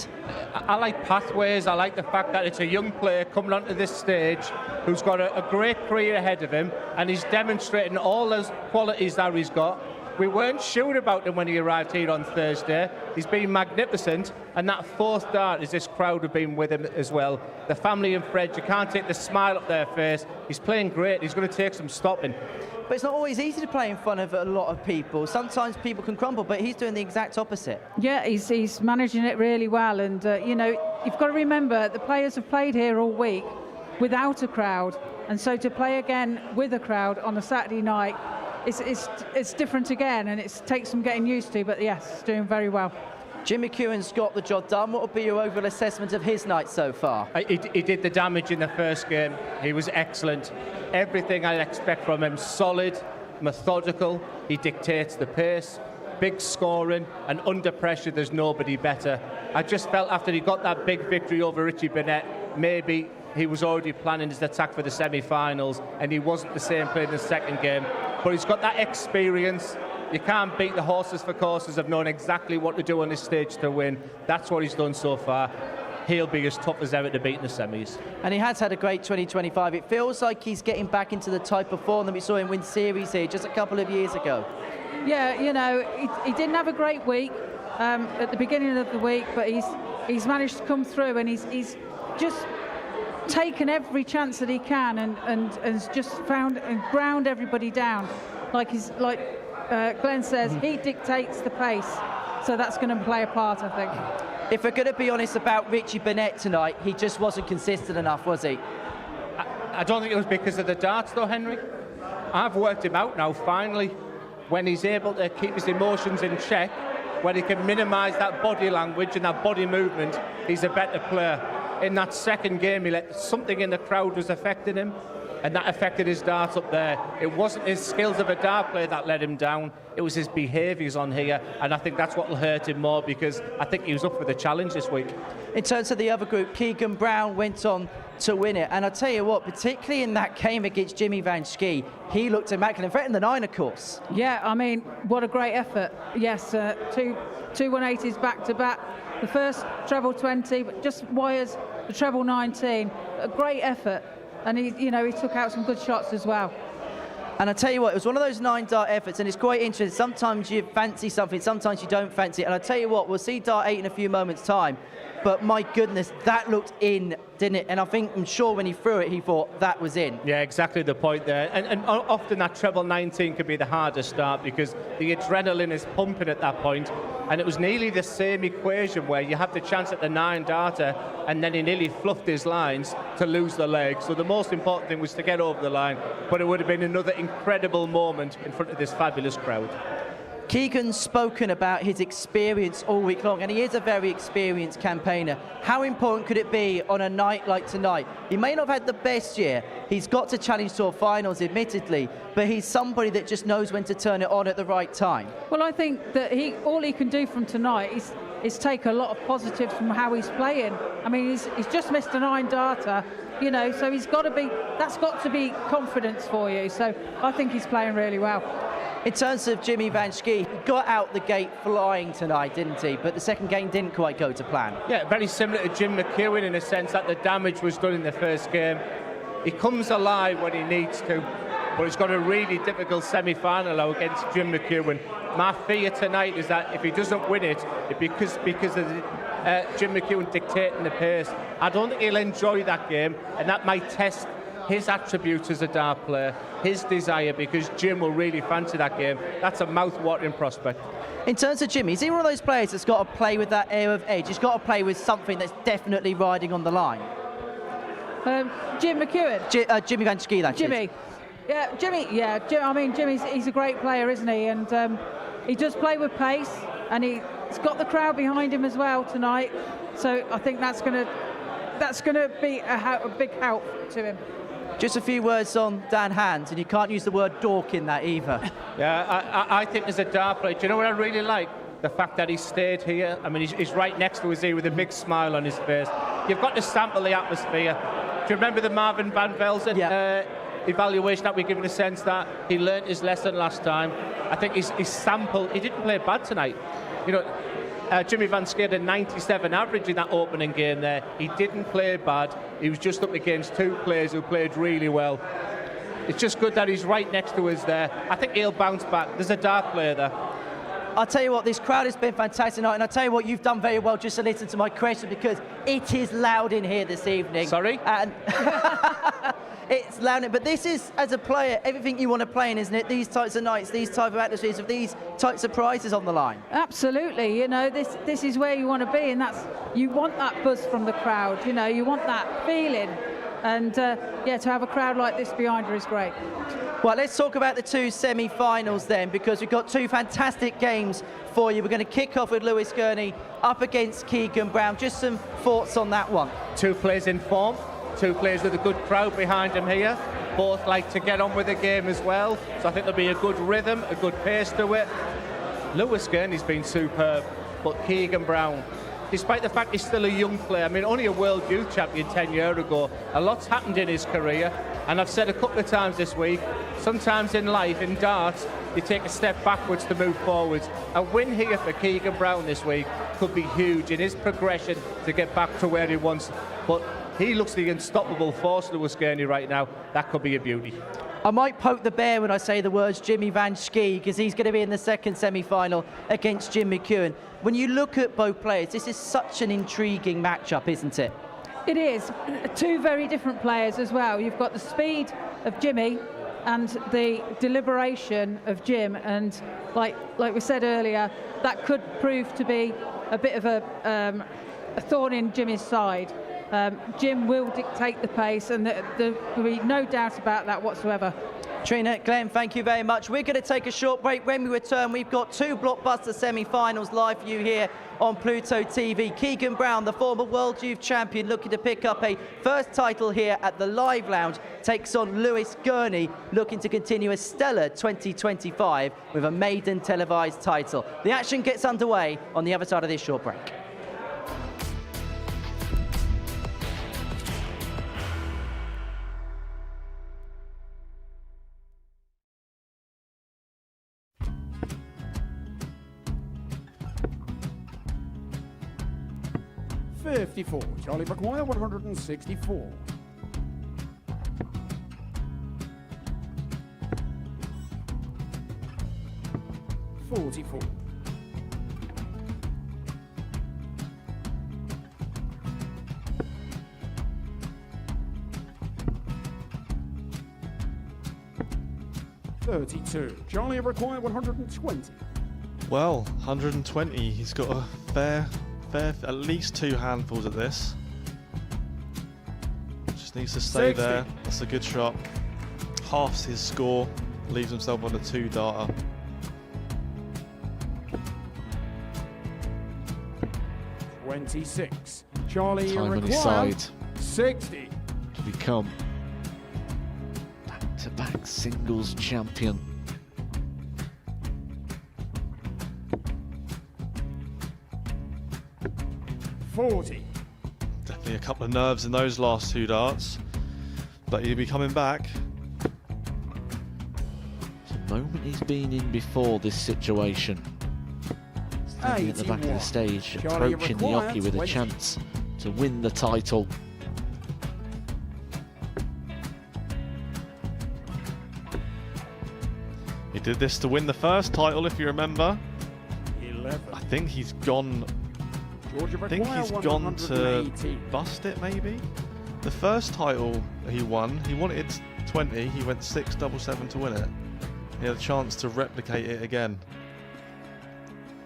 I like pathways. I like the fact that it's a young player coming onto this stage who's got a great career ahead of him, and he's demonstrating all those qualities that he's got. We weren't sure about him when he arrived here on Thursday. He's been magnificent, and that 4th dart is this crowd have been with him as well. The family and friends, you can't take the smile off their face. He's playing great. He's going to take some stopping. But it's not always easy to play in front of a lot of people. Sometimes people can crumble, but he's doing the exact opposite. Yeah, he's managing it really well, and you know, you've got to remember the players have played here all week without a crowd, and so to play again with a crowd on a Saturday night, it's different again, and it takes some getting used to, but yes, it's doing very well. Jim Mchuan's got the job done. What would be your overall assessment of his night so far? He did the damage in the first game. He was excellent. Everything I'd expect from him, solid, methodical. He dictates the pace, big scoring, and under pressure there's nobody better. I just felt after he got that big victory over Richie Burnett, maybe he was already planning his attack for the semi-finals, and he wasn't the same player in the second game. But he's got that experience. You can't beat the horses for courses of knowing exactly what to do on this stage to win. That's what he's done so far. He'll be as tough as ever to beat in the semis. And he has had a great 2025. It feels like he's getting back into the type of form that we saw him win series here just a couple of years ago. Yeah, you know, he didn't have a great week at the beginning of the week, but he's managed to come through, and he's just taken every chance that he can, and just found and ground everybody down. Like Glenn says, he dictates the pace, so that's going to play a part, I think. If we're going to be honest about Richie Burnett tonight, he just wasn't consistent enough, was he? I don't think it was because of the darts, though, Henry. I've worked him out now, finally, when he's able to keep his emotions in check, when he can minimise that body language and that body movement, he's a better player. In that second game, he let something in the crowd was affecting him, and that affected his darts up there. It wasn't his skills of a dart player that let him down, it was his behaviours on here, and I think that's what will hurt him more, because I think he was up for the challenge this week. In terms of the other group, Keegan Brown went on to win it, and I'll tell you what, particularly in that game against Jimmy Vansky, he looked immaculate. In fact, in the 9, of course. Yeah, I mean, what a great effort. Yes, two 180s back to back. the first treble 20, but just wires the treble 19. A great effort, and he took out some good shots as well. And I tell you what, it was one of those 9-dart efforts, and it's quite interesting. Sometimes you fancy something, sometimes you don't fancy it. And I tell you what, we'll see dart 8 in a few moments' time. But my goodness, that looked in, didn't it? And I'm sure when he threw it, he thought that was in. Yeah, exactly the point there. And often that treble 19 could be the hardest start because the adrenaline is pumping at that point. And it was nearly the same equation where you have the chance at the 9-darter, and then he nearly fluffed his lines to lose the leg. So the most important thing was to get over the line, but it would have been another incredible moment in front of this fabulous crowd. Keegan's spoken about his experience all week long, and he is a very experienced campaigner. How important could it be on a night like tonight? He may not have had the best year. He's got to challenge tour finals, admittedly, but he's somebody that just knows when to turn it on at the right time. Well, I think that all he can do from tonight is take a lot of positives from how he's playing. I mean, he's just missed a 9-darter, so that's got to be confidence for you. So I think he's playing really well. In terms of Jimmy Vansky, he got out the gate flying tonight, didn't he? But the second game didn't quite go to plan. Yeah, very similar to Jim Mchuan in a sense that the damage was done in the first game. He comes alive when he needs to, but he's got a really difficult semi-final against Jim Mchuan. My fear tonight is that if he doesn't win it, because of Jim Mchuan dictating the pace, I don't think he'll enjoy that game, and that might test his attributes as a dart player, his desire, because Jim will really fancy that game. That's a mouth-watering prospect. In terms of Jimmy, is he one of those players that's got to play with that air of edge? He's got to play with something that's definitely riding on the line. Jim McEwen? Jimmy Vansky, that Jimmy. is. Yeah, Jimmy. Yeah, he's a great player, isn't he? And he does play with pace, and he's got the crowd behind him as well tonight. So I think that's going to be a big help to him. Just a few words on Dan Hands, and you can't use the word dork in that either. Yeah, I think as a dart player, do you know what I really like? The fact that he stayed here. I mean, he's right next to us here with a big smile on his face. You've got to sample the atmosphere. Do you remember the Marvin Van Velzen evaluation that we give in a sense that he learnt his lesson last time? I think his sample, he didn't play bad tonight. Jimmy Vansky had a 97 average in that opening game there. He didn't play bad. He was just up against two players who played really well. It's just good that he's right next to us there. I think he'll bounce back. There's a dart player there. I'll tell you what, this crowd has been fantastic tonight, and I'll tell you what, you've done very well just to listen to my question, because it is loud in here this evening. Sorry? And it's loud, but this is, as a player, everything you want to play in, isn't it? These types of nights, these type of atmospheres, of these types of prizes on the line. Absolutely, this is where you want to be, and you want that buzz from the crowd, you want that feeling. And to have a crowd like this behind her is great. Well, let's talk about the two semi-finals then, because we've got two fantastic games for you. We're going to kick off with Lewis Gurnie up against Keegan Brown. Just some thoughts on that one. Two players in form, two players with a good crowd behind them here. Both like to get on with the game as well. So I think there'll be a good rhythm, a good pace to it. Lewis Gurnie's been superb, but Keegan Brown, despite the fact he's still a young player, I mean, only a world youth champion 10 years ago, a lot's happened in his career. And I've said a couple of times this week, sometimes in life, in darts, you take a step backwards to move forwards. A win here for Keegan Brown this week could be huge in his progression to get back to where he wants. But he looks the unstoppable force, Lewis Gurnie, right now. That could be a beauty. I might poke the bear when I say the words Jimmy Vansky, because he's going to be in the second semi-final against Jim Mchuan. When you look at both players, this is such an intriguing matchup, isn't it? It is. Two very different players as well. You've got the speed of Jimmy and the deliberation of Jim, and like we said earlier, that could prove to be a bit of a thorn in Jimmy's side. Jim will dictate the pace, and there will be no doubt about that whatsoever. Trina, Glenn, thank you very much. We're going to take a short break. When we return, we've got two blockbuster semi-finals live for you here on Pluto TV. Keegan Brown, the former World Youth Champion, looking to pick up a first title here at the Live Lounge, takes on Lewis Gurnie, looking to continue a stellar 2025 with a maiden televised title. The action gets underway on the other side of this short break. 54. Charlie McQuire, 164. 44. 32. Charlie required 120. Well, 120. He's got a fair, at least 2 handfuls of this. Just needs to stay 60. there. That's a good shot. Halves his score. Leaves himself on a 2-darter. $26. Charlie Time on his required side 60. to become back-to-back singles champion. $40. Definitely a couple of nerves in those last 2 darts. But he'll be coming back. It's a moment he's been in before this situation. Standing at the back of the stage, Charlie approaching the required Oki with a 20. chance to win the title. He did this to win the first title, if you remember. 11. I think he's gone. Georgia I think he's gone to bust it, maybe. The first title he won, he wanted 20. He went 6-7-7 to win it. He had a chance to replicate it again.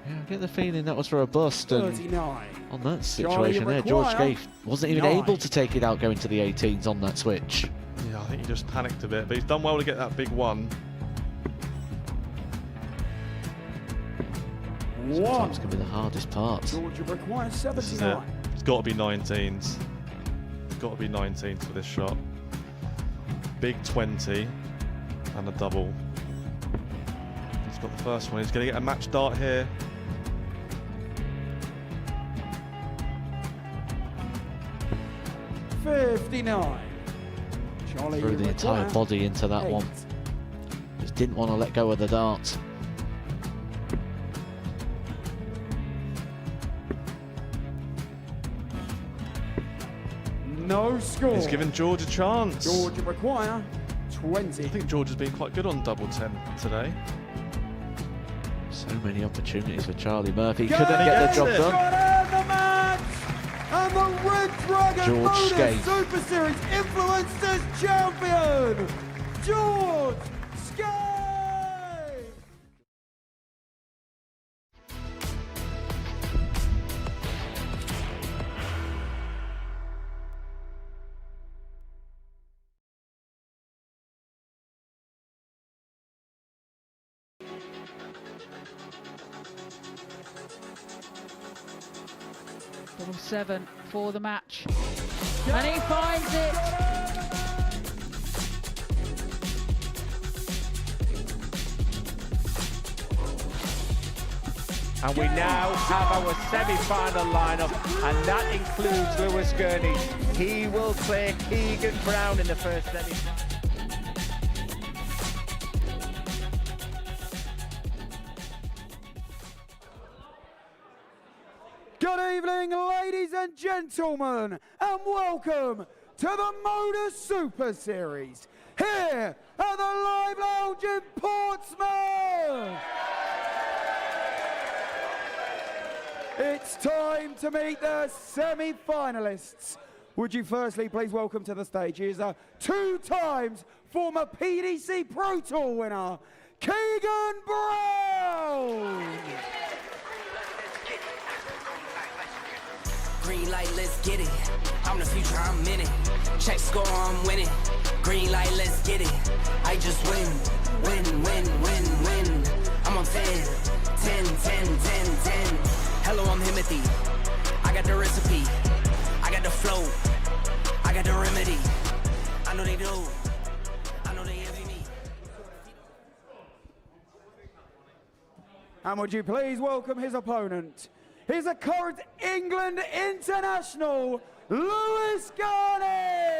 Yeah, I get the feeling that was for a bust. And 39. on that situation there, George Gay wasn't even able to take it out going to the 18s on that switch. Yeah, I think he just panicked a bit, but he's done well to get that big one. Sometimes can be the hardest part. Georgia requires This is it. 79. It's got to be 19s. It's got to be 19s for this shot. Big 20 and a double. He's got the first one. He's going to get a match dart here. $59. Charlie Threw the entire required body into that 8. one. Just didn't want to let go of the dart. No score. He's given George a chance. Georgia require 20. I think George has been quite good on double 10 today. So many opportunities for Charlie Murphy. Go Couldn't get the job done. the match! And the Red Dragon George Modus Skate. Super Series Influencers Champion, George Skate! Double 7 for the match. And he finds it. And we now have our semi-final lineup, and that includes Lewis Gurnie. He will play Keegan Brown in the first semi-final. Good evening, ladies and gentlemen, and welcome to the Modus Super Series here at the Live Lounge in Portsmouth. It's time to meet the semi-finalists. Would you firstly please welcome to the stage, he is a 2 times former PDC Pro Tour winner, Keegan Brown. Green light, let's get it. I'm the future, I'm in it. Check score, I'm winning. Green light, let's get it. I just win, win, win, win, win. I'm on 10, 10, 10, 10, 10. Hello, I'm Timothy. I got the recipe. I got the flow. I got the remedy. I know they do. I know they envy me. And would you please welcome his opponent? He's a current England international, Lewis Gurnie!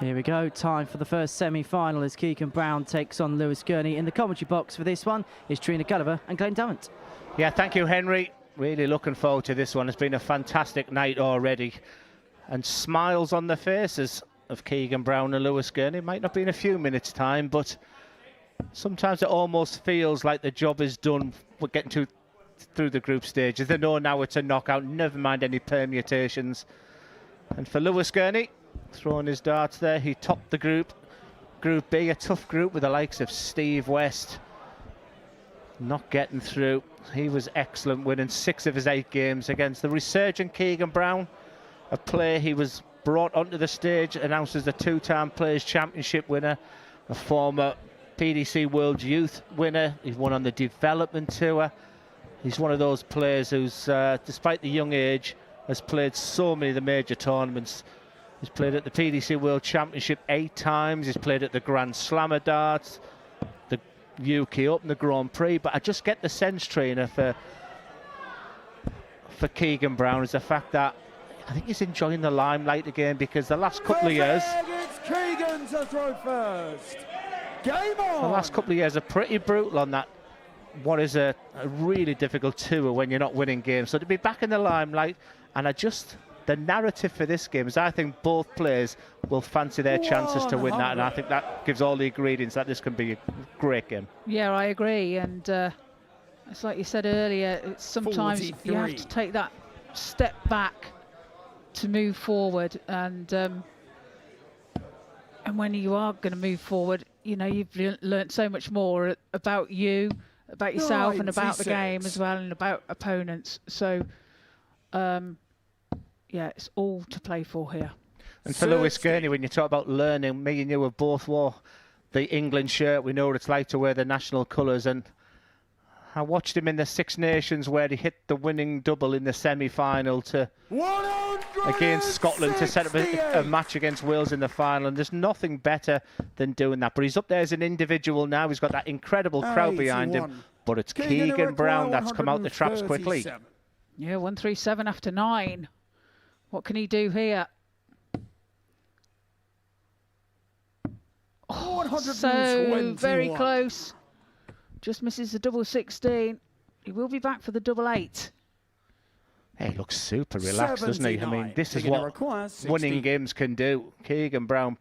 Here we go, time for the first semi-final as Keegan Brown takes on Lewis Gurnie. In the commentary box for this one is Trina Gulliver and Glenn Davant. Yeah, thank you, Henry. Really looking forward to this one. It's been a fantastic night already. And smiles on the faces of Keegan Brown and Lewis Gurnie. Might not be in a few minutes' time, but sometimes it almost feels like the job is done. We're getting through the group stages. They know now it's a knockout, never mind any permutations. And for Lewis Gurnie, throwing his darts there, he topped the group. Group B, a tough group with the likes of Steve West. Not getting through. He was excellent, winning 6 of his 8 games against the resurgent Keegan Brown, a player he was brought onto the stage, announced as a 2-time Players' Championship winner, a former PDC World Youth winner. He's won on the development tour. He's one of those players who's, despite the young age, has played so many of the major tournaments. He's played at the PDC World Championship 8 times. He's played at the Grand Slam of darts, the UK Open, the Grand Prix. But I just get the sense, trainer, for Keegan Brown is the fact that I think he's enjoying the limelight again, because the last couple of years, It's Keegan to throw first. Game on. the last couple of years are pretty brutal on that. What is a really difficult tour when you're not winning games. So to be back in the limelight, and the narrative for this game is I think both players will fancy their chances to win that, and I think that gives all the ingredients that this can be a great game. Yeah, I agree. And it's like you said earlier, it's sometimes 43. you have to take that step back to move forward. And when you are going to move forward, you know, you've learnt so much more about you, about yourself, and about the game as well, and about opponents. So, yeah, it's all to play for here. And for Lewis Gurnie, when you talk about learning, me and you have both wore the England shirt. We know what it's like to wear the national colours. And I watched him in the Six Nations where he hit the winning double in the semi-final against Scotland to set up a match against Wales in the final. And there's nothing better than doing that. But he's up there as an individual now. He's got that incredible crowd behind him. But it's Keegan Brown that's come out the traps quickly. Yeah, 137 after 9. What can he do here? Oh, so very close. Just misses the double 16. He will be back for the double 8. Hey, he looks super relaxed, doesn't he? I mean, this is what winning games can do. Keegan Brown,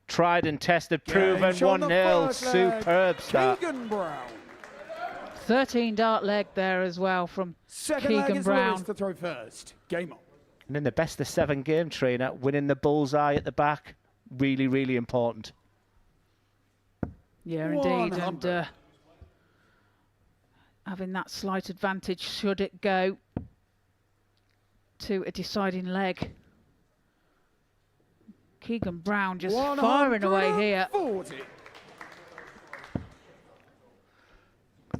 tried and tested, proven 1-0. Superb start. Keegan Brown. 13 dart leg there as well from Keegan Brown. To throw first. Game on. And in the best of 7 game, trainer, winning the bullseye at the back, really, really important. Yeah, indeed. And having that slight advantage should it go to a deciding leg. Keegan Brown just firing away here.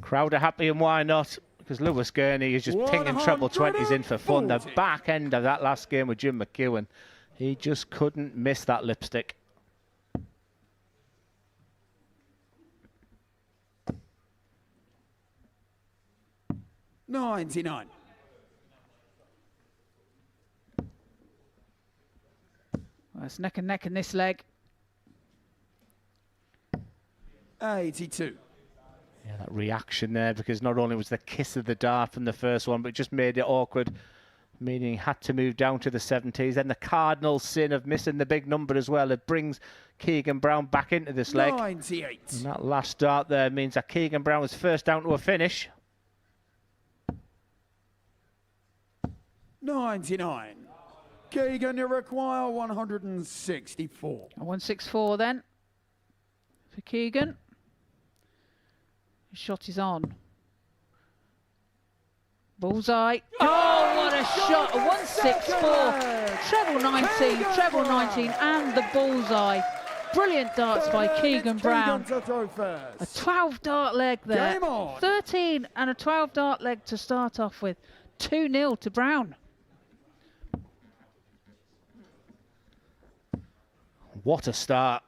Crowd are happy, and why not? Because Lewis Gurnie is just pinging treble 20s in for fun. The back end of that last game with Jim Mchuan, he just couldn't miss that lipstick. $99. Well, it's neck and neck in this leg. 82. Yeah, that reaction there, because not only was the kiss of the dart from the first one, but it just made it awkward, meaning he had to move down to the 70s. Then the cardinal sin of missing the big number as well. It brings Keegan Brown back into this leg. 98. And that last dart there means that Keegan Brown was first down to a finish. 99. Keegan, you require 164. 164 then for Keegan. His shot is on. Bullseye. Oh, what a shot. A 164. Treble 19, treble 19, and the bullseye. Brilliant darts by Keegan Brown. A 12 dart leg there. 13 and a 12 dart leg to start off with. 2-0 to Brown. What a start.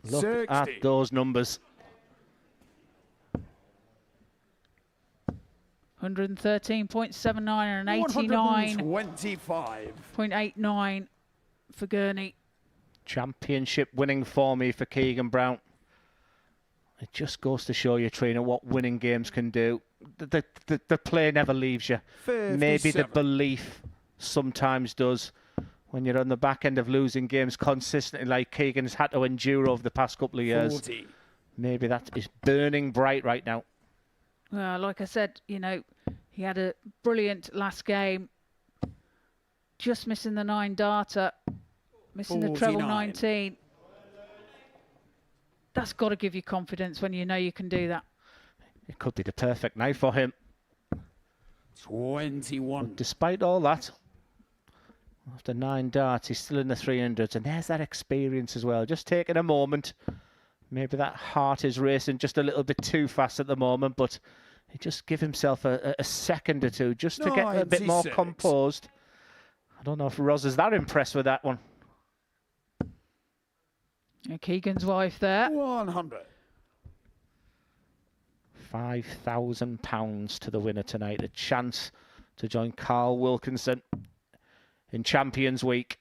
Look at those numbers. 113.79 and an 89.89 for Gurnie. Championship winning for me for Keegan Brown. It just goes to show you, Trina, what winning games can do. The play never leaves you. 57. Maybe the belief sometimes does. When you're on the back end of losing games consistently, like Keegan's had to endure over the past couple of years. 40. Maybe that is burning bright right now. Well, like I said, you know, he had a brilliant last game. Just missing the 9 darter. Missing the treble 19. That's got to give you confidence when you know you can do that. It could be the perfect night for him. 21. But despite all that, after 9 darts, he's still in the 300s. And there's that experience as well. Just taking a moment. Maybe that heart is racing just a little bit too fast at the moment. But he just give himself a second or two just to get a bit more 96. composed. I don't know if Roz is that impressed with that one. And Keegan's wife there. 100. £5,000 to the winner tonight. A chance to join Carl Wilkinson in Champions Week.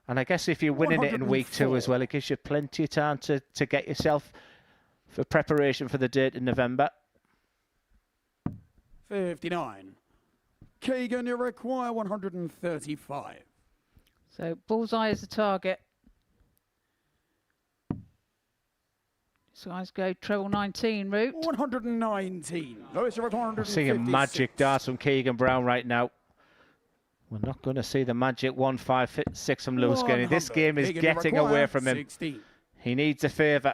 And I guess if you're winning it in week 2 as well, it gives you plenty of time to get yourself for preparation for the date in November. 59. Keegan, you require 135. So bullseye is the target. So guys go treble 19 route. 119. Lewis, you require 156. I'm seeing magic darts from Keegan Brown right now. We're not going to see the magic 156 from Lewis Gurnie. This game is getting away from him. 16. He needs a favour.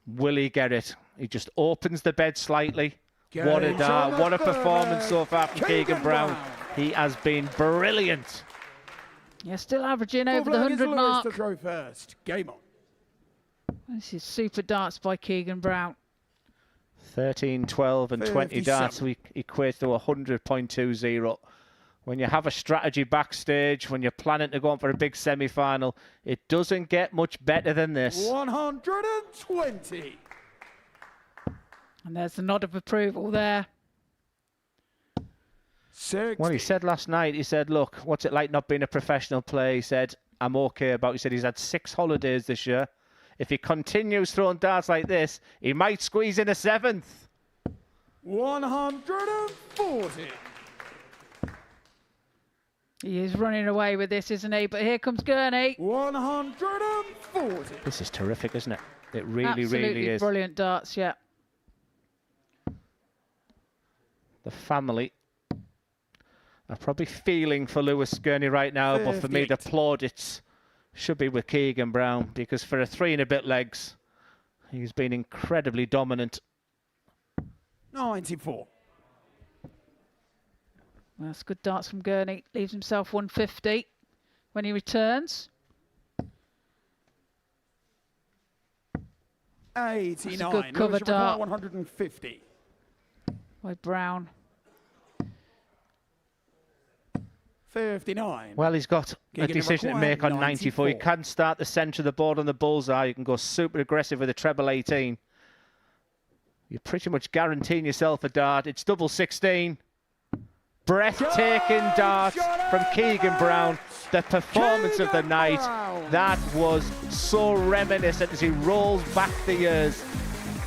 Will he get it? He just opens the bed slightly. What a dart. What a performance so far from Keegan Brown. He has been brilliant. You're still averaging over the 100 mark. To throw first. Game on. This is super darts by Keegan Brown. 13, 12 and 20 darts we equate to 100.20. When you have a strategy backstage, when you're planning to go on for a big semi-final, it doesn't get much better than this. 120. And there's the nod of approval there. 60. Well, he said last night, he said, look, what's it like not being a professional player? He said, I'm okay about it. He said he's had 6 holidays this year. If he continues throwing darts like this, he might squeeze in a 7th. 140. He is running away with this, isn't he? But here comes Gurnie. 140. This is terrific, isn't it? It really, Absolutely really is. Brilliant darts, yeah. The family are probably feeling for Lewis Gurnie right now, but for me, the plaudits should be with Keegan Brown, because for a 3 and a bit legs, he's been incredibly dominant. 94. Well, that's good darts from Gurnie. Leaves himself 150 when he returns. 89. That's a good cover dart 150. by Brown. 59. Well, he's got a decision to make on 94. He can start the centre of the board on the bullseye. You can go super aggressive with a treble 18. You're pretty much guaranteeing yourself a dart. It's double 16. Breathtaking darts from Keegan Brown. The performance of the night. That was so reminiscent as he rolls back the years.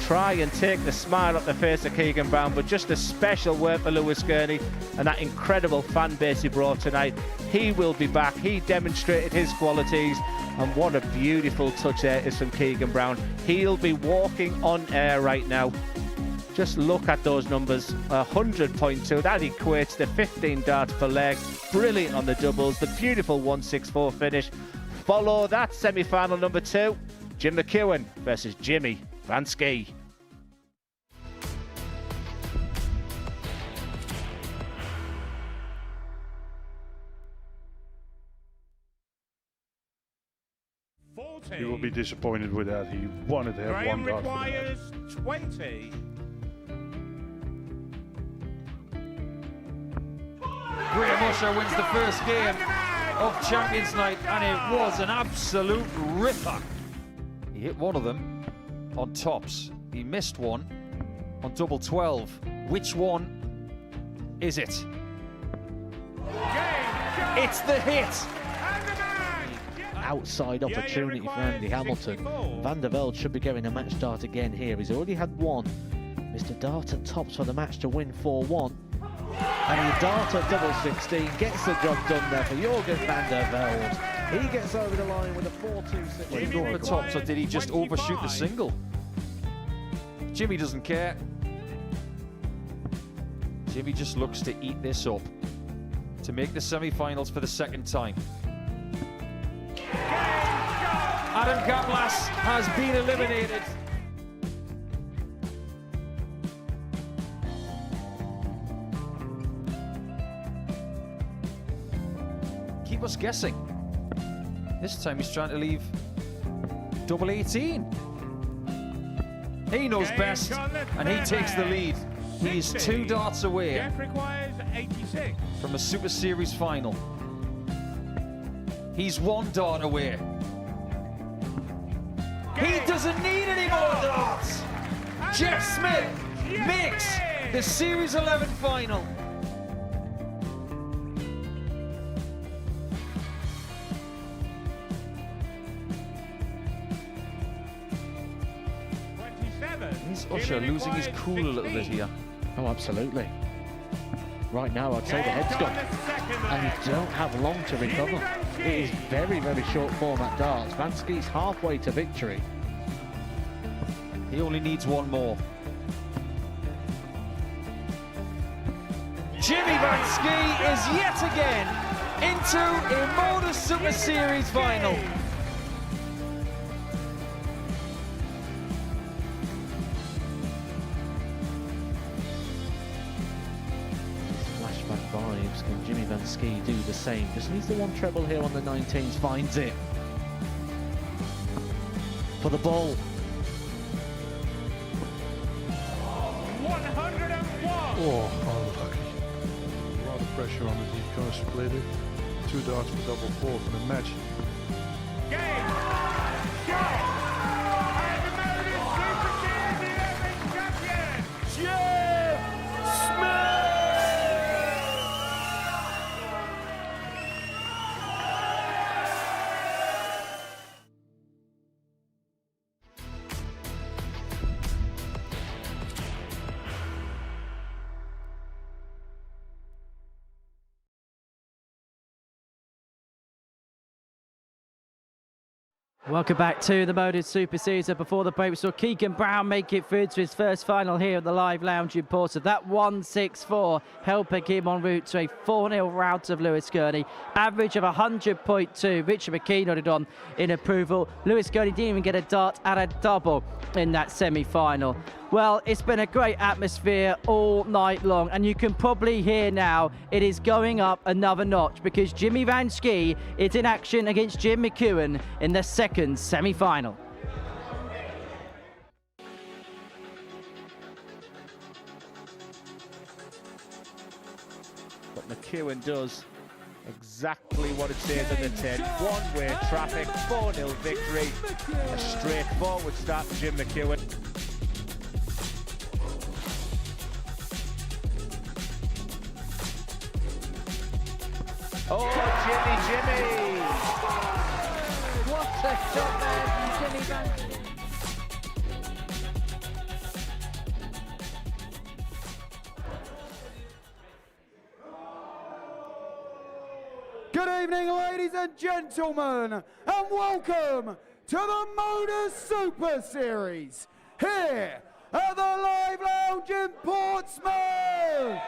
Try and take the smile off the face of Keegan Brown, but just a special work for Lewis Gurnie and that incredible fan base he brought tonight. He will be back. He demonstrated his qualities, and what a beautiful touch there is from Keegan Brown. He'll be walking on air right now. Just look at those numbers. 100.2. That equates to 15 darts per leg. Brilliant on the doubles. The beautiful 164 finish. Follow that semi-final number 2. Jim Mchuan versus Jimmy Vansky. He will be disappointed with that. He wanted to have Graham one dart for requires 20. Graham Usher wins the first game of Champions Night, and it was an absolute ripper. He hit one of them on tops. He missed one on double 12. Which one is it? It's the hit. outside opportunity for Andy Hamilton. Van der Velde should be getting a match start again here. He's already had one. Mr. Data tops for the match to win 4-1. And the Data double 16 gets the job done there for Jurgen van der Velde. He gets over the line with a 4-2-6. Did he go over the tops or did he just overshoot the single? Jimmy doesn't care. Jimmy just looks to eat this up, to make the semi-finals for the second time. Adam Gablas has been eliminated. Keep us guessing. This time he's trying to leave double 18. He knows best, and he takes the lead. He's 2 darts away from a Super Series final. He's 1 dart away. He doesn't need any more darts. Jeff Smith makes the Series 11 final. Is Usher losing his cool a little bit here? Oh, absolutely. Right now, I'd say the head's gone. And you don't have long to recover. It is very, very short format darts. Vansky's halfway to victory. He only needs 1 more. Jimmy Vansky is yet again into a Modus Super Series final. Flashback vibes. Can Jimmy Vansky do the same? Just needs the 1 treble here on the 19s. Finds it. For the ball. 101! Oh, unlucky. A lot of pressure on the deep corner split it. 2 darts for double 4 for the match. Game! Shot! And the Modus Super Series 11 champion, Jeff Smith! Welcome back to the Modus Super Series. Before the break, we saw Keegan Brown make it through to his first final here at the Live Lounge in Portsmouth. That 1-6-4 helping him en route to a 4-0 rout of Lewis Gurnie. Average of 100.2. Richard McKee nodded on in approval. Lewis Gurnie didn't even get a dart and a double in that semi-final. Well, it's been a great atmosphere all night long, and you can probably hear now it is going up another notch because Jimmy Vansky is in action against Jim Mchuan in the second semi-final. But McEwen does exactly what it says in the tin. One-way traffic, 4-0 victory. A straightforward start for Jim McEwen. Oh, Jimmy! What a shot there from Jimmy Vansky. Good evening, ladies and gentlemen, and welcome to the Modus Super Series here at the Live Lounge in Portsmouth.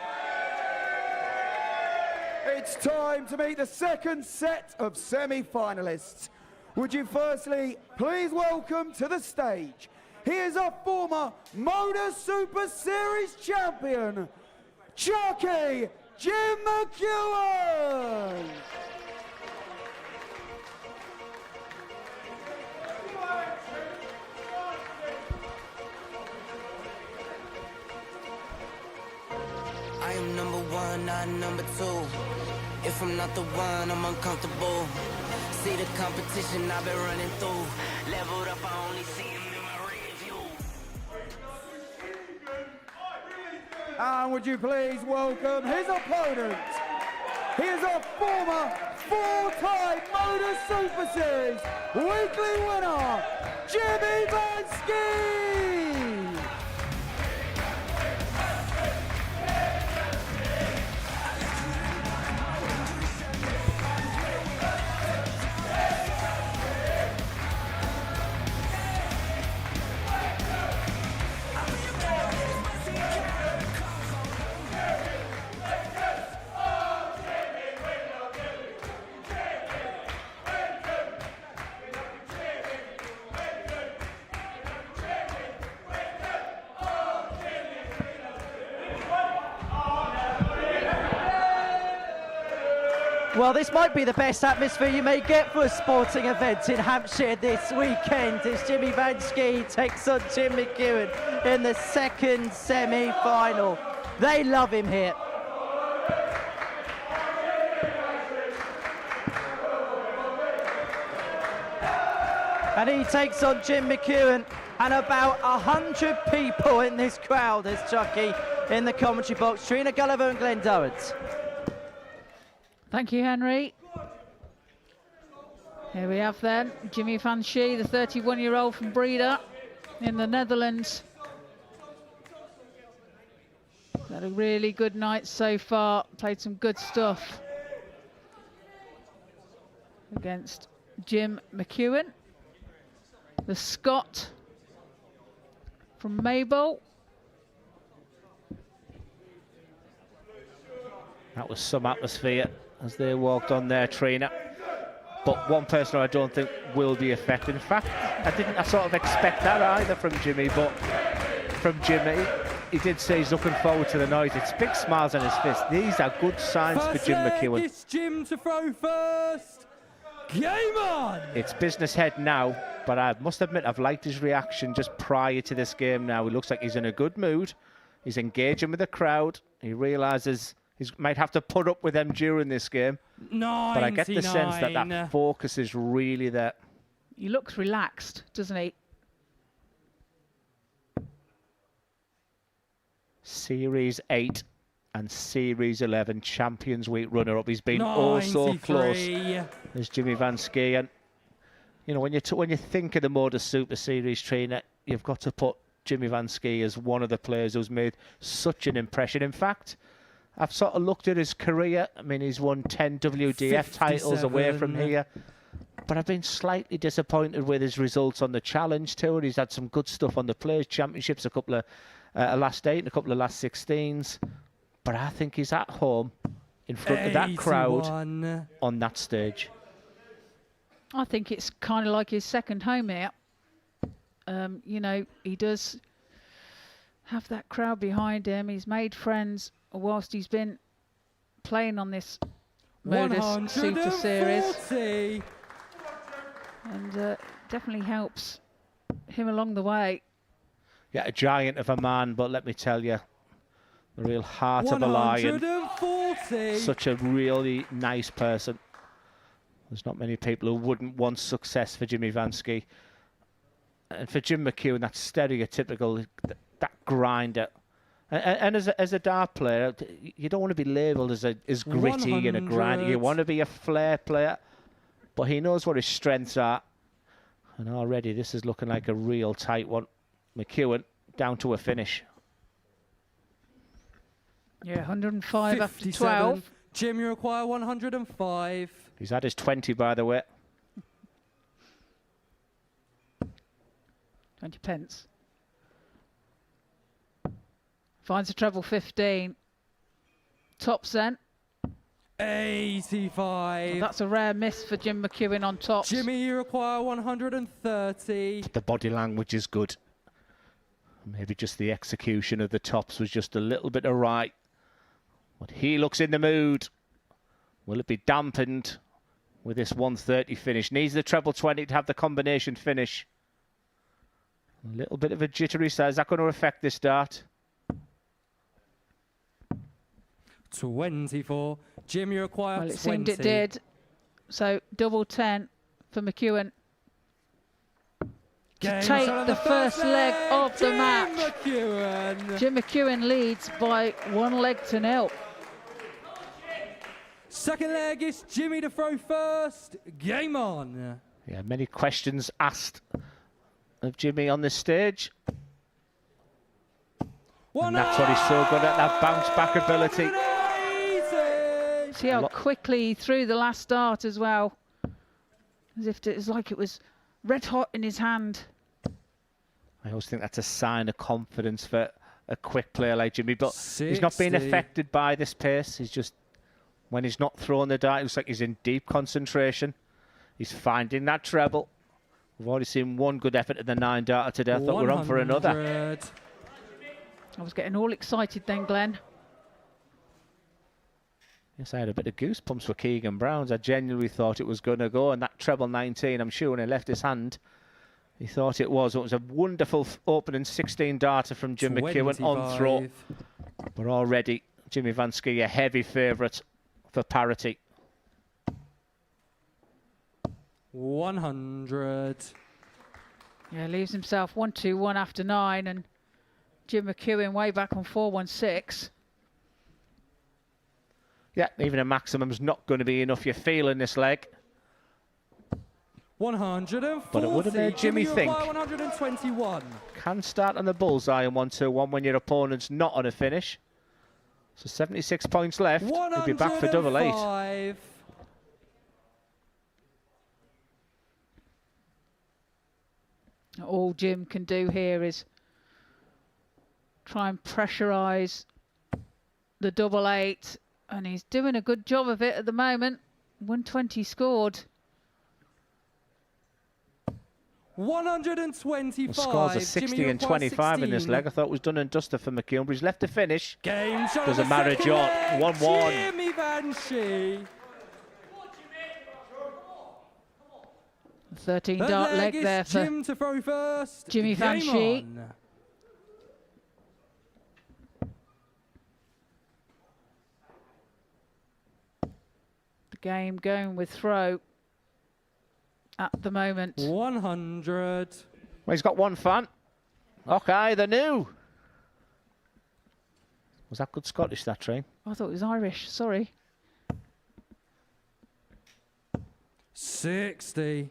It's time to meet the second set of semi-finalists. Would you firstly please welcome to the stage, he is a former Modus Super Series champion, Chucky Jim Mchuan. I am number 1, not number 2. If I'm not the one, I'm uncomfortable. See the competition I've been running through. Leveled up, I only see him in my rear view. And would you please welcome his opponent. He is a former four-time Modus Super Series weekly winner, Jimmy Vansky! Well, this might be the best atmosphere you may get for a sporting event in Hampshire this weekend as Jimmy Vansky takes on Jim Mchuan in the second semi-final. They love him here. And he takes on Jim Mchuan, and about 100 people in this crowd as Chucky in the commentary box. Trina Gulliver and Glenn Durrant. Thank you, Henry. Here we have then Jimmy Vansky, the 31-year-old from Breda in the Netherlands. Had a really good night so far, played some good stuff against Jim Mchuan, the Scot from Maybole. That was some atmosphere as they walked on there, Trina. But one person I don't think will be affected. In fact, I sort of expect that either from Jimmy, but from Jimmy, he did say he's looking forward to the night. It's big smiles on his face. These are good signs for Jim Mchuan. It's Jim to throw first. Game on! It's business head now, but I must admit I've liked his reaction just prior to this game now. He looks like he's in a good mood. He's engaging with the crowd. He realises he might have to put up with them during this game. But I get the sense that that focus is really there. He looks relaxed, doesn't he? Series 8 and Series 11 Champions Week runner-up. He's been oh so close as Jimmy Vansky. And you know, when you think of the Modus Super Series, Trina, you've got to put Jimmy Vansky as one of the players who's made such an impression. In fact, I've sort of looked at his career. I mean, he's won 10 WDF titles away from here. But I've been slightly disappointed with his results on the Challenge Tour. He's had some good stuff on the Players' Championships, a couple of last 8 and a couple of last 16s. But I think he's at home in front of that crowd on that stage. I think it's kind of like his second home here. You know, he does have that crowd behind him. He's made friends whilst he's been playing on this Modus Super Series. And definitely helps him along the way. Yeah, a giant of a man, but let me tell you, the real heart of a lion. Such a really nice person. There's not many people who wouldn't want success for Jimmy Vansky. And for Jim Mchuan, that stereotypical, that grinder. And as a dart player, you don't want to be labelled as gritty and a grinder. You want to be a flair player. But he knows what his strengths are. And already this is looking like a real tight one. Mchuan down to a finish. Yeah, 105 after 12. Jim, you require 105. He's had his 20, by the way. 20 pence. Finds a treble 15. Tops then. 85. Well, that's a rare miss for Jim Mchuan on tops. Jimmy, you require 130. The body language is good. Maybe just the execution of the tops was just a little bit awry. But he looks in the mood. Will it be dampened with this 130 finish? Needs the treble 20 to have the combination finish. A little bit of a jittery side. Is that going to affect this dart? 24. Jim, you require 20. Well, it seemed it did. So double 10 for Mchuan to take the first leg of the match. Jim Mchuan leads by 1 leg to 0. Second leg is Jimmy to throw first. Game on. Yeah, many questions asked of Jimmy on this stage. And that's what he's so good at, that bounce back ability. See how quickly he threw the last dart as well. As if it was like it was red hot in his hand. I always think that's a sign of confidence for a quick player like Jimmy, but he's not being affected by this pace. He's just, when he's not throwing the dart, it looks like he's in deep concentration. He's finding that treble. We've already seen one good effort at the 9 darter today. I thought we're on for another. I was getting all excited then, Glenn. Yes, I had a bit of goosebumps for Keegan Browns. I genuinely thought it was going to go, and that treble 19, I'm sure when he left his hand, he thought it was. It was a wonderful opening 16 darter from Jim McEwen on throw. But already, Jimmy Vansky, a heavy favourite for parity. 100. Yeah, leaves himself 1-2-1 after 9, and Jim McEwen way back on 4-1-6. Yeah, even a maximum's not going to be enough. You feel in this leg. 140. But it would have made Jimmy think. 121. Can start on the bullseye in 1-2-1 when your opponent's not on a finish. So 76 points left. He'll be back for double 8. All Jim can do here is try and pressurise the double 8, and he's doing a good job of it at the moment. 120 scored. 125. The scores are 60 and 25 in this leg. I thought it was done and dusted for McEwen, but he's left to finish. Does a marriage on 1-1. Jimmy Vansky. 13 dart leg there for Jim to throw first. Jimmy Vansky. The game going with throw at the moment. 100. Well, he's got one fan. Okay, the new. Was that good Scottish, that train? I thought it was Irish, sorry. 60.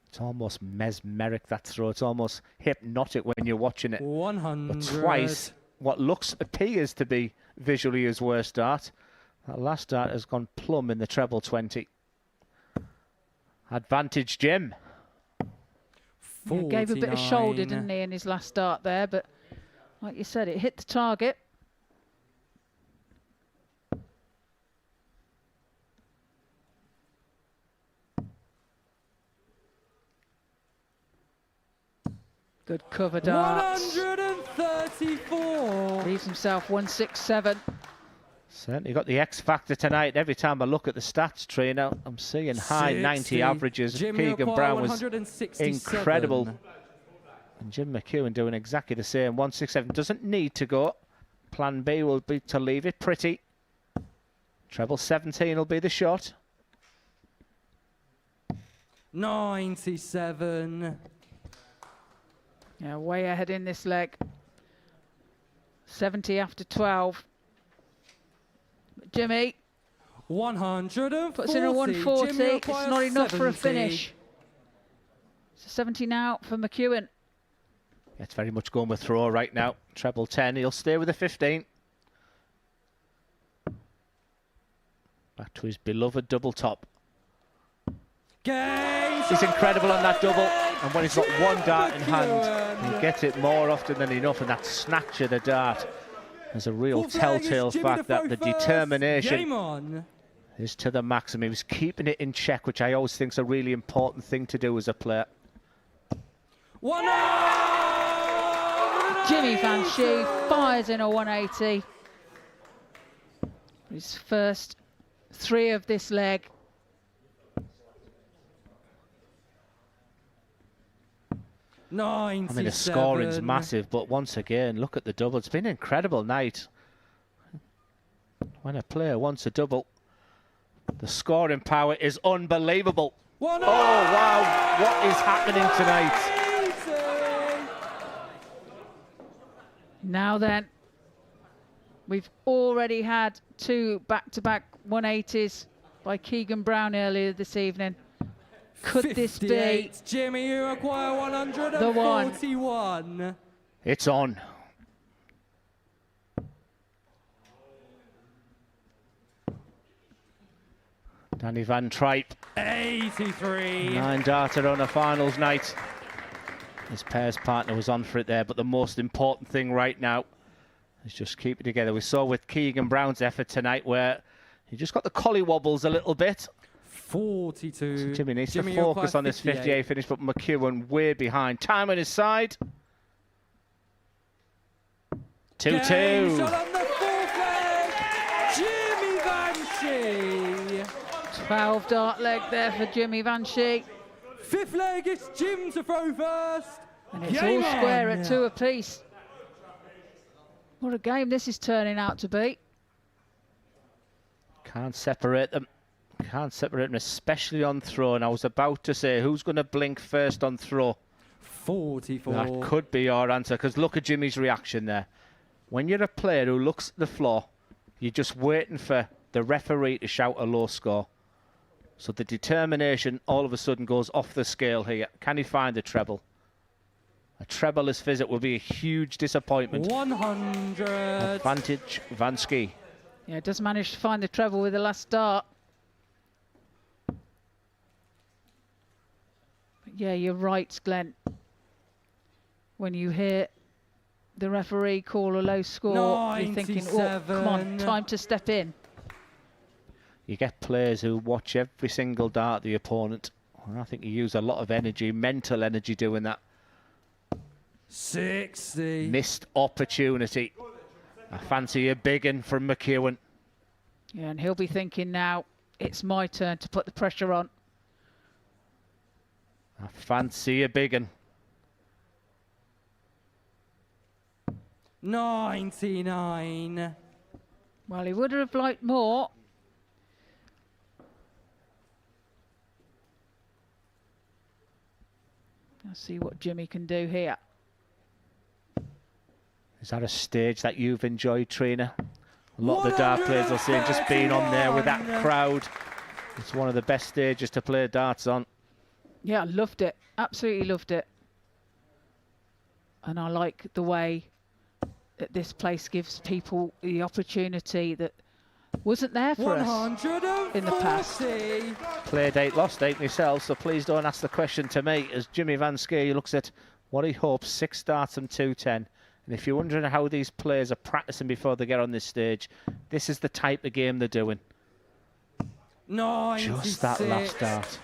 It's almost mesmeric, that throw. It's almost hypnotic when you're watching it. 100. But twice, what appears to be visually his worst dart. That last dart has gone plumb in the treble 20. Advantage, Jim. Yeah, gave a bit of shoulder, didn't he, in his last start there, but like you said, it hit the target. Good cover darts. 134. Leaves himself 167. Certainly got the X factor tonight. Every time I look at the stats tree now, I'm seeing high 90 averages. Keegan Brown was incredible. And Jim McEwen doing exactly the same. 167 doesn't need to go. Plan B will be to leave it pretty. Treble 17 will be the shot. 97. Yeah, way ahead in this leg. 70 after 12. Jimmy 140. puts in a 140. It's not enough 70. for a finish. So 70 now for McEwen. It's very much going with throw right now. Treble 10. He'll stay with the 15. Back to his beloved double top. He's incredible on that double. And when he's got one dart in hand, he gets it more often than enough. And that snatch of the dart is a real telltale fact that the determination is to the maximum. He was keeping it in check, which I always think is a really important thing to do as a player. Jimmy Vansky fires in a 180. His first 3 of this leg. I mean, the scoring's massive, but once again, look at the double. It's been an incredible night. When a player wants a double, the scoring power is unbelievable. 1 Oh, wow. What is happening tonight? Now then, we've already had 2 back-to-back 180s by Keegan Brown earlier this evening. Could this be Jimmy, you acquire the one? 141. It's on. Danny Van Tripe. 83. 9-darter on a finals night. His pairs partner was on for it there, but the most important thing right now is just keep it together. We saw with Keegan Brown's effort tonight where he just got the collie wobbles a little bit. 42. So Jimmy needs to focus on this 58 finish, but Mchuan way behind. Time on his side. 2-2. Shot on the fourth leg. Jimmy Vansky. 12-dart leg there for Jimmy Vansky. Fifth leg, it's Jim to throw first. And it's all square at 2 apiece. What a game this is turning out to be. Can't separate them. Can't separate them, especially on throw. And I was about to say, who's going to blink first on throw? 44. That could be our answer, because look at Jimmy's reaction there. When you're a player who looks at the floor, you're just waiting for the referee to shout a low score. So the determination all of a sudden goes off the scale here. Can he find the treble? A treble-less visit will be a huge disappointment. 100. Advantage Vansky. Yeah, does manage to find the treble with the last dart. But yeah, you're right, Glenn. When you hear the referee call a low score, 97. you're thinking, oh, come on, time to step in. You get players who watch every single dart of the opponent. And I think you use a lot of energy, mental energy doing that. 60. Missed opportunity. I fancy a big one from Mchuan. Yeah, and he'll be thinking now, it's my turn to put the pressure on. I fancy a big one. 99. Well, he would have liked more. Let's see what Jimmy can do here. Is that a stage that you've enjoyed, Trina? A lot of the dart players are saying just being on there with that crowd. It's one of the best stages to play darts on. Yeah, I loved it. Absolutely loved it. And I like the way that this place gives people the opportunity that wasn't there for us in the past. Played 8, lost 8 myself, so please don't ask the question to me as Jimmy Vansky looks at what he hopes, 6 darts and 210. And if you're wondering how these players are practicing before they get on this stage, this is the type of game they're doing. 96. Just that last dart.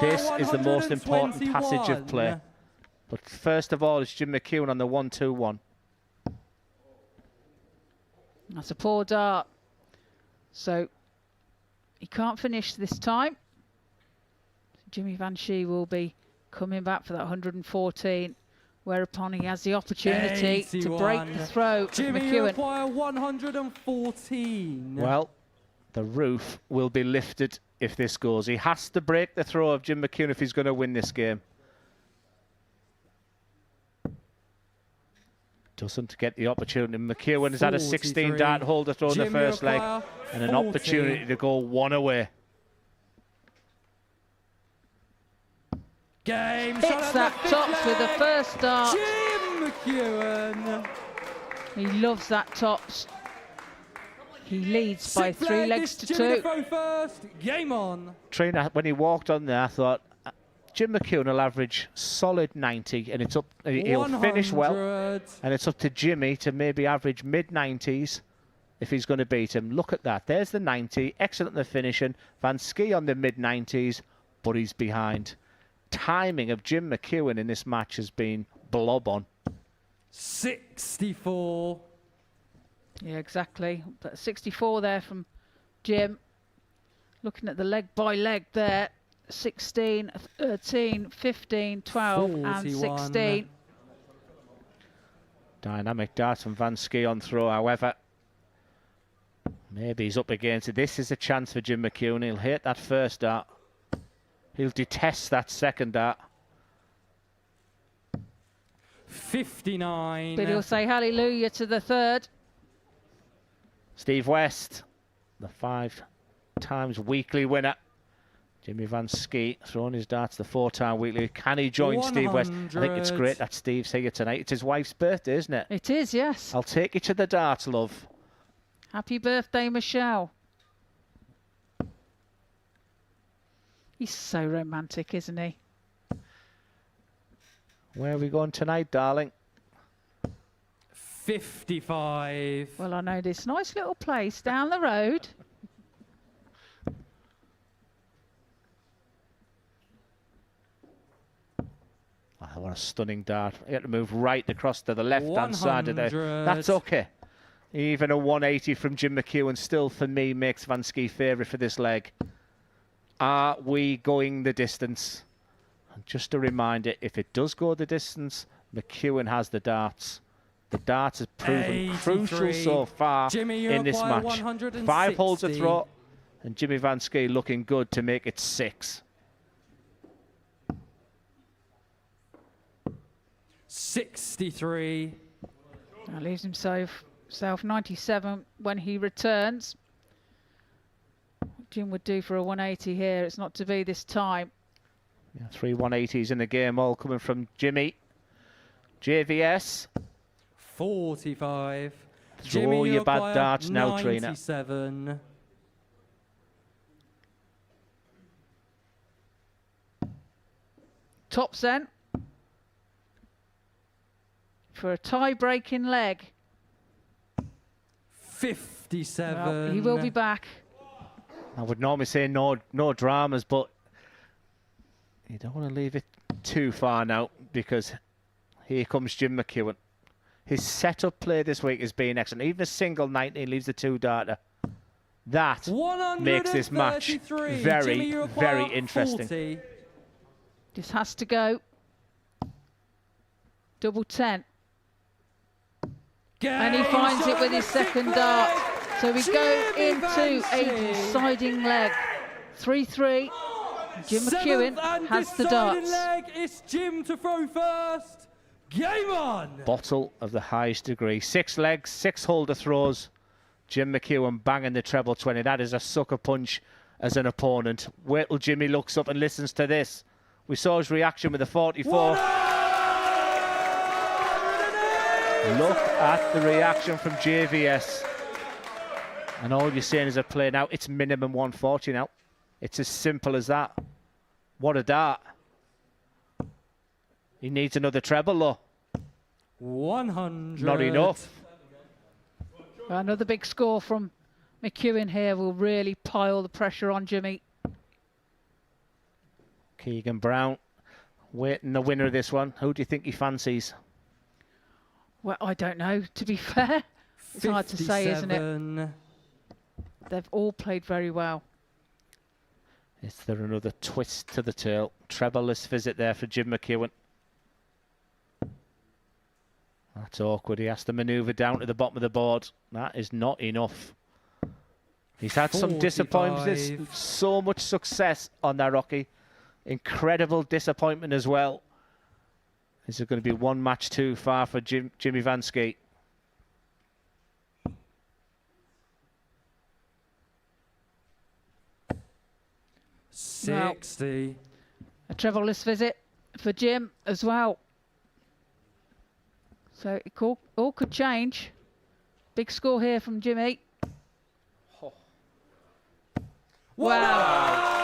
This is the most important passage of play. But first of all, it's Jim Mchuan on the 1-2-1. That's a poor dart. So he can't finish this time. Jimmy Vansky will be coming back for that 114, whereupon he has the opportunity to break the throw of Jimmy, Mchuan. you acquire 114. Well, the roof will be lifted if this goes. He has to break the throw of Jim Mchuan if he's going to win this game. Doesn't get the opportunity. Mchuan has had a 16-dart holder throw in the first leg and an opportunity to go one away. Game. Hits that tops with the first dart. Jim Mchuan. He loves that tops. He leads by 3 legs to 2. Throw first. Game on. Trina, when he walked on there, I thought Jim Mchuan will average solid 90, and it's up. He'll finish well, and it's up to Jimmy to maybe average mid-90s if he's going to beat him. Look at that. There's the 90. Excellent in the finishing. Vansky on the mid-90s, but he's behind. Timing of Jim Mchuan in this match has been blob on. 64. Yeah, exactly. But 64 there from Jim. Looking at the leg by leg there. 16, 13, 15, 12 41. and 16. Dynamic darts from Vansky on throw, however. Maybe he's up against it. This is a chance for Jim Mchuan. He'll hit that first dart. He'll detest that second dart. 59. But he'll say hallelujah to the third. Steve West, the 5 times weekly winner. Jimmy Vansky throwing his darts the 4-time weekly. Can he join Steve West? I think it's great that Steve's here tonight. It's his wife's birthday, isn't it? It is, yes. I'll take you to the darts, love. Happy birthday, Michelle. He's so romantic, isn't he? Where are we going tonight, darling? 55. Well, I know this nice little place down the road. Oh, what a stunning dart. He had to move right across to the left-hand side of there. That's okay. Even a 180 from Jim McEwen still, for me, makes Vansky favourite for this leg. Are we going the distance? And just a reminder, if it does go the distance, McEwen has the darts. The darts has proven crucial so far in this match. 5 holes to throw, and Jimmy Vansky looking good to make it 6. 63. That leaves himself 97 when he returns. What Jim would do for a 180 here. It's not to be this time. Yeah, 3 180s in the game, all coming from Jimmy. JVS. 45. Throw Jimmy your bad darts now, Trina. 97. Tops then. For a tie-breaking leg. 57. Well, he will be back. I would normally say no dramas, but you don't want to leave it too far now, because here comes Jim McEwen. His setup play this week has been excellent. Even a single 19 leaves the 2-darter. That makes this match very, very interesting. 40. This has to go. Double 10. And he finds it with his second dart. So we go into a deciding leg. 3-3. Jim McEwen has the darts. Leg. It's Jim to throw first. Game on! Bottle of the highest degree. 6 legs, 6 holder throws. Jim McEwen banging the treble 20. That is a sucker punch as an opponent. Wait till Jimmy looks up and listens to this. We saw his reaction with the 44. Look at the reaction from JVS. And all you're saying is a play now. It's minimum 140 now. It's as simple as that. What a dart. He needs another treble, though. 100. Not enough. Another big score from McEwen here will really pile the pressure on Jimmy. Keegan Brown waiting the winner of this one. Who do you think he fancies? Well, I don't know, to be fair. It's hard to say, isn't it? They've all played very well. Is there another twist to the tail? Treble-less visit there for Jim McEwen. That's awkward. He has to manoeuvre down to the bottom of the board. That is not enough. He's had some disappointments. So much success on that Rocky. Incredible disappointment as well. Is it going to be one match too far for Jimmy Vansky? Well, 60. A treble-less visit for Jim as well. So it all could change. Big score here from Jimmy. Oh. Wow.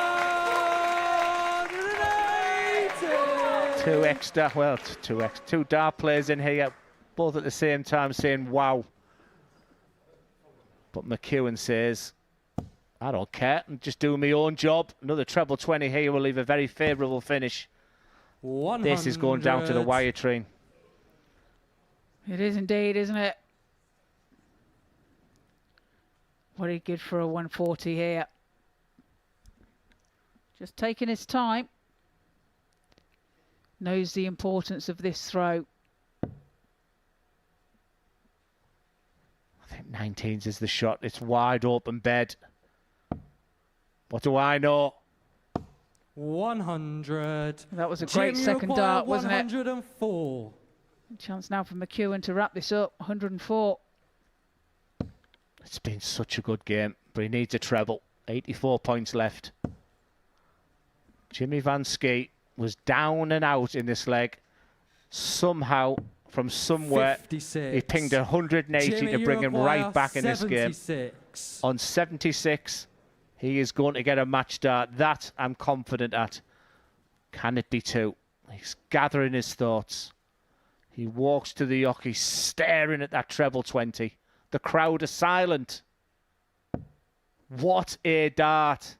2 extra, well, 2 dart players in here, both at the same time saying wow. But McEwen says, I don't care, I'm just doing my own job. Another treble 20 here will leave a very favourable finish. 100. This is going down to the wire train. It is indeed, isn't it? Very good for a 140 here. Just taking his time. Knows the importance of this throw. I think 19s is the shot. It's wide open bed. What do I know? 100. That was a great second dart, wasn't it? 104. Chance now for Mchuan to wrap this up. 104. It's been such a good game, but he needs a treble. 84 points left. Jimmy Vansky was down and out in this leg. Somehow, from somewhere, 56. he pinged 180 Jimmy, to bring him right back in this game. 76. On 76, he is going to get a match dart. That I'm confident at. Can it be 2? He's gathering his thoughts. He walks to the yoke. He's staring at that treble 20. The crowd are silent. What a dart.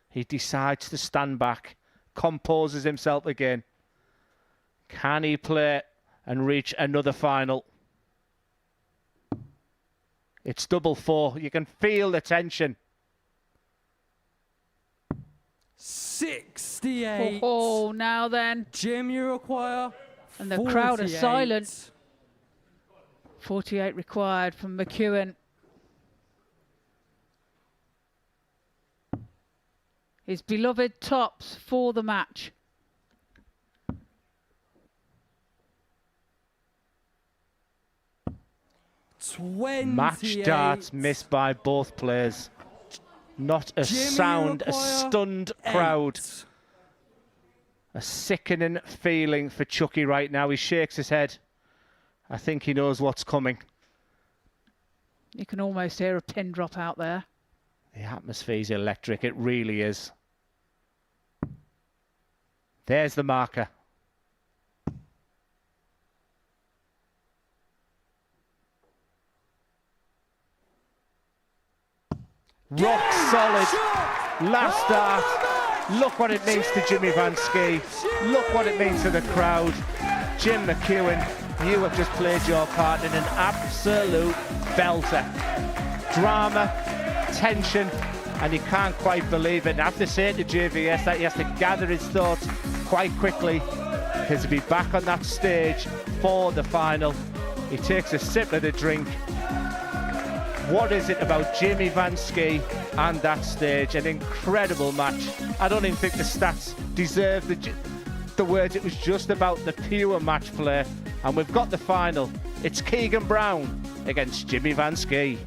He decides to stand back, composes himself again. Can he play and reach another final? It's double 4. You can feel the tension. 68. Oh, now then. Jim, you require. And the crowd are silent. 48 required from Mchuan. His beloved tops for the match. Match darts missed by both players. Not a sound, a stunned crowd. A sickening feeling for Chucky right now. He shakes his head. I think he knows what's coming. You can almost hear a pin drop out there. The atmosphere's electric. It really is. There's the marker. Rock solid. Last dart. Look what it means to Jimmy Vansky. Look what it means to the crowd. Jim Mchuan, you have just played your part in an absolute belter. Drama, tension, and he can't quite believe it. And I have to say to JVS that he has to gather his thoughts quite quickly, because he'll be back on that stage for the final. He takes a sip of the drink. What is it about Jimmy Vansky and that stage? An incredible match. I don't even think the stats deserve the words. It was just about the pure match play. And we've got the final. It's Keegan Brown against Jimmy Vansky.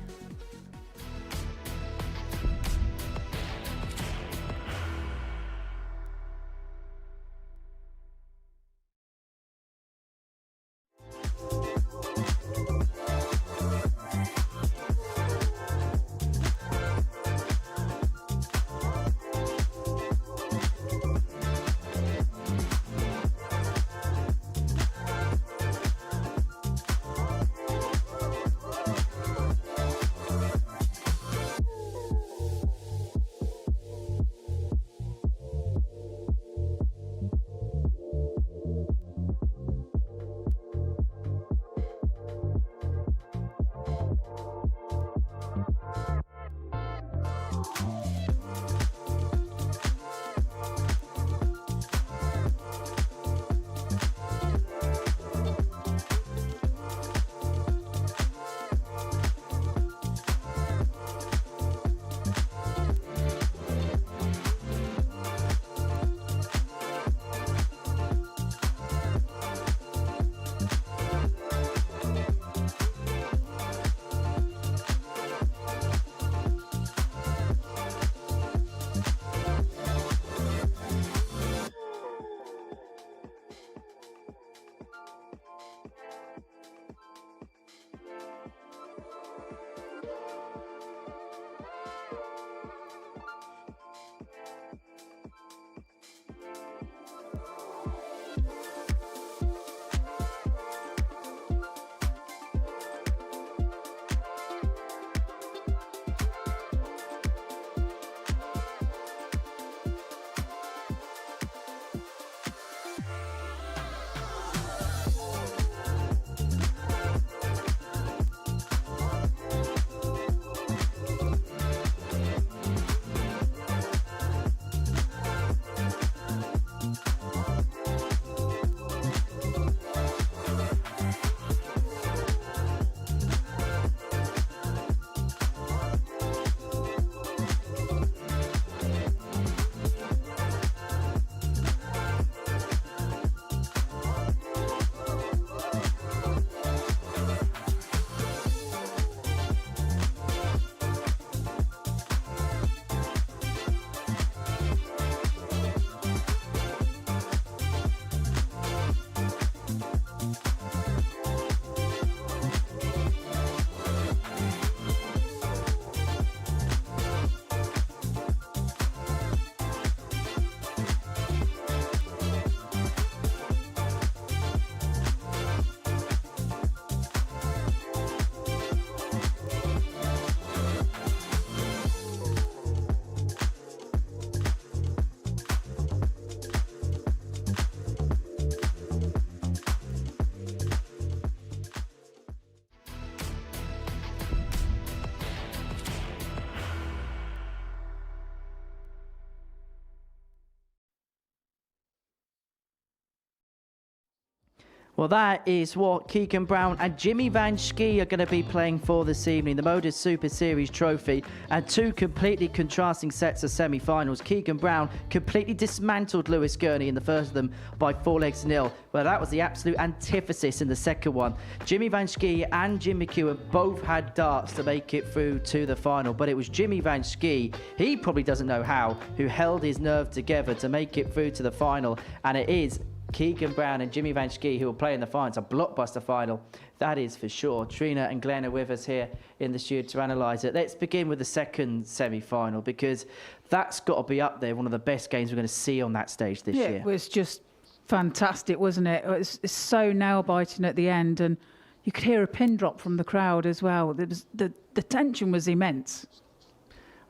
Well, that is what Keegan Brown and Jimmy Vansky are going to be playing for this evening. The Modus Super Series trophy and two completely contrasting sets of semi-finals. Keegan Brown completely dismantled Lewis Gurnie in the first of them by 4-0. Well, that was the absolute antithesis in the second one. Jimmy Vansky and Jim Mchuan both had darts to make it through to the final, but it was Jimmy Vansky, he probably doesn't know how, who held his nerve together to make it through to the final, and it is Keegan Brown and Jimmy Vansky who will play in the final. It's a blockbuster final, that is for sure. Trina and Glenn are with us here in the studio to analyse it. Let's begin with the second semi-final, because that's got to be up there, one of the best games we're going to see on that stage this year. Yeah, it was just fantastic, wasn't it? It's so nail-biting at the end, and you could hear a pin drop from the crowd as well. The tension was immense.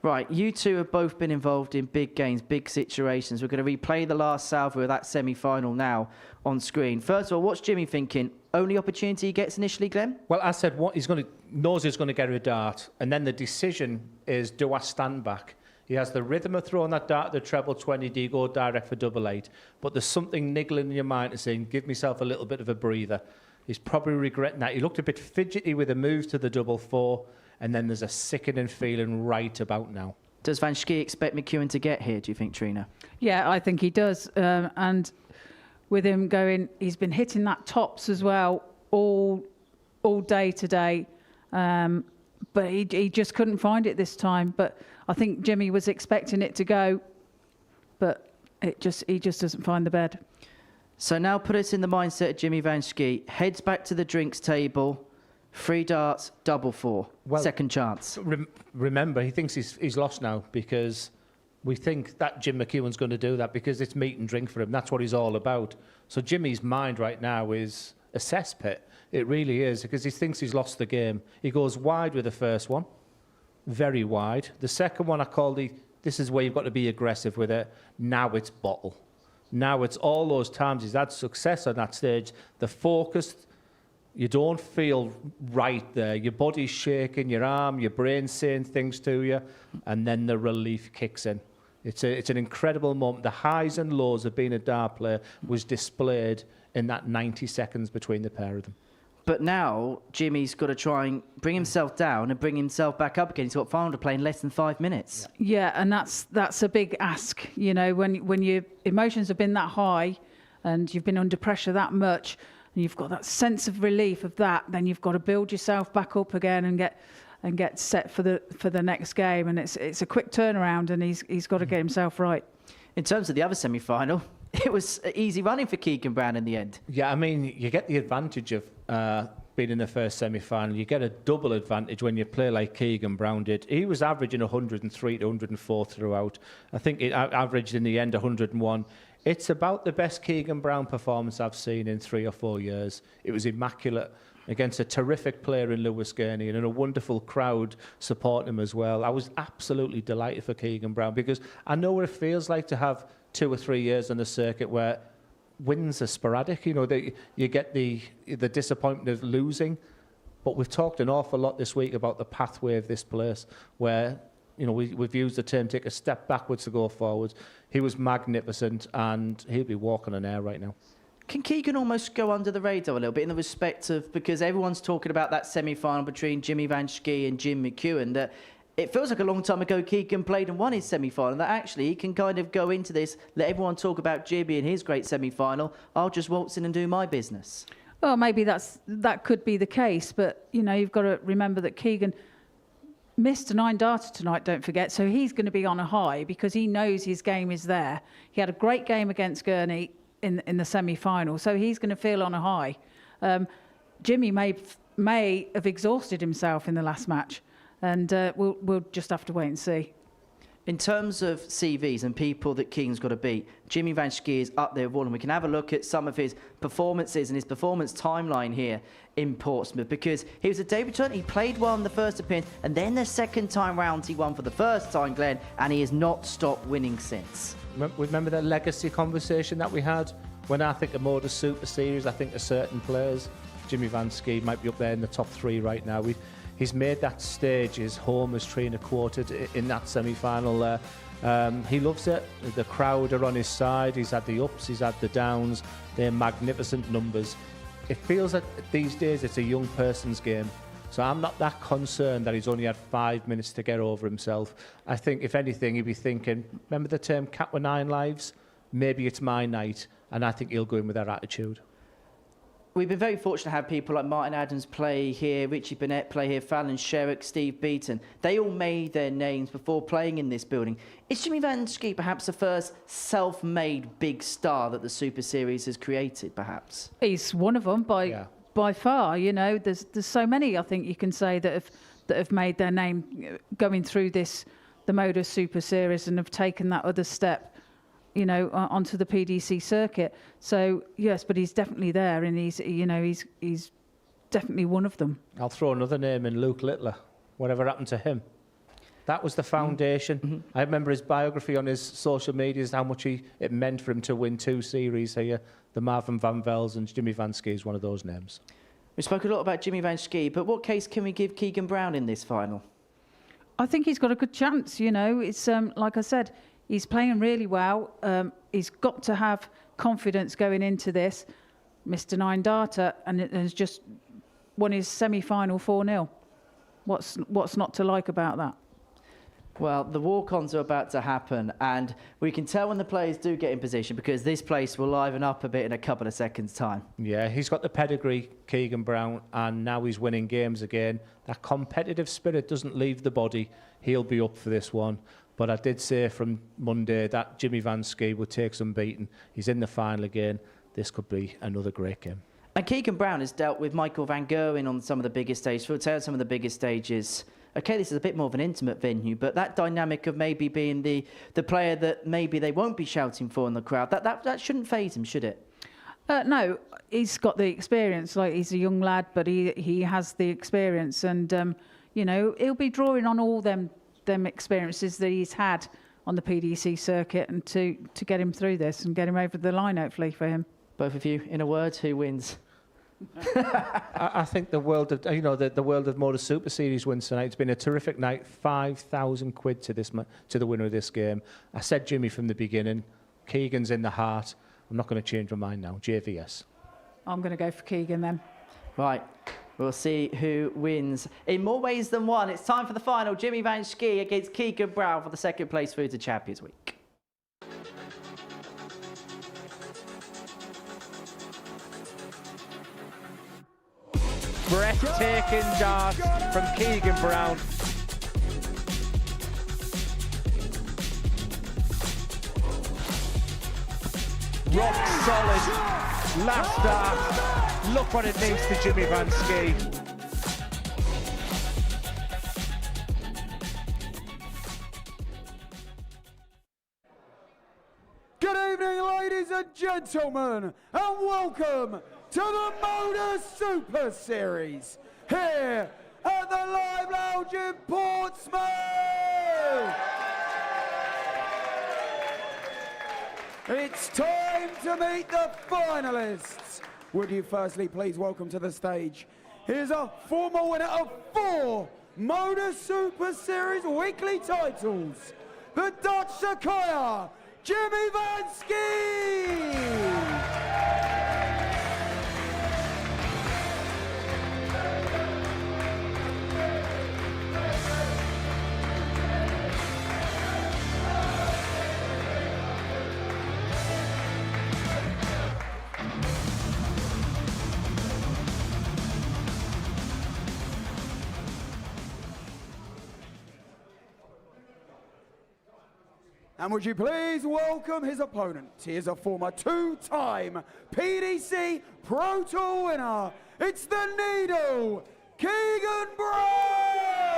Right, you two have both been involved in big games, big situations. We're going to replay the last salvo of that semi-final now on screen. First of all, what's Jimmy thinking? Only opportunity he gets initially, Glenn? Well, I said what knows he's going to get a dart, and then the decision is, do I stand back? He has the rhythm of throwing that dart at the treble 20, do you go direct for double 8? But there's something niggling in your mind and saying, give myself a little bit of a breather. He's probably regretting that. He looked a bit fidgety with the move to the double 4. And then there's a sickening feeling right about now. Does Vansky expect Mchuan to get here, do you think, Trina? Yeah, I think he does. And with him going, he's been hitting that tops as well all day today. But he just couldn't find it this time. But I think Jimmy was expecting it to go, but he just doesn't find the bed. So now put us in the mindset of Jimmy Vansky. Heads back to the drinks table. 3 darts, double 4. Well, second chance. Remember, he thinks he's lost now, because we think that Jim McEwen's going to do that because it's meat and drink for him. That's what he's all about. So Jimmy's mind right now is a cesspit. It really is, because he thinks he's lost the game. He goes wide with the first one, very wide. The second one I called this is where you've got to be aggressive with it. Now it's bottle. Now it's all those times he's had success on that stage. The focused. You don't feel right there. Your body's shaking, your arm, your brain's saying things to you, and then the relief kicks in. It's an incredible moment. The highs and lows of being a dart player was displayed in that 90 seconds between the pair of them. But now Jimmy's got to try and bring himself down and bring himself back up again. He's got final to play in less than 5 minutes. Yeah, and that's a big ask. You know, when your emotions have been that high and you've been under pressure that much, and you've got that sense of relief of that, then you've got to build yourself back up again and get set for the next game. And it's a quick turnaround, and he's got to get himself right. In terms of the other semi-final, it was easy running for Keegan Brown in the end. Yeah, I mean, you get the advantage of being in the first semi-final. You get a double advantage when you play like Keegan Brown did. He was averaging 103 to 104 throughout. I think it averaged in the end 101. It's about the best Keegan Brown performance I've seen in 3 or 4 years. It was immaculate against a terrific player in Lewis Gurnie and a wonderful crowd supporting him as well. I was absolutely delighted for Keegan Brown, because I know what it feels like to have 2 or 3 years on the circuit where wins are sporadic. You know, you get the disappointment of losing. But we've talked an awful lot this week about the pathway of this place, where we've used the term take a step backwards to go forwards. He was magnificent, and he'll be walking on air right now. Can Keegan almost go under the radar a little bit in the respect of, because everyone's talking about that semi-final between Jimmy Vansky and Jim Mchuan, that it feels like a long time ago Keegan played and won his semi-final, that actually he can kind of go into this, let everyone talk about Jimmy and his great semi-final, I'll just waltz in and do my business. Well, maybe that could be the case, but you've got to remember that Keegan missed a 9-darter tonight, don't forget, so he's going to be on a high because he knows his game is there. He had a great game against Gurnie in the semi-final, so he's going to feel on a high. Jimmy may have exhausted himself in the last match, and we'll just have to wait and see. In terms of CVs and people that Keegan's got to beat, Jimmy Vansky is up there with all, and we can have a look at some of his performances and his performance timeline here in Portsmouth, because he was a debutant, he played well in the first appearance, and then the second time round he won for the first time, Glenn, and he has not stopped winning since. Remember the legacy conversation that we had? When I think of Modus Super Series, I think of certain players. Jimmy Vansky might be up there in the top 3 right now. He's made that stage his home, as Trina quoted, in that semi-final there. He loves it. The crowd are on his side. He's had the ups, he's had the downs. They're magnificent numbers. it feels like these days it's a young person's game. So I'm not that concerned that he's only had 5 minutes to get over himself. I think, if anything, he'd be thinking, remember the term cat with 9 lives? Maybe it's my night, and I think he'll go in with that attitude. We've been very fortunate to have people like Martin Adams play here, Richie Burnett play here, Fallon Sherrick, Steve Beaton. They all made their names before playing in this building. Is Jimmy Vansky perhaps the first self-made big star that the Super Series has created, perhaps? He's one of them by far. You know, there's so many, I think you can say, that have made their name going through the Modus Super Series and have taken that other step, you know, onto the PDC circuit. So yes, but he's definitely there, and he's definitely one of them. I'll throw another name in, Luke Littler. Whatever happened to him? That was the foundation. Mm-hmm. I remember his biography on his social medias, how much it meant for him to win 2 series here. The Marvin Van Vels, and Jimmy Vansky is one of those names. We spoke a lot about Jimmy Vansky, but what case can we give Keegan Brown in this final? I think he's got a good chance. You know, it's like I said, he's playing really well. He's got to have confidence going into this. Mr. 9 Data, and has just won his semi-final 4-0. What's not to like about that? Well, the walk-ons are about to happen, and we can tell when the players do get in position, because this place will liven up a bit in a couple of seconds' time. Yeah, he's got the pedigree, Keegan Brown, and now he's winning games again. That competitive spirit doesn't leave the body. He'll be up for this one. But I did say from Monday that Jimmy Vansky would take some beating. He's in the final again. This could be another great game. And Keegan Brown has dealt with Michael Van Gerwen on some of the biggest stages, Phil some of the biggest stages. Okay, this is a bit more of an intimate venue, but that dynamic of maybe being the player that maybe they won't be shouting for in the crowd, that shouldn't faze him, should it? No, he's got the experience. Like, he's a young lad, but he has the experience, and you know, he'll be drawing on all them experiences that he's had on the PDC circuit, and to get him through this and get him over the line, hopefully, for him. Both of you, in a word, who wins? I think the world of the world of Modus Super Series wins tonight. It's been a terrific night. 5,000 quid to the winner of this game. I said Jimmy from the beginning. Keegan's in the heart. I'm not going to change my mind now. JVS. I'm going to go for Keegan then. Right. We'll see who wins in more ways than one. It's time for the final. Jimmy Vansky against Keegan Brown for the second place through to Champions Week. Breathtaking dart from Keegan Brown. Rock solid. Last dart. Look what it means to Jimmy Vansky. Good evening, ladies and gentlemen, and welcome to the Modus Super Series here at the Live Lounge in Portsmouth. It's time to meet the finalists. Would you firstly please welcome to the stage, here's a former winner of 4 Modus Super Series weekly titles, the Dutch Sequoia, Jimmy Vansky! And would you please welcome his opponent? He is a former 2-time PDC Pro Tour winner. It's the Needle, Keegan Brown!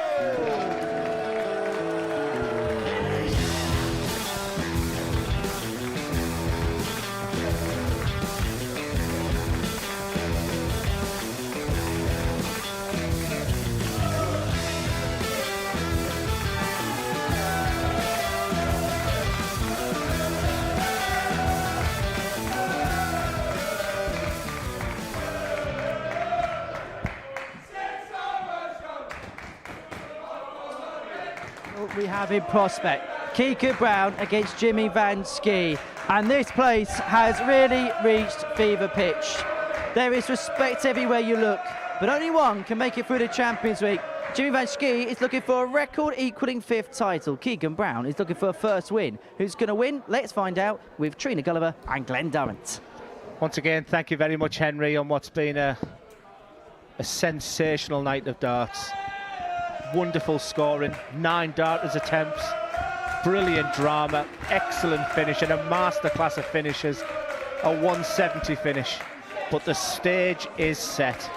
We have in prospect Keegan Brown against Jimmy Vansky, and this place has really reached fever pitch. There is respect everywhere you look, but only one can make it through the Champions League. Jimmy Vansky is looking for a record-equaling 5th title. Keegan Brown is looking for a first win. Who's going to win? Let's find out with Trina Gulliver and Glenn Durrant. Once again, thank you very much, Henry, on what's been a sensational night of darts. Wonderful scoring, 9 darters attempts, brilliant drama, excellent finish, and a masterclass of finishes, a 170 finish. But the stage is set.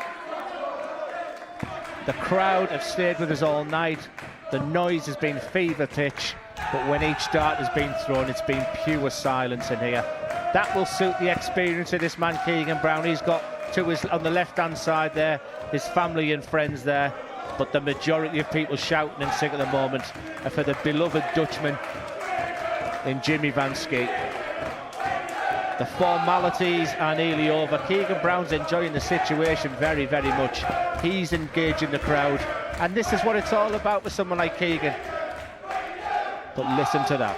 The crowd have stayed with us all night. The noise has been fever pitch, but when each dart has been thrown, it's been pure silence in here. That will suit the experience of this man, Keegan Brown. He's got to his, on the left-hand side there, his family and friends there, but the majority of people shouting and singing at the moment are for the beloved Dutchman in Jimmy Vansky. The formalities are nearly over. Keegan Brown's enjoying the situation very, very much. He's engaging the crowd, and this is what it's all about with someone like Keegan. But listen to that.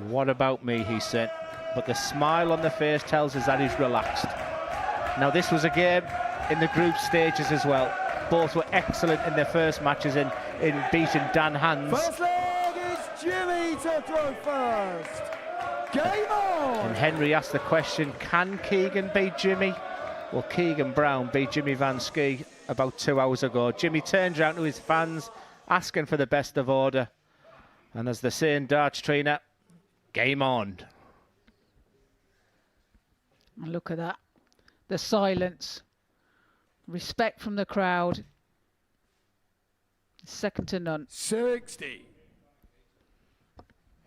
What about me, he said. But the smile on the face tells us that he's relaxed. Now, this was a game in the group stages as well. Both were excellent in their first matches in beating Dan Hands. First leg is Jimmy to throw first. Game on! And Henry asked the question, can Keegan beat Jimmy? Well, Keegan Brown beat Jimmy Vansky about 2 hours ago. Jimmy turned around to his fans, asking for the best of order. And as they say in darts, Trina, game on. Look at that. The silence. Respect from the crowd. Second to none. 60.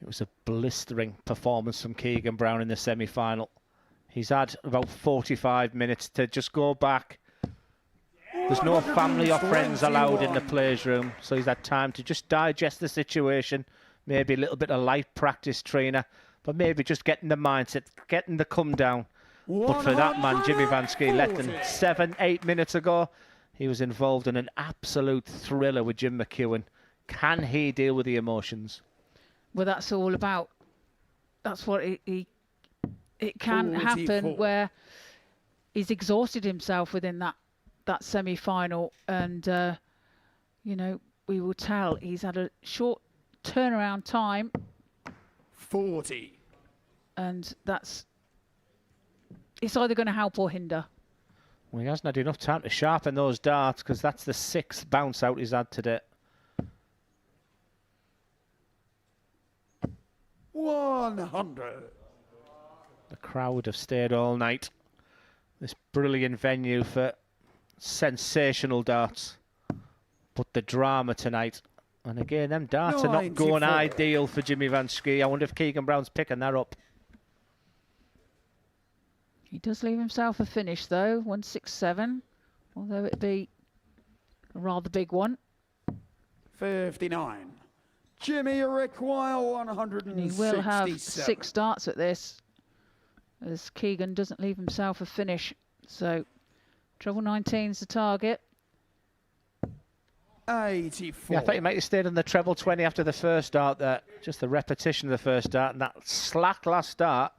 It was a blistering performance from Keegan Brown in the semi-final. He's had about 45 minutes to just go back. There's no family or friends allowed in the players' room, so he's had time to just digest the situation. Maybe a little bit of light practice, Trina, but maybe just getting the mindset, getting the come down. But for that man, Jimmy Vansky, less than 7-8 minutes ago, he was involved in an absolute thriller with Jim Mchuan. Can he deal with the emotions? Well, that's all about. That's what it can happen, where he's exhausted himself within that semi-final, and you know, we will tell he's had a short turnaround time. 40. And it's either going to help or hinder. Well, he hasn't had enough time to sharpen those darts, because that's the 6th bounce out he's had today. 100. The crowd have stayed all night. This brilliant venue for sensational darts. But the drama tonight. And again, them darts are not going ideal for Jimmy Vansky. I wonder if Keegan Brown's picking that up. He does leave himself a finish, though. 167. Although it be a rather big one. 59. Jimmy require 167. And he will have 6 darts at this, as Keegan doesn't leave himself a finish. So, treble 19 is the target. 84. Yeah, I thought he might have stayed on the treble 20 after the first dart there. Just the repetition of the first dart, and that slack last dart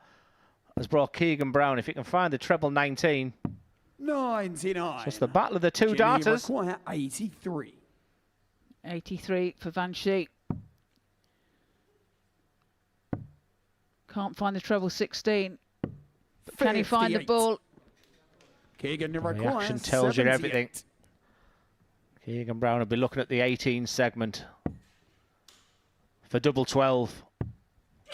has brought Keegan Brown. If he can find the treble 19. 99. So it's the battle of the two darters. Require 83. 83 for Vansky. Can't find the treble 16. But can he find the ball? Keegan The requires action tells 78. you everything. Keegan Brown will be looking at the 18 segment for double 12.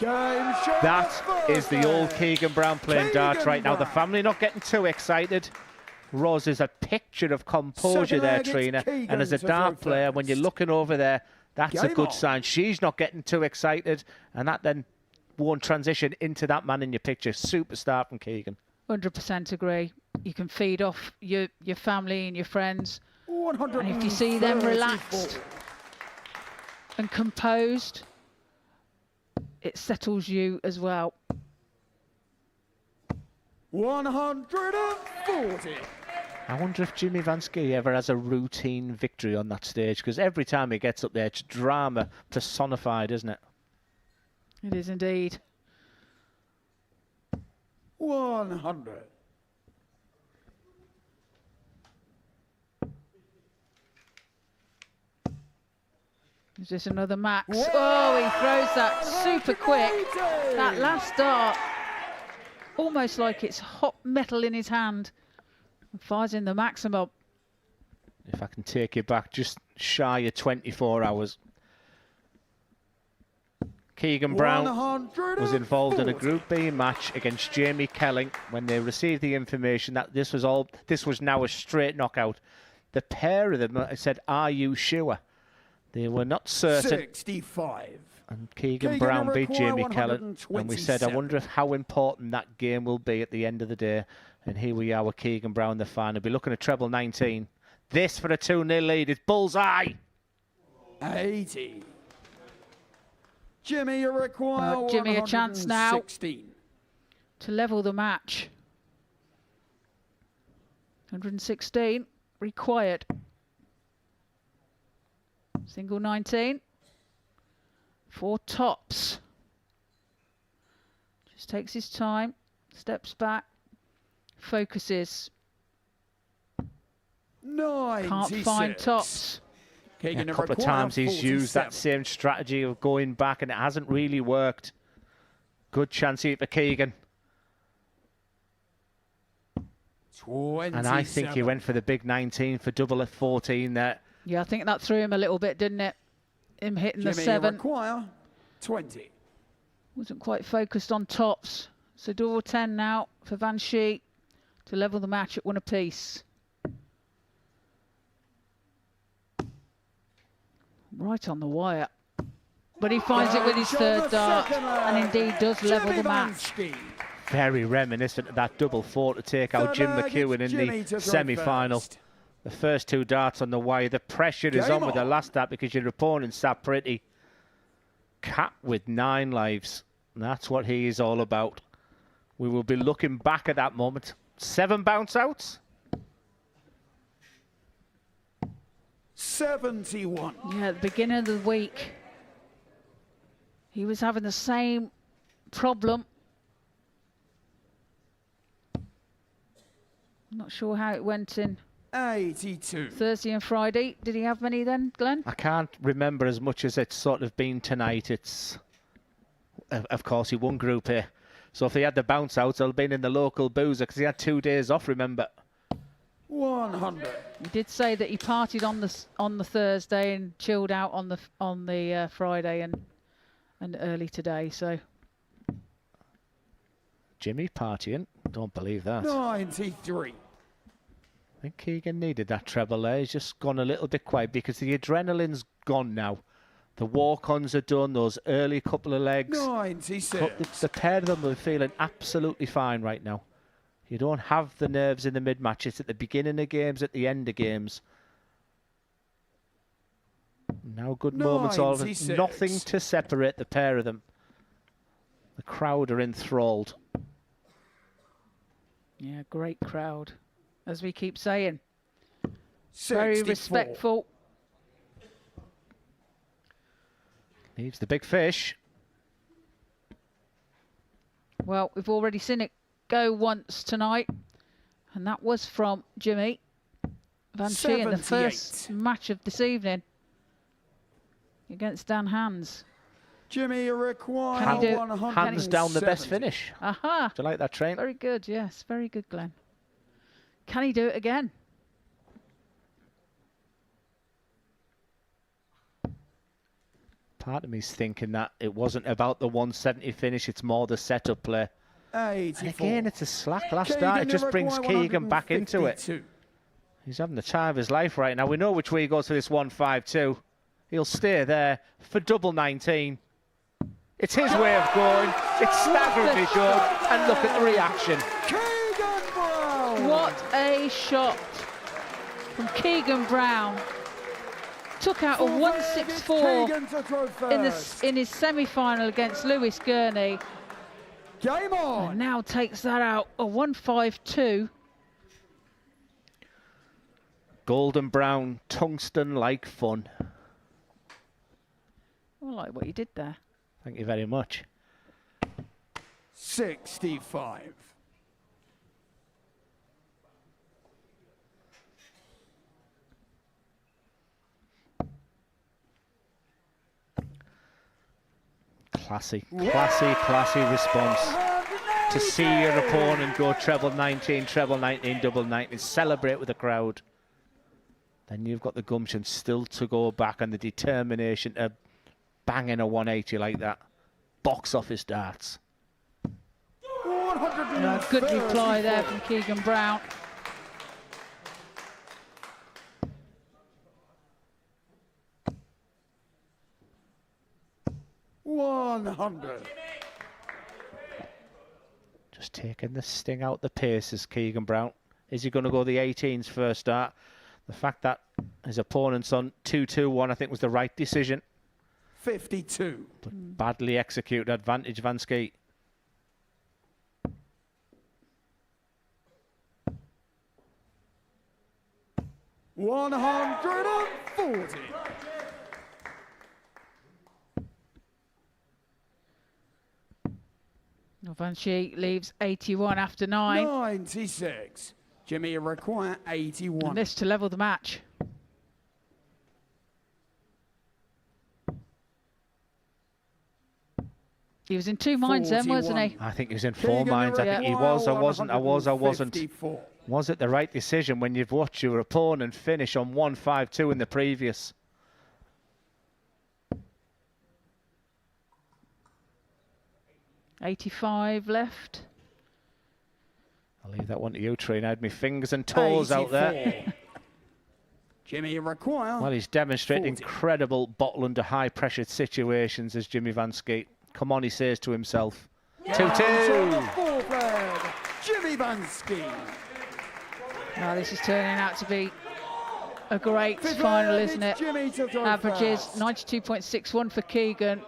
That is the old Keegan Brown playing darts right now. The family not getting too excited. Roz is a picture of composure there, Trina. And as a dart player, when you're looking over there, that's a good sign. She's not getting too excited, and that then won't transition into that man in your picture. Superstar from Keegan. 100% agree. You can feed off your family and your friends. 134. And if you see them relaxed and composed, it settles you as well. 140. I wonder if Jimmy Vansky ever has a routine victory on that stage, because every time he gets up there, it's drama personified, isn't it? It is indeed. 100. Is this another Max? Oh, he throws that super quick. That last dart, almost like it's hot metal in his hand. And fires in the maximum. If I can take you back just shy of 24 hours. Keegan Brown was involved in a Group B match against Jamie Kelling when they received the information that this was now a straight knockout. The pair of them said, "Are you sure?" They were not certain. 65. And Keegan Brown beat Jamie Kelling, and we said, I wonder how important that game will be at the end of the day. And here we are with Keegan Brown, the final. Be looking at treble 19. This for a 2-0 lead is bullseye. 80. Jimmy, you require Jimmy a chance now 116. to level the match. 116 required. Single 19. 4 tops. Just takes his time, steps back, focuses. 96. Can't find tops. Yeah, a couple of times he's used that same strategy of going back and it hasn't really worked. Good chance here for Keegan. 27. And I think he went for the big 19 for double at 14 there. Yeah, I think that threw him a little bit, didn't it? Him hitting Jimmy, the 7. require 20. Wasn't quite focused on tops. So double 10 now for Vansky to level the match at 1 apiece. Right on the wire. But he finds it with his 3rd dart and indeed does level the match. Very reminiscent of that double 4 to take out Jim McEwen in the semi-final. The first 2 darts on the wire. The pressure is on with the last dart because your opponent's sat pretty. Cat with 9 lives. That's what he is all about. We will be looking back at that moment. 7 bounce outs. 71. Yeah, at the beginning of the week, he was having the same problem. I'm not sure how it went in 82. Thursday and Friday. Did he have many then, Glenn? I can't remember as much as it's sort of been tonight. It's, of course, he won Group A. So if he had the bounce outs, they'll have been in the local boozer because he had 2 days off, remember. 100. He did say that he partied on the Thursday and chilled out on the Friday and early today. So Jimmy partying? Don't believe that. 93. I think Keegan needed that treble there. He's just gone a little bit quiet because the adrenaline's gone now. The walk-ons are done, those early couple of legs. 96. The pair of them are feeling absolutely fine right now. You don't have the nerves in the mid-match. It's at the beginning of games, at the end of games. Now good moments, all of it. Nothing to separate the pair of them. The crowd are enthralled. yeah, great crowd, as we keep saying. 64. Very respectful. Leaves the big fish. Well, we've already seen it go once tonight, and that was from Jimmy Vansky in the first match of this evening against Dan Hands. Jimmy, you require hands down the best finish. Aha! Do you like that, Train? Very good, yes, very good, Glenn. Can he do it again? Part of me's thinking that it wasn't about the 170 finish, it's more the setup play. 84. And again, it's a slack last start. It just brings Keegan back into it. He's having the time of his life right now. We know which way he goes for this 152. He'll stay there for double 19. It's his way of going. It's staggeringly good. And look at the reaction. Keegan Brown! What a shot from Keegan Brown. Took out a 164 in his semi-final against Lewis Gurnie. Game on! And now takes that out a 152. Golden brown, tungsten-like fun. I like what you did there. Thank you very much. 65. Classy response. To see your opponent go treble 19, double 19, celebrate with the crowd. Then you've got the gumption still to go back and the determination to bang in a 180 like that. Box office darts. Good reply there from Keegan Brown. Just taking the sting out the paces, Keegan Brown. Is he going to go the 18s first start? The fact that his opponent's on 2-2-1, I think, was the right decision. 52. But badly executed advantage, Vansky. $140. Vansky leaves 81 after 9. 96. Jimmy require 81. And this to level the match. He was in two minds then, wasn't he? I think he was in four minds. I think he was. I wasn't. Was it the right decision when you've watched your opponent finish on 1-5-2 in the previous? $85 left. I'll leave that one to you, Trina. I had my fingers and toes 84. Out there. Jimmy require. Well, he's demonstrated incredible bottle under high pressure situations as Jimmy Vansky. Come on, he says to himself. 2-2. Jimmy Vansky. Now this is turning out to be a great final, isn't it? Averages 92.61 for Keegan.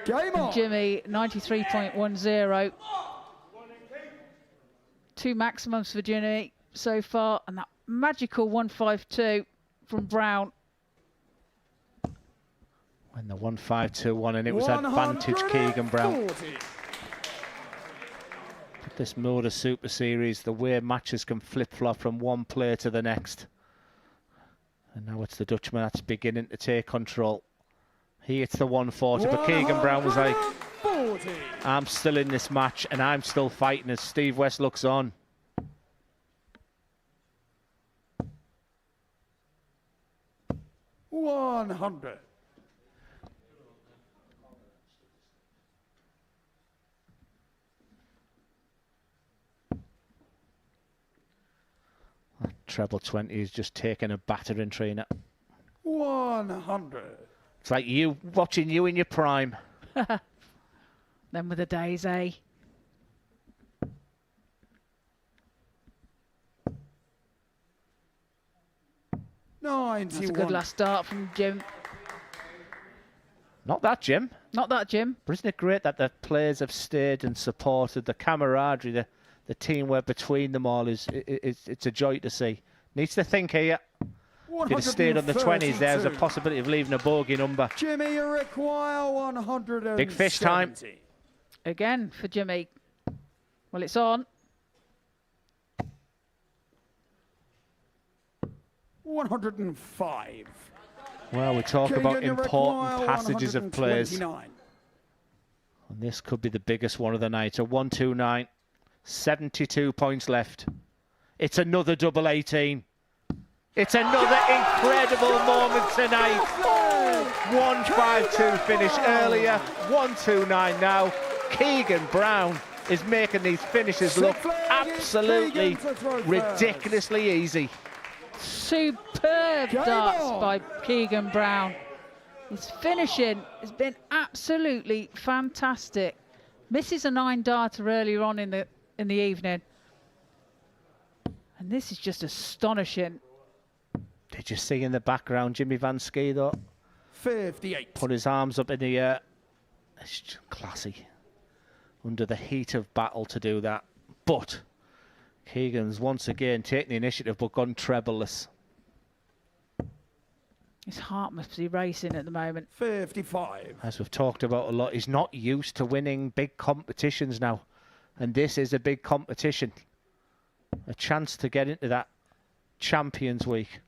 And Jimmy 93.10. Two maximums for Jimmy so far, and that magical 152 from Brown. When the 1-5-2-1, and it was advantage Keegan Brown. But this Modus Super Series, the way matches can flip-flop from one player to the next. And now it's the Dutchman that's beginning to take control. He hits the 140, but Keegan Brown was like, I'm still in this match and I'm still fighting as Steve West looks on. $100. Treble 20 is just taking a battering, Trina. 100. It's like you watching you in your prime. Then with the days, eh? That's a good last start from Jim. Not that, Jim. Not that, Jim. But isn't it great that the players have stayed and supported the camaraderie, the teamwork between them all it's a joy to see. Needs to think here. If he'd stayed on the 20s, there's a possibility of leaving a bogey number. Jimmy, you require 100. Big fish time. Again for Jimmy. Well, it's on. 105. Well, we talk about important passages of players. And this could be the biggest one of the night. A 1-2-9. 72 points left. It's another double 18. It's another incredible moment tonight. 1-5-2 finish earlier. 1-2-9 now. Keegan Brown is making these finishes look absolutely ridiculously easy. Superb darts by Keegan Brown. His finishing has been absolutely fantastic. Misses a 9-darter earlier on in the evening. And this is just astonishing. Did you see in the background Jimmy Vansky though? 58. Put his arms up in the air. It's just classy. Under the heat of battle to do that. But Keegan's once again taken the initiative but gone trebleless. His heart must be racing at the moment. 55. As we've talked about a lot, he's not used to winning big competitions now. And this is a big competition. A chance to get into that Champions Week.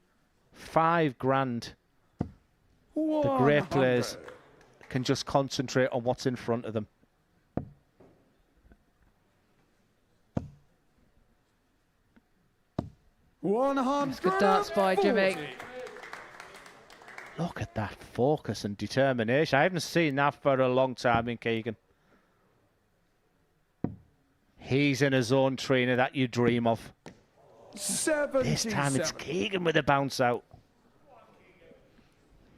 $5 grand. The great players can just concentrate on what's in front of them. Good darts by Jimmy. Look at that focus and determination. I haven't seen that for a long time in Keegan. He's in a zone, trainer, that you dream of. This time it's Keegan with a bounce out.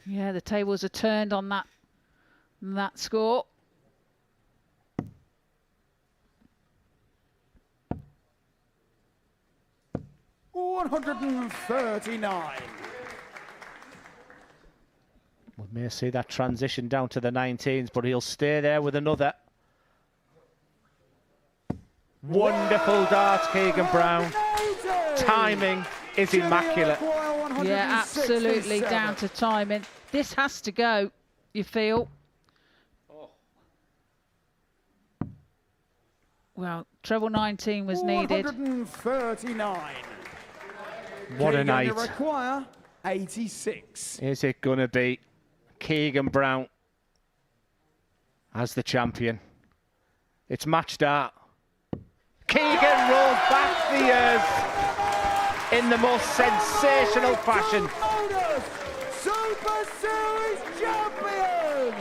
Yeah, the tables are turned on that score. $139. We may see that transition down to the 19s, but he'll stay there with another. Wonderful darts, Keegan Brown. Timing is immaculate. Yeah, absolutely down to timing. This has to go, you feel. Well, treble 19 was needed. 139. What a night. Require 86. Is it going to be Keegan Brown as the champion? It's match start. Keegan rolls back the years in the most sensational fashion. Modus Super Series champion,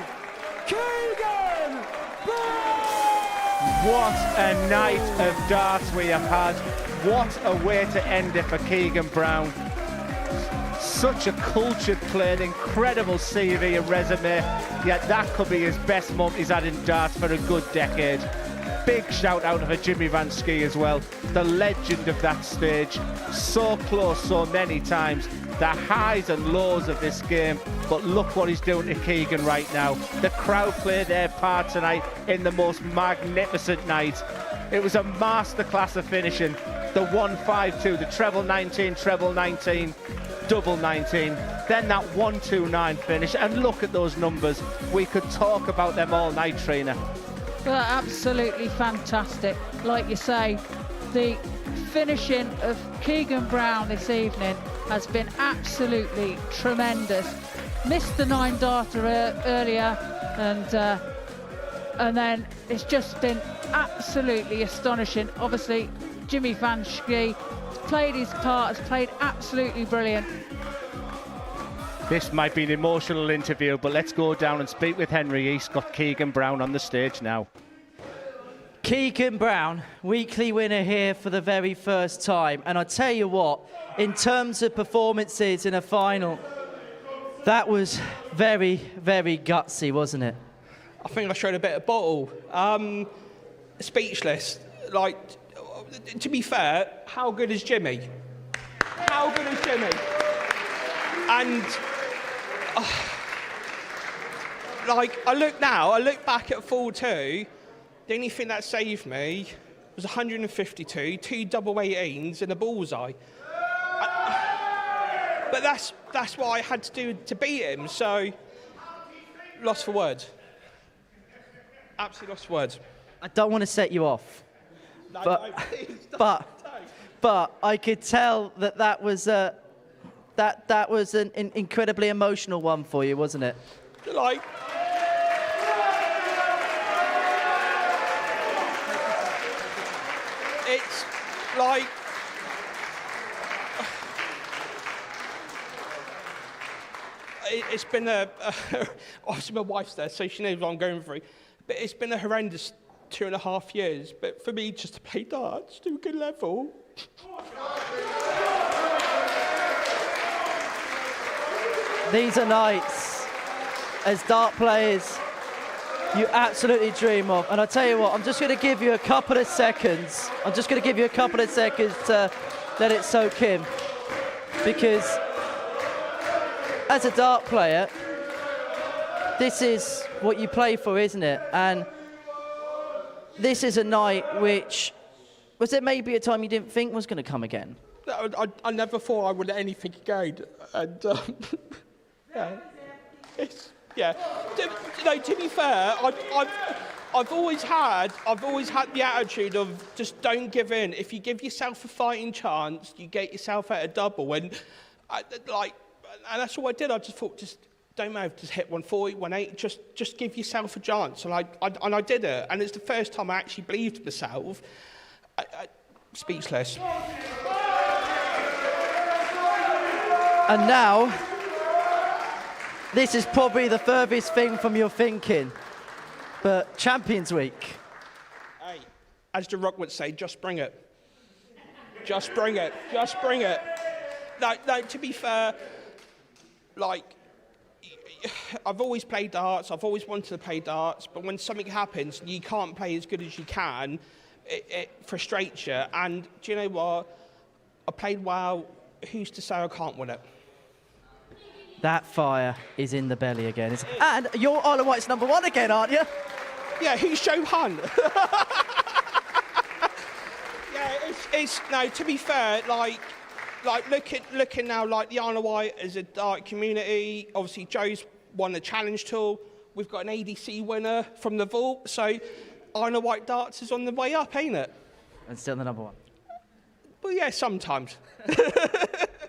Keegan Brown! What a night of darts we have had. What a way to end it for Keegan Brown. Such a cultured player, an incredible CV and resume, yet that could be his best month he's had in darts for a good decade. Big shout out for Jimmy Vansky as well, the legend of that stage. So close so many times, the highs and lows of this game, but look what he's doing to Keegan right now. The crowd played their part tonight in the most magnificent night. It was a masterclass of finishing. The 1-5-2, the treble 19, double 19, then that 1-2-9 finish, and look at those numbers. We could talk about them all night, Trina. Well, absolutely fantastic. Like you say, the finishing of Keegan Brown this evening has been absolutely tremendous. Missed the 9 darter earlier, and then it's just been absolutely astonishing. Obviously, Jimmy Vansky played his part, has played absolutely brilliant. This might be an emotional interview, but let's go down and speak with Henry. He's got Keegan Brown on the stage now. Keegan Brown, weekly winner here for the very first time. And I tell you what, in terms of performances in a final, that was very, very gutsy, wasn't it? I think I showed a bit of bottle. Speechless. Like, to be fair, how good is Jimmy? How good is Jimmy? And like, I look back at 4-2, the only thing that saved me was 152, 2 double 18s and a bullseye. But that's what I had to do to beat him, so lost for words. Absolutely lost for words. I don't want to set you off, but I could tell that was that was an incredibly emotional one for you, wasn't it? Like, it's like, it's been obviously my wife's there, so she knows what I'm going through, but it's been a horrendous 2.5 years, but for me just to play darts to a good level. These are nights, as dart players, you absolutely dream of. And I tell you what, I'm just going to give you a couple of seconds. To let it soak in. Because as a dart player, this is what you play for, isn't it? And this is a night which, was it maybe a time you didn't think was going to come again? I never thought I would let anything again. And yeah, to be fair, I've always had the attitude of just don't give in. If you give yourself a fighting chance, you get yourself at a double. And that's what I did. I just thought, just don't matter if to hit 140, 180, just give yourself a chance. And I did it. And it's the first time I actually believed in myself. Speechless. And now, this is probably the furthest thing from your thinking, but Champions Week. Hey, as The Rock would say, just bring it. Just bring it. Just bring it. No, to be fair, like, I've always played darts, I've always wanted to play darts, but when something happens and you can't play as good as you can, it frustrates you. And do you know what? I played well. Who's to say I can't win it? That fire is in the belly again. And you're Isle of Wight's #1 again, aren't you? Yeah, who's Joe Hunt? Yeah, it's no, to be fair, like looking now, like the Isle of Wight as a dart community, obviously Joe's won the challenge tour. We've got an ADC winner from the vault, so Isle of Wight darts is on the way up, ain't it? And still the #1. Well, yeah, sometimes.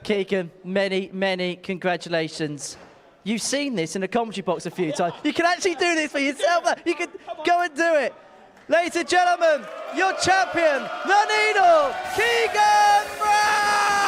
Keegan, many congratulations. You've seen this in the commentary box a few times. You can actually do this for yourself. You can go and do it. Ladies and gentlemen, your champion, the Needle, Keegan Brown!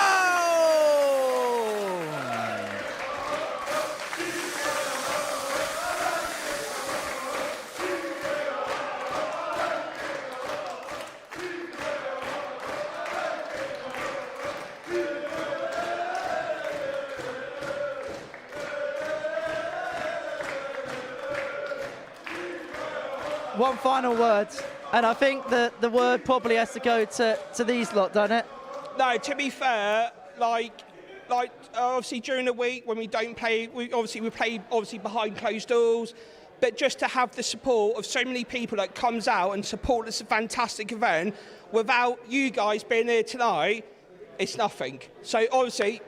One final word, and I think that the word probably has to go to these lot, doesn't it? No, to be fair, like obviously during the week when we don't play, we play behind closed doors, but just to have the support of so many people that comes out and support this fantastic event, without you guys being here tonight, it's nothing. So obviously,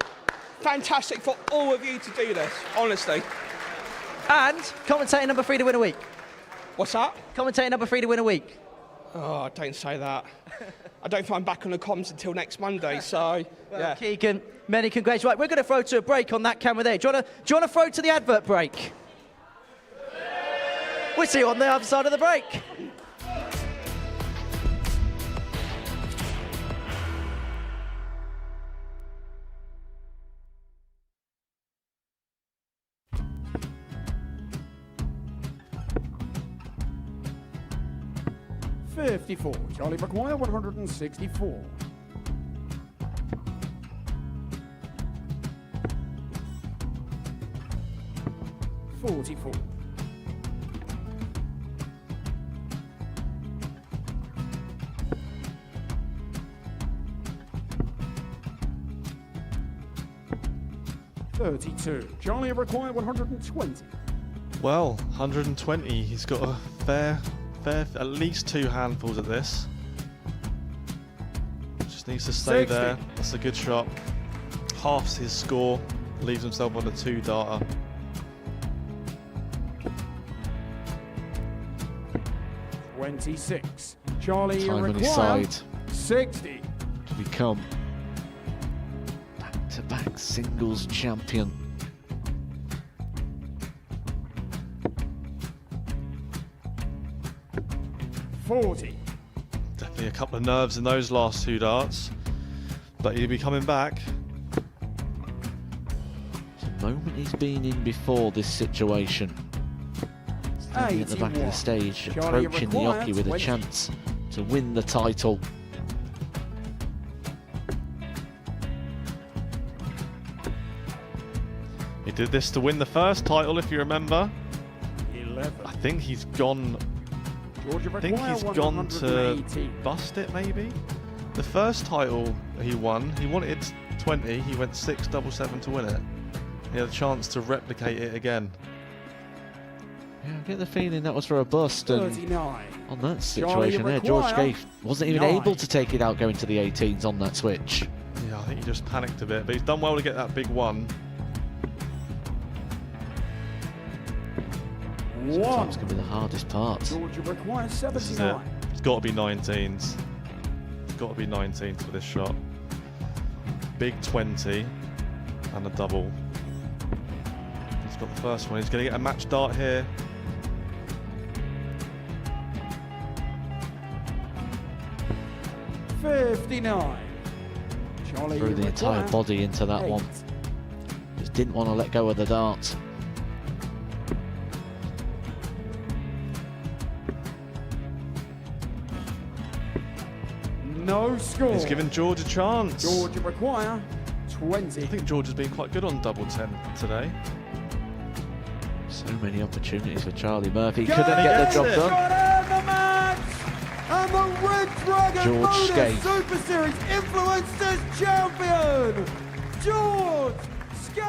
fantastic for all of you to do this, honestly. And commentator #3 to win a week. What's that? Commentator #3 to win a week. Oh, don't say that. I don't think I'm back on the comms until next Monday, so, well, yeah. Keegan, many congratulations. Right, we're going to throw to a break on that camera there. Do you want to throw to the advert break? We'll see you on the other side of the break. $54. Charlie McQuire, 164. $44. $32. Charlie McQuire, 120. Well, 120. He's got a fair, at least 2 handfuls at this. Just needs to stay 60. there. That's a good shot. Halves his score, leaves himself on a 2-darter. $26. Charlie Time on his required side 60. to become back-to-back singles champion. $40. Definitely a couple of nerves in those last 2 darts, but he'll be coming back. The moment he's been in before this situation. Standing at the back of the stage, Charlie approaching the required Oki with a 20. chance to win the title. He did this to win the first title, if you remember. 11. I think he's gone. I think he's gone to bust it, maybe. The first title he won, he wanted 20. He went 6-7-7 to win it. He had a chance to replicate it again. Yeah, I get the feeling that was for a bust. And 39. on that situation there, George Gave wasn't even able to take it out going to the 18s on that switch. Yeah, I think he just panicked a bit, but he's done well to get that big one. Sometimes can be the hardest part. Georgia requires This is it. 79. It's got to be 19s. It's got to be 19s for this shot. Big 20 and a double. He's He's got the first one. He's going to get a match dart here. $59. Charlie Threw the entire Leclerc, body into that 8. one. Just didn't want to let go of the dart. No score. He's given George a chance. Georgia require 20. I think George has been quite good on double 10 today. So many opportunities for Charlie Murphy. Couldn't get the job done. The match! And the Red Dragon George Modus Skate. Super Series Influencers Champion, George Skate!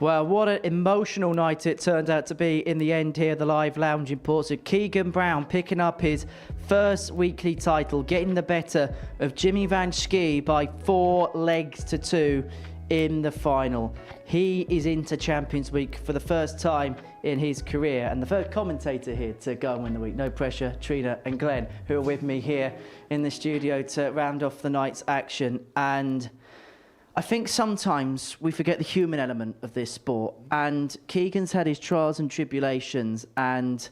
Well, what an emotional night it turned out to be in the end here at the Live Lounge in Portsmouth. Keegan Brown picking up his first weekly title, getting the better of Jimmy Vansky by 4 legs to 2 in the final. He is into Champions Week for the first time in his career, and the third commentator here to go and win the week. No pressure, Trina and Glenn, who are with me here in the studio to round off the night's action. And I think sometimes we forget the human element of this sport, and Keegan's had his trials and tribulations, and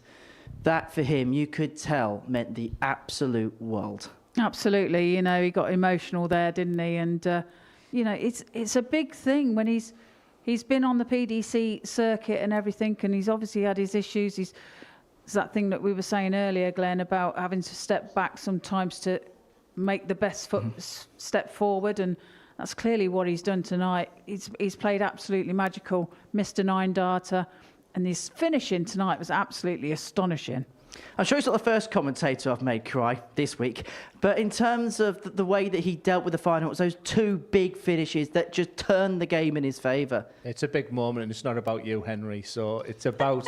that for him, you could tell, meant the absolute world. Absolutely, you know, he got emotional there, didn't he? And you know, it's a big thing when he's been on the PDC circuit and everything, and he's obviously had his issues. It's that thing that we were saying earlier, Glenn, about having to step back sometimes to make the best step forward, and that's clearly what he's done tonight. He's played absolutely magical, missed a 9-darter, and his finishing tonight was absolutely astonishing. I'm sure he's not the first commentator I've made cry this week, but in terms of the way that he dealt with the final, it was those 2 big finishes that just turned the game in his favour. It's a big moment, and it's not about you, Henry. So it's about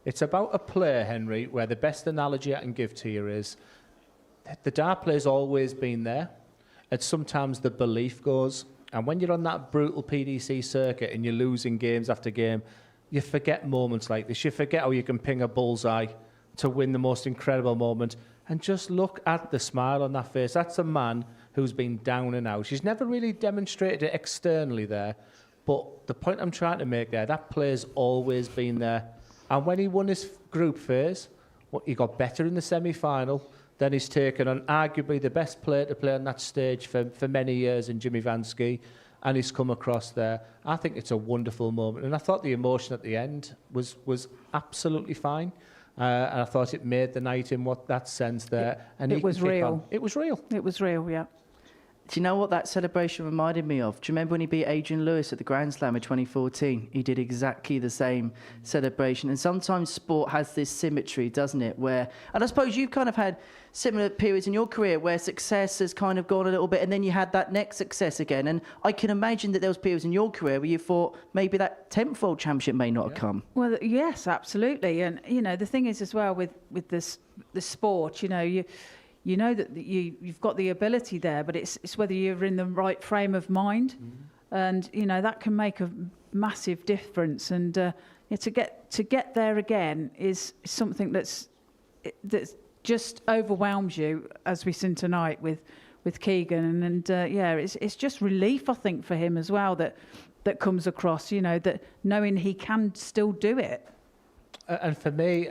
a player, Henry, where the best analogy I can give to you is the dart player's always been there, and sometimes the belief goes. And when you're on that brutal PDC circuit and you're losing games after game, you forget moments like this. You forget how you can ping a bullseye to win the most incredible moment. And just look at the smile on that face. That's a man who's been down and out. He's never really demonstrated it externally there. But the point I'm trying to make there, that player's always been there. And when he won his group phase, he got better in the semi-final. Then he's taken on arguably the best player to play on that stage for many years in Jimmy Vansky, and he's come across there. I think it's a wonderful moment. And I thought the emotion at the end was absolutely fine. And I thought it made the night in that sense there. And it was real. It was real. It was real, yeah. Do you know what that celebration reminded me of? Do you remember when he beat Adrian Lewis at the Grand Slam in 2014? He did exactly the same celebration. And sometimes sport has this symmetry, doesn't it? Where, and I suppose you've kind of had similar periods in your career where success has kind of gone a little bit, and then you had that next success again. And I can imagine that there was periods in your career where you thought maybe that 10th World Championship may not have come. Well, yes, absolutely. And, you know, the thing is as well with the sport, you know that you've got the ability there, but it's whether you're in the right frame of mind, and you know that can make a massive difference. And to get there again is something that's just overwhelms you, as we've seen tonight with Keegan. And yeah, it's just relief, I think, for him as well that comes across. You know, that knowing he can still do it. And for me,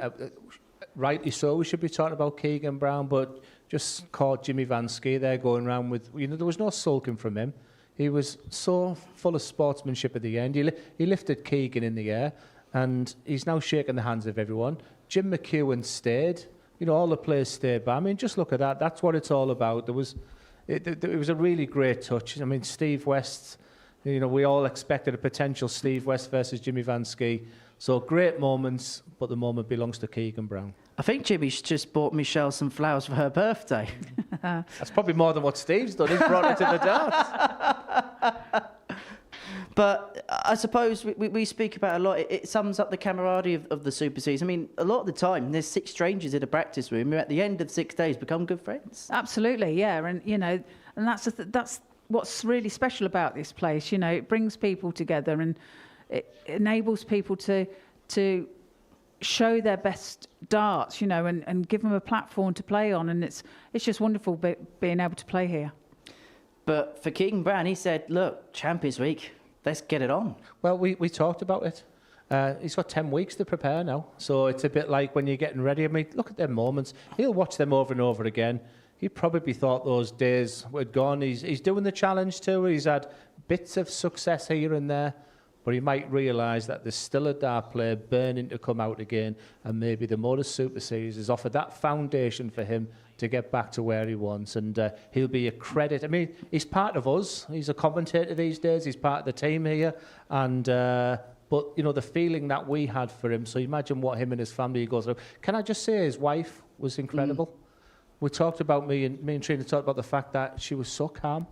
rightly so, we should be talking about Keegan Brown, but just caught Jimmy Vansky there going around with, you know, there was no sulking from him. He was so full of sportsmanship at the end. He lifted Keegan in the air, and he's now shaking the hands of everyone. Jim Mchuan stayed. You know, all the players stayed by. I mean, just look at that. That's what it's all about. It was a really great touch. I mean, Steve West, you know, we all expected a potential Steve West versus Jimmy Vansky. So great moments, but the moment belongs to Keegan Brown. I think Jimmy's just bought Michelle some flowers for her birthday. That's probably more than what Steve's done. He's brought it to the darts. But I suppose we speak about a lot. It sums up the camaraderie of the Super Series. I mean, a lot of the time, there's 6 strangers in a practice room who at the end of 6 days become good friends. Absolutely, yeah. And, you know, and that's what's really special about this place. You know, it brings people together, and it enables people to show their best darts, you know, and give them a platform to play on, and it's just wonderful being able to play here. But for Keegan Brown, he said, look, Champions Week, let's get it on. Well, we talked about it. He's got 10 weeks to prepare now. So it's a bit like when you're getting ready. I mean, look at them moments. He'll watch them over and over again. He probably thought those days were gone. He's doing the challenge too. He's had bits of success here and there. But he might realise that there's still a dart player burning to come out again. And maybe the Modus Super Series has offered that foundation for him to get back to where he wants. And he'll be a credit. I mean, he's part of us. He's a commentator these days. He's part of the team here. And... but, you know, the feeling that we had for him, so imagine what him and his family go through. Can I just say his wife was incredible? We talked about, me and Trina talked about the fact that she was so calm.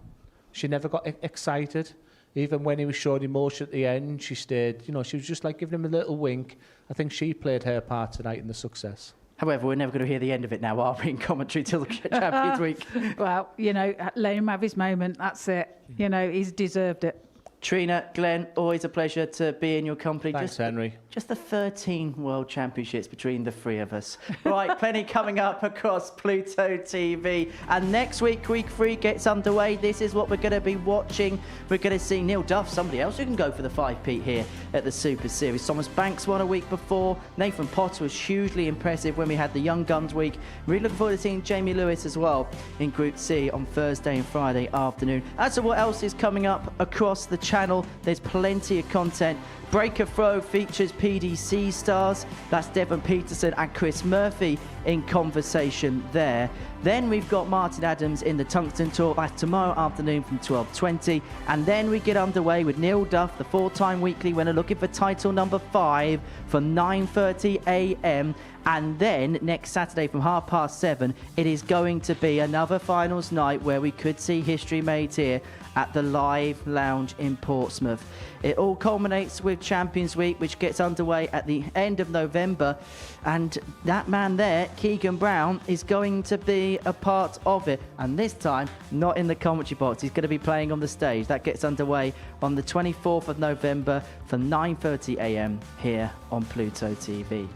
She never got excited. Even when he was showing emotion at the end, she stayed, you know, she was just like giving him a little wink. I think she played her part tonight in the success. However, we're never going to hear the end of it now, are we, in commentary till the Champions Week? Well, you know, let him have his moment. That's it. You know, he's deserved it. Trina, Glenn, always a pleasure to be in your company. Thanks, Henry. Just the 13 World Championships between the three of us. Right, plenty coming up across Pluto TV. And next week, week 3 gets underway. This is what we're going to be watching. We're going to see Neil Duff, somebody else who can go for the 5-peat here at the Super Series. Thomas Banks won a week before. Nathan Potter was hugely impressive when we had the Young Guns week. Really looking forward to seeing Jamie Lewis as well in Group C on Thursday and Friday afternoon. As to what else is coming up across the channel, there's plenty of content. Breaker Throw features PDC stars. That's Devon Peterson and Chris Murphy in conversation there. Then we've got Martin Adams in the Tungsten Tour. That's tomorrow afternoon from 12:20. And then we get underway with Neil Duff, the 4-time weekly winner, looking for title number 5 from 9:30 a.m. And then next Saturday from 7:30, it is going to be another finals night where we could see history made here at the Live Lounge in Portsmouth. It all culminates with Champions Week, which gets underway at the end of November. And that man there, Keegan Brown, is going to be a part of it. And this time, not in the commentary box. He's going to be playing on the stage. That gets underway on the 24th of November from 9:30 a.m. here on Pluto TV.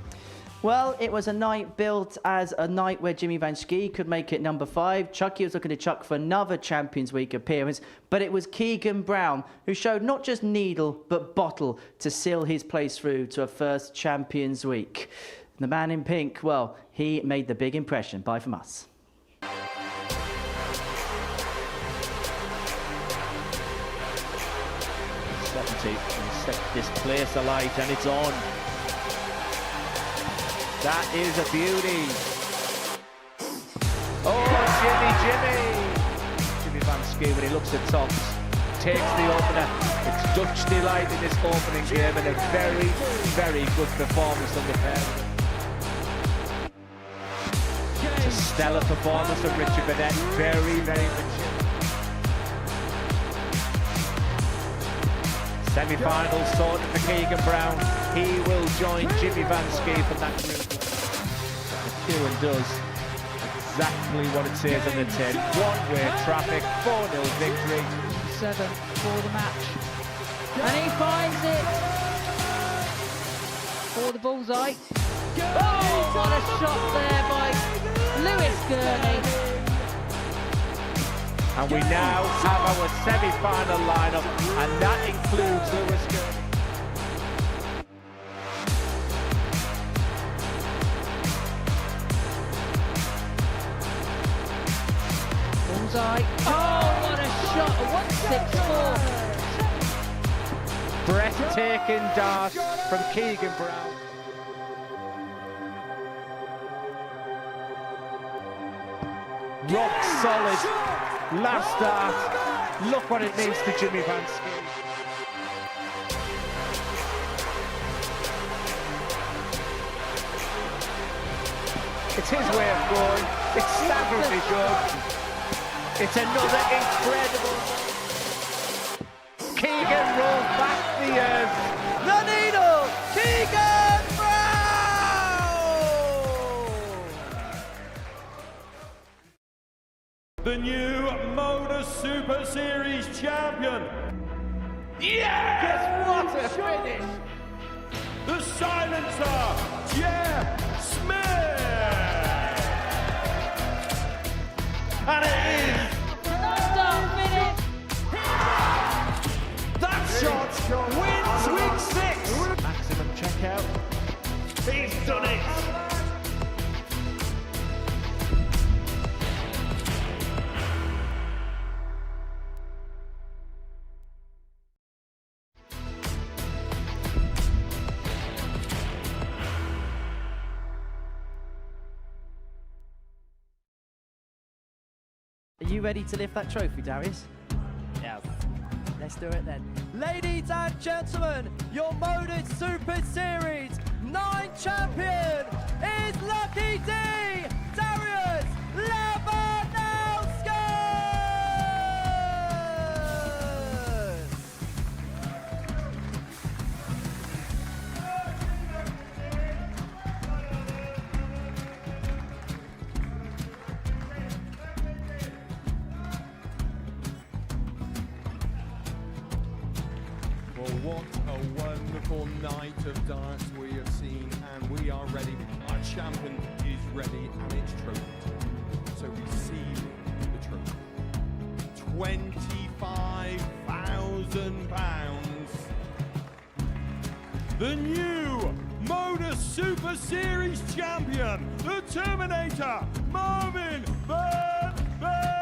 Well, it was a night built as a night where Jimmy Vansky could make it number 5. Chucky was looking to chuck for another Champions Week appearance, but it was Keegan Brown who showed not just needle but bottle to seal his place through to a first Champions Week. The man in pink, well, he made the big impression. Bye from us. 70 and set this place alight, and it's on. That is a beauty. Oh, Jimmy Vansky, when he looks at tops, takes the opener. It's Dutch delight in this opening game, and a very, very good performance on the pair. It's a stellar performance of Richard Burnett. Very, very mature. Semi-final sorted for Keegan Brown. He will join Jimmy Vansky from that group. Mchuan does exactly what it says on the tin. One-way traffic, 4-0 victory. 7 for the match. And he finds it for the bullseye. Oh, what a shot there by Lewis Gurnie. And we now have our semi-final lineup, and that includes Lewis Gurnie. Bullseye. Oh, what a shot! A 164. Breathtaking dart from Keegan Brown. Rock solid. Last dart. Look what it means to Jimmy Vansky. It's his way of going. It's staggeringly good. It's another incredible. Keegan rolls back the earth. The needle, Keegan Brown! The new Modus Super Series champion. Yes! What a finish! The silencer, Jeff Smith! And it is! That shot wins week 6! Maximum checkout. He's done it! Are you ready to lift that trophy, Darius? Yes. Let's do it then. Ladies and gentlemen, your Modus Super Series 9 champion is Lucky D, Darius Labanowski! Well, what a wonderful night of darts we have seen, and we are ready. Our champion is ready, and it's trophy time. So receive the trophy. £25,000. The new Modus Super Series champion, the Terminator, Marvin Van Velzen!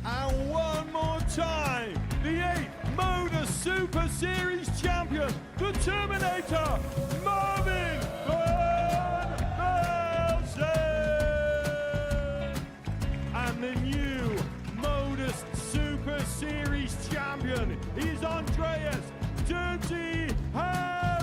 And one more time, the 8th Modus Super Series champion, the Terminator, Marvin Van Velzen! And the new Modus Super Series champion is Andreas Dirty Harrison!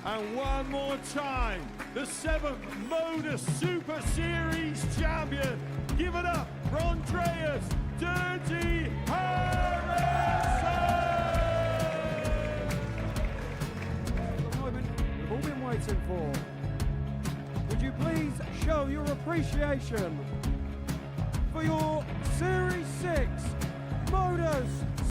And one more time, the 7th Modus Super Series champion. Give it up for Andreas Dirty Harrison! The moment we've all been waiting for. Would you please show your appreciation for your Series 6 Modus